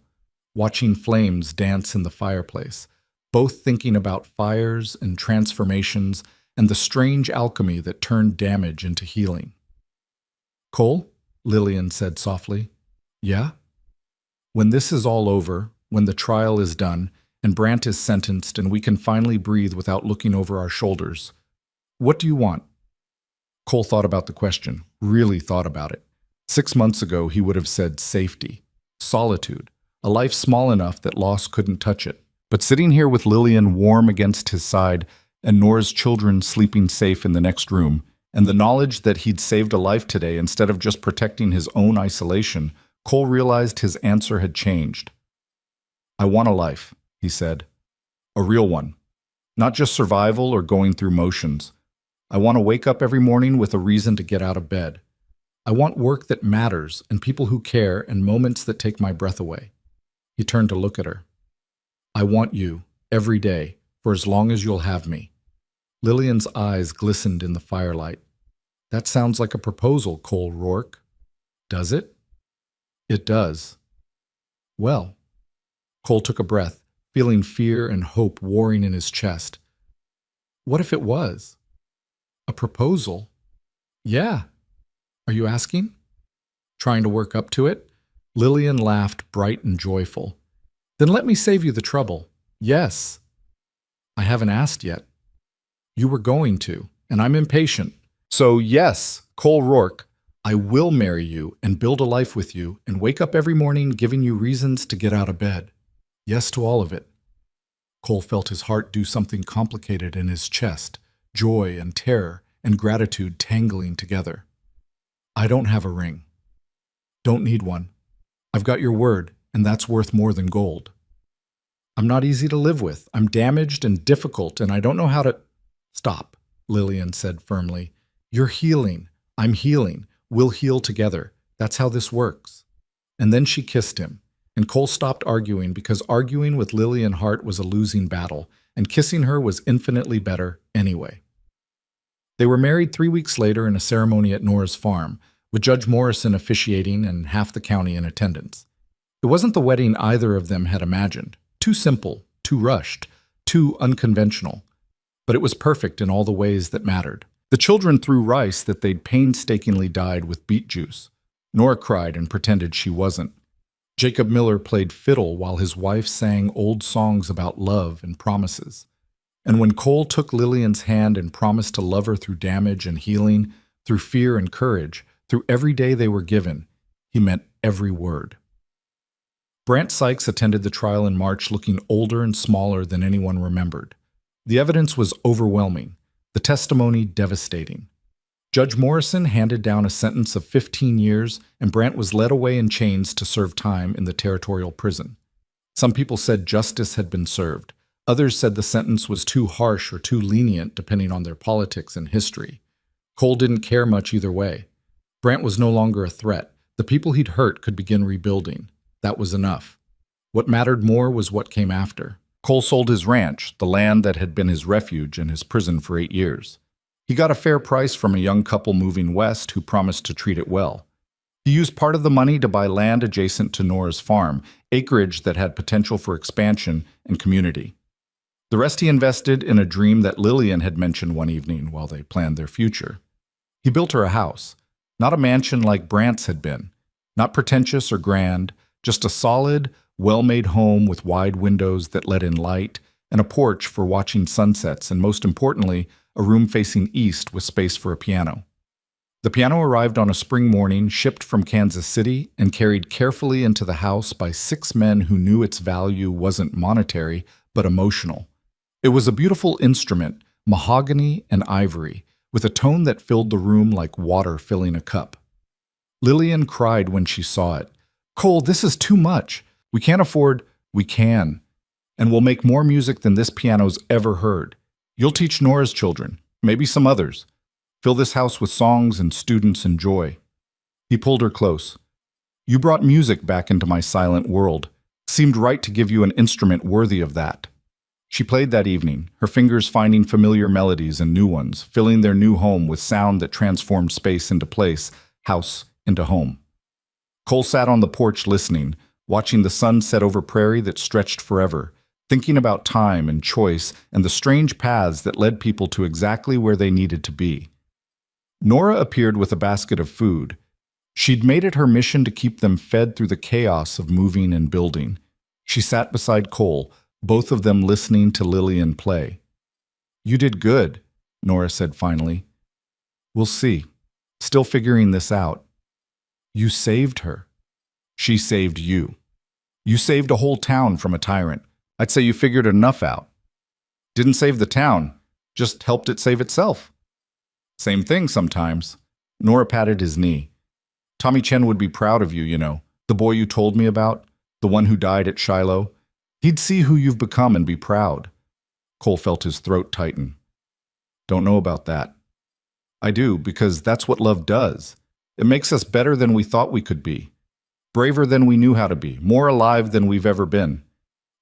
watching flames dance in the fireplace, both thinking about fires and transformations and the strange alchemy that turned damage into healing. "Cole?" Lillian said softly. "Yeah?" "When this is all over, when the trial is done, and Brant is sentenced and we can finally breathe without looking over our shoulders, what do you want?" Cole thought about the question, really thought about it. 6 months ago, he would have said safety, solitude, a life small enough that loss couldn't touch it. But sitting here with Lillian warm against his side and Nora's children sleeping safe in the next room, and the knowledge that he'd saved a life today instead of just protecting his own isolation, Cole realized his answer had changed. "I want a life," he said. "A real one. Not just survival or going through motions. I want to wake up every morning with a reason to get out of bed. I want work that matters and people who care and moments that take my breath away. He turned to look at her. I want you, every day, for as long as you'll have me. Lillian's eyes glistened in the firelight. That sounds like a proposal, Cole Rourke. Does it? It does. Well, Cole took a breath, feeling fear and hope warring in his chest. What if it was? A proposal? Yeah. Are you asking? Trying to work up to it? Lillian laughed, bright and joyful. Then let me save you the trouble. Yes. I haven't asked yet. You were going to, and I'm impatient. So yes, Cole Rourke, I will marry you and build a life with you and wake up every morning giving you reasons to get out of bed. Yes to all of it. Cole felt his heart do something complicated in his chest, joy and terror and gratitude tangling together. I don't have a ring. Don't need one. I've got your word, and that's worth more than gold. I'm not easy to live with. I'm damaged and difficult, and I don't know how to— Stop, Lillian said firmly. You're healing. I'm healing. We'll heal together. That's how this works. And then she kissed him, and Cole stopped arguing because arguing with Lillian Hart was a losing battle, and kissing her was infinitely better anyway. They were married 3 weeks later in a ceremony at Nora's farm, with Judge Morrison officiating and half the county in attendance. It wasn't the wedding either of them had imagined. Too simple, too rushed, too unconventional. But it was perfect in all the ways that mattered. The children threw rice that they'd painstakingly dyed with beet juice. Nora cried and pretended she wasn't. Jacob Miller played fiddle while his wife sang old songs about love and promises. And when Cole took Lillian's hand and promised to love her through damage and healing, through fear and courage, through every day they were given, he meant every word. Brant Sykes attended the trial in March looking older and smaller than anyone remembered. The evidence was overwhelming, the testimony devastating. Judge Morrison handed down a sentence of 15 years, and Brant was led away in chains to serve time in the territorial prison. Some people said justice had been served. Others said the sentence was too harsh or too lenient, depending on their politics and history. Cole didn't care much either way. Brant was no longer a threat. The people he'd hurt could begin rebuilding. That was enough. What mattered more was what came after. Cole sold his ranch, the land that had been his refuge and his prison for 8 years. He got a fair price from a young couple moving west who promised to treat it well. He used part of the money to buy land adjacent to Nora's farm, acreage that had potential for expansion and community. The rest he invested in a dream that Lillian had mentioned one evening while they planned their future. He built her a house, not a mansion like Brant's had been, not pretentious or grand, just a solid, well-made home with wide windows that let in light, and a porch for watching sunsets, and most importantly, a room facing east with space for a piano. The piano arrived on a spring morning, shipped from Kansas City, and carried carefully into the house by 6 men who knew its value wasn't monetary, but emotional. It was a beautiful instrument, mahogany and ivory, with a tone that filled the room like water filling a cup. Lillian cried when she saw it. Cole, this is too much. We can't afford— We can. And we'll make more music than this piano's ever heard. You'll teach Nora's children, maybe some others. Fill this house with songs and students and joy. He pulled her close. You brought music back into my silent world. Seemed right to give you an instrument worthy of that. She played that evening, her fingers finding familiar melodies and new ones, filling their new home with sound that transformed space into place, house into home. Cole sat on the porch listening, watching the sun set over prairie that stretched forever, thinking about time and choice and the strange paths that led people to exactly where they needed to be. Nora appeared with a basket of food. She'd made it her mission to keep them fed through the chaos of moving and building. She sat beside Cole, both of them listening to Lillian play. You did good, Nora said finally. We'll see. Still figuring this out. You saved her. She saved you. You saved a whole town from a tyrant. I'd say you figured enough out. Didn't save the town, just helped it save itself. Same thing sometimes. Nora patted his knee. Tommy Chen would be proud of you, you know. The boy you told me about, the one who died at Shiloh. He'd see who you've become and be proud. Cole felt his throat tighten. Don't know about that. I do, because that's what love does. It makes us better than we thought we could be, braver than we knew how to be, more alive than we've ever been.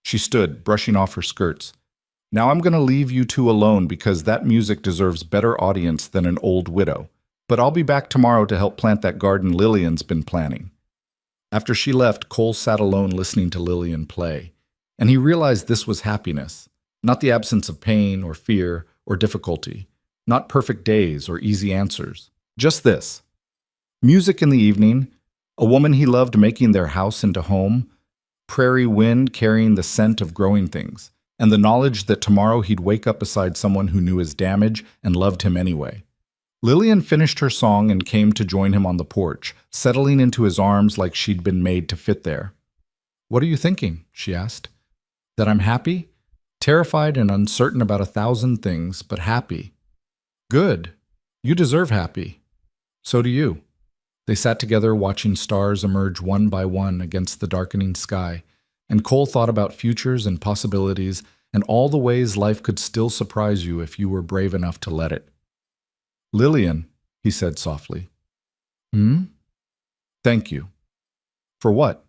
She stood, brushing off her skirts. Now I'm going to leave you two alone because that music deserves better audience than an old widow. But I'll be back tomorrow to help plant that garden Lillian's been planning. After she left, Cole sat alone listening to Lillian play, and he realized this was happiness, not the absence of pain or fear or difficulty, not perfect days or easy answers. Just this. Music in the evening, a woman he loved making their house into home, prairie wind carrying the scent of growing things, and the knowledge that tomorrow he'd wake up beside someone who knew his damage and loved him anyway. Lillian finished her song and came to join him on the porch, settling into his arms like she'd been made to fit there. "What are you thinking?" she asked. "That I'm happy? Terrified and uncertain about 1,000 things, but happy." "Good. You deserve happy. So do you." They sat together watching stars emerge one by one against the darkening sky, and Cole thought about futures and possibilities and all the ways life could still surprise you if you were brave enough to let it. "Lillian," he said softly. "Hmm? Thank you." "For what?"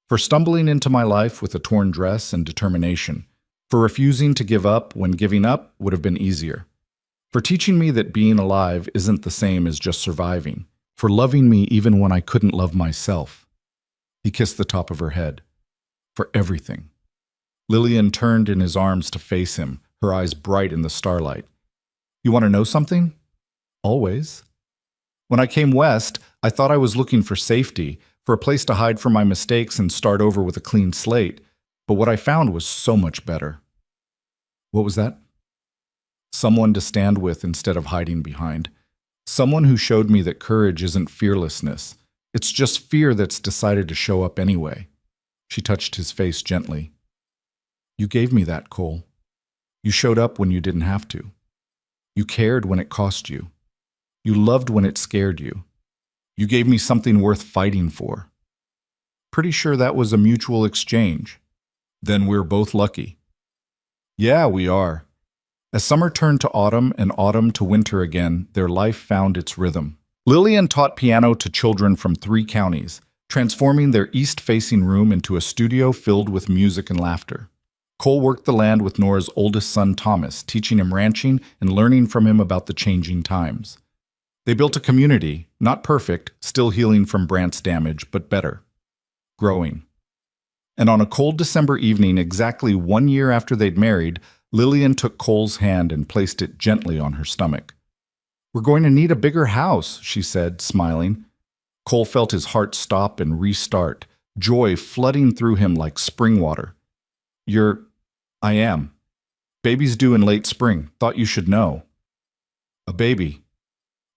"For stumbling into my life with a torn dress and determination. For refusing to give up when giving up would have been easier. For teaching me that being alive isn't the same as just surviving. For loving me even when I couldn't love myself." He kissed the top of her head. "For everything." Lillian turned in his arms to face him, her eyes bright in the starlight. "You want to know something?" "Always." "When I came west, I thought I was looking for safety, for a place to hide from my mistakes and start over with a clean slate. But what I found was so much better." "What was that?" "Someone to stand with instead of hiding behind. Someone who showed me that courage isn't fearlessness. It's just fear that's decided to show up anyway." She touched his face gently. "You gave me that, Cole. You showed up when you didn't have to. You cared when it cost you. You loved when it scared you. You gave me something worth fighting for. Pretty sure that was a mutual exchange. Then we're both lucky." "Yeah, we are." As summer turned to autumn and autumn to winter again, their life found its rhythm. Lillian taught piano to children from 3 counties, transforming their east-facing room into a studio filled with music and laughter. Cole worked the land with Nora's oldest son, Thomas, teaching him ranching and learning from him about the changing times. They built a community, not perfect, still healing from Brant's damage, but better. Growing. And on a cold December evening, exactly 1 year after they'd married, Lillian took Cole's hand and placed it gently on her stomach. "We're going to need a bigger house," she said, smiling. Cole felt his heart stop and restart, joy flooding through him like spring water. "I am. Baby's due in late spring. Thought you should know." "A baby."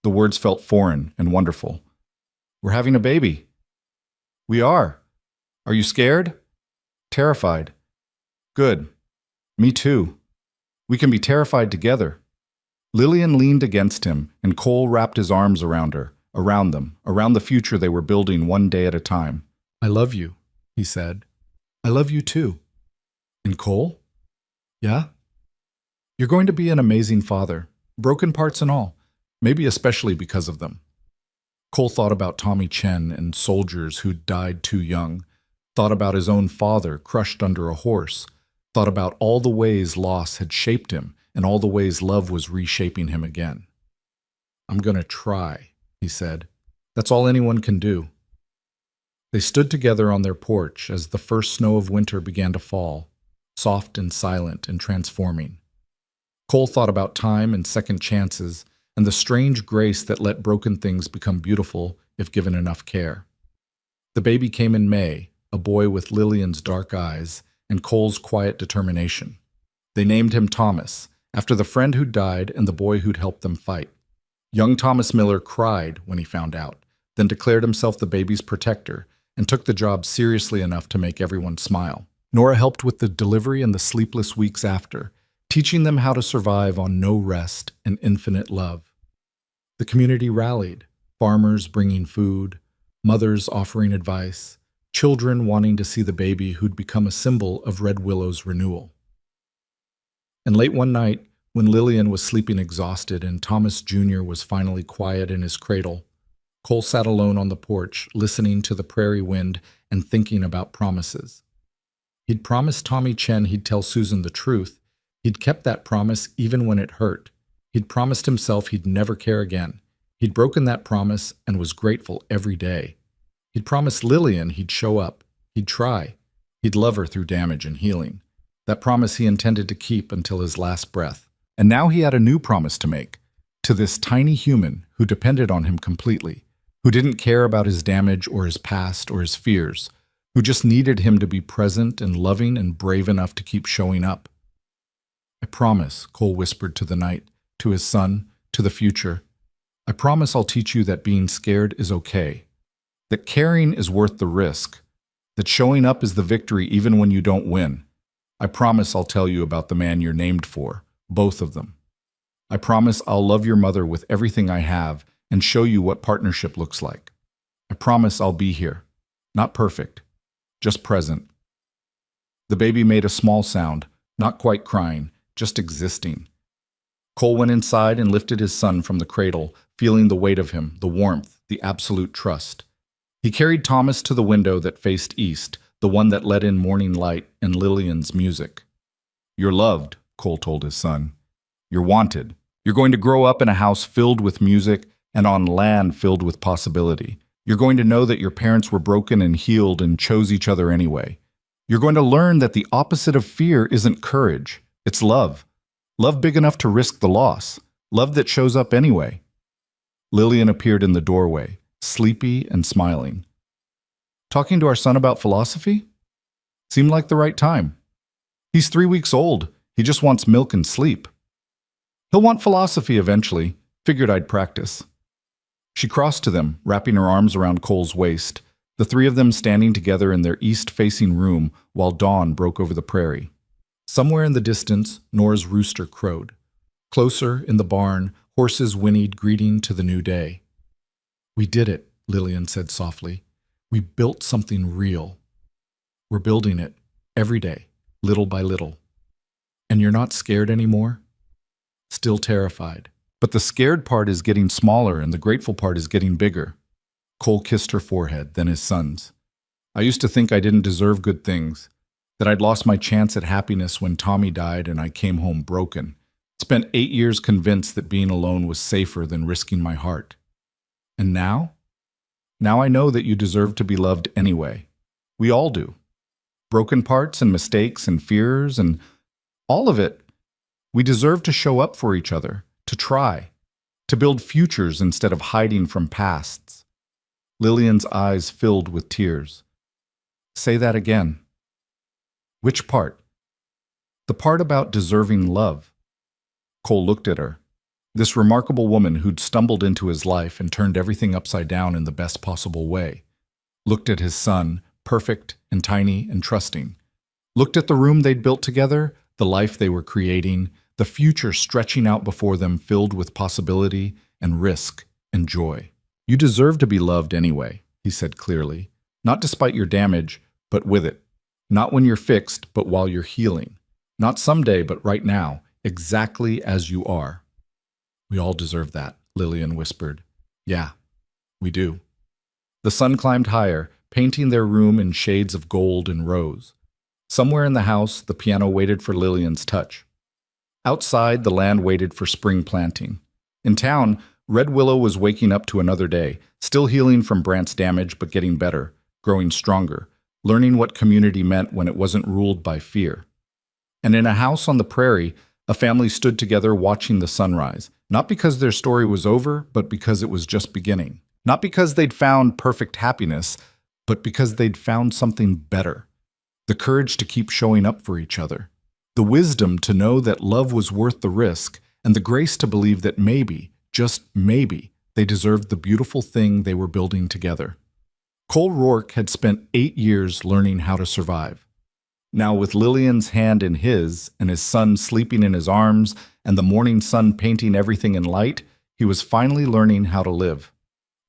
The words felt foreign and wonderful. "We're having a baby." "We are. Are you scared?" "Terrified." "Good. Me too. We can be terrified together." Lillian leaned against him, and Cole wrapped his arms around her, around them, around the future they were building one day at a time. "I love you," he said. "I love you too." "And Cole?" "Yeah?" "You're going to be an amazing father, broken parts and all, maybe especially because of them." Cole thought about Tommy Chen and soldiers who'd died too young, thought about his own father crushed under a horse, thought about all the ways loss had shaped him and all the ways love was reshaping him again. "I'm going to try," he said. "That's all anyone can do." They stood together on their porch as the first snow of winter began to fall, soft and silent and transforming. Cole thought about time and second chances and the strange grace that let broken things become beautiful if given enough care. The baby came in May, a boy with Lillian's dark eyes and Cole's quiet determination. They named him Thomas, after the friend who'd died and the boy who'd helped them fight. Young Thomas Miller cried when he found out, then declared himself the baby's protector and took the job seriously enough to make everyone smile. Nora helped with the delivery and the sleepless weeks after, teaching them how to survive on no rest and infinite love. The community rallied, farmers bringing food, mothers offering advice, children wanting to see the baby who'd become a symbol of Red Willow's renewal. And late one night, When Lillian was sleeping exhausted and Thomas Jr. was finally quiet in his cradle, Cole sat alone on the porch, listening to the prairie wind and thinking about promises. He'd promised Tommy Chen he'd tell Susan the truth. He'd kept that promise even when it hurt. He'd promised himself he'd never care again. He'd broken that promise and was grateful every day. He'd promised Lillian he'd show up. He'd try. He'd love her through damage and healing. That promise he intended to keep until his last breath. And now he had a new promise to make, to this tiny human who depended on him completely, who didn't care about his damage or his past or his fears, who just needed him to be present and loving and brave enough to keep showing up. I promise, Cole whispered to the night, to his son, to the future. I promise I'll teach you that being scared is okay, that caring is worth the risk, that showing up is the victory even when you don't win. I promise I'll tell you about the man you're named for, both of them. I promise I'll love your mother with everything I have and show you what partnership looks like. I promise I'll be here, not perfect, just present. The baby made a small sound, not quite crying, just existing. Cole went inside and lifted his son from the cradle, feeling the weight of him, the warmth, the absolute trust. He carried Thomas to the window that faced east, the one that let in morning light and Lillian's music. You're loved, Cole told his son. You're wanted. You're going to grow up in a house filled with music and on land filled with possibility. You're going to know that your parents were broken and healed and chose each other anyway. You're going to learn that the opposite of fear isn't courage, it's love. Love big enough to risk the loss. Love that shows up anyway. Lillian appeared in the doorway, sleepy and smiling. Talking to our son about philosophy? Seemed like the right time. He's 3 weeks old. He just wants milk and sleep. He'll want philosophy eventually. Figured I'd practice. She crossed to them, wrapping her arms around Cole's waist, the three of them standing together in their east-facing room while dawn broke over the prairie. Somewhere in the distance, Nora's rooster crowed. Closer, in the barn, horses whinnied greeting to the new day. We did it, Lillian said softly. We built something real. We're building it, every day, little by little. And you're not scared anymore? Still terrified. But the scared part is getting smaller and the grateful part is getting bigger. Cole kissed her forehead, then his son's. I used to think I didn't deserve good things, that I'd lost my chance at happiness when Tommy died and I came home broken. Spent 8 years convinced that being alone was safer than risking my heart. And now? Now I know that you deserve to be loved anyway. We all do. Broken parts and mistakes and fears and all of it. We deserve to show up for each other, to try, to build futures instead of hiding from pasts. Lillian's eyes filled with tears. Say that again. Which part? The part about deserving love. Cole looked at her. This remarkable woman who'd stumbled into his life and turned everything upside down in the best possible way. Looked at his son, perfect and tiny and trusting. Looked at the room they'd built together, the life they were creating, the future stretching out before them filled with possibility and risk and joy. You deserve to be loved anyway, he said clearly. Not despite your damage, but with it. Not when you're fixed, but while you're healing. Not someday, but right now, exactly as you are. We all deserve that, Lillian whispered. Yeah, we do. The sun climbed higher, painting their room in shades of gold and rose. Somewhere in the house, the piano waited for Lillian's touch. Outside, the land waited for spring planting. In town, Red Willow was waking up to another day, still healing from Brant's damage but getting better, growing stronger, learning what community meant when it wasn't ruled by fear. And in a house on the prairie, a family stood together watching the sunrise, not because their story was over, but because it was just beginning. Not because they'd found perfect happiness, but because they'd found something better. The courage to keep showing up for each other. The wisdom to know that love was worth the risk, and the grace to believe that maybe, just maybe, they deserved the beautiful thing they were building together. Cole Rourke had spent 8 years learning how to survive. Now, with Lillian's hand in his, and his son sleeping in his arms, and the morning sun painting everything in light, he was finally learning how to live.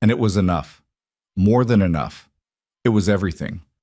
And it was enough. More than enough. It was everything.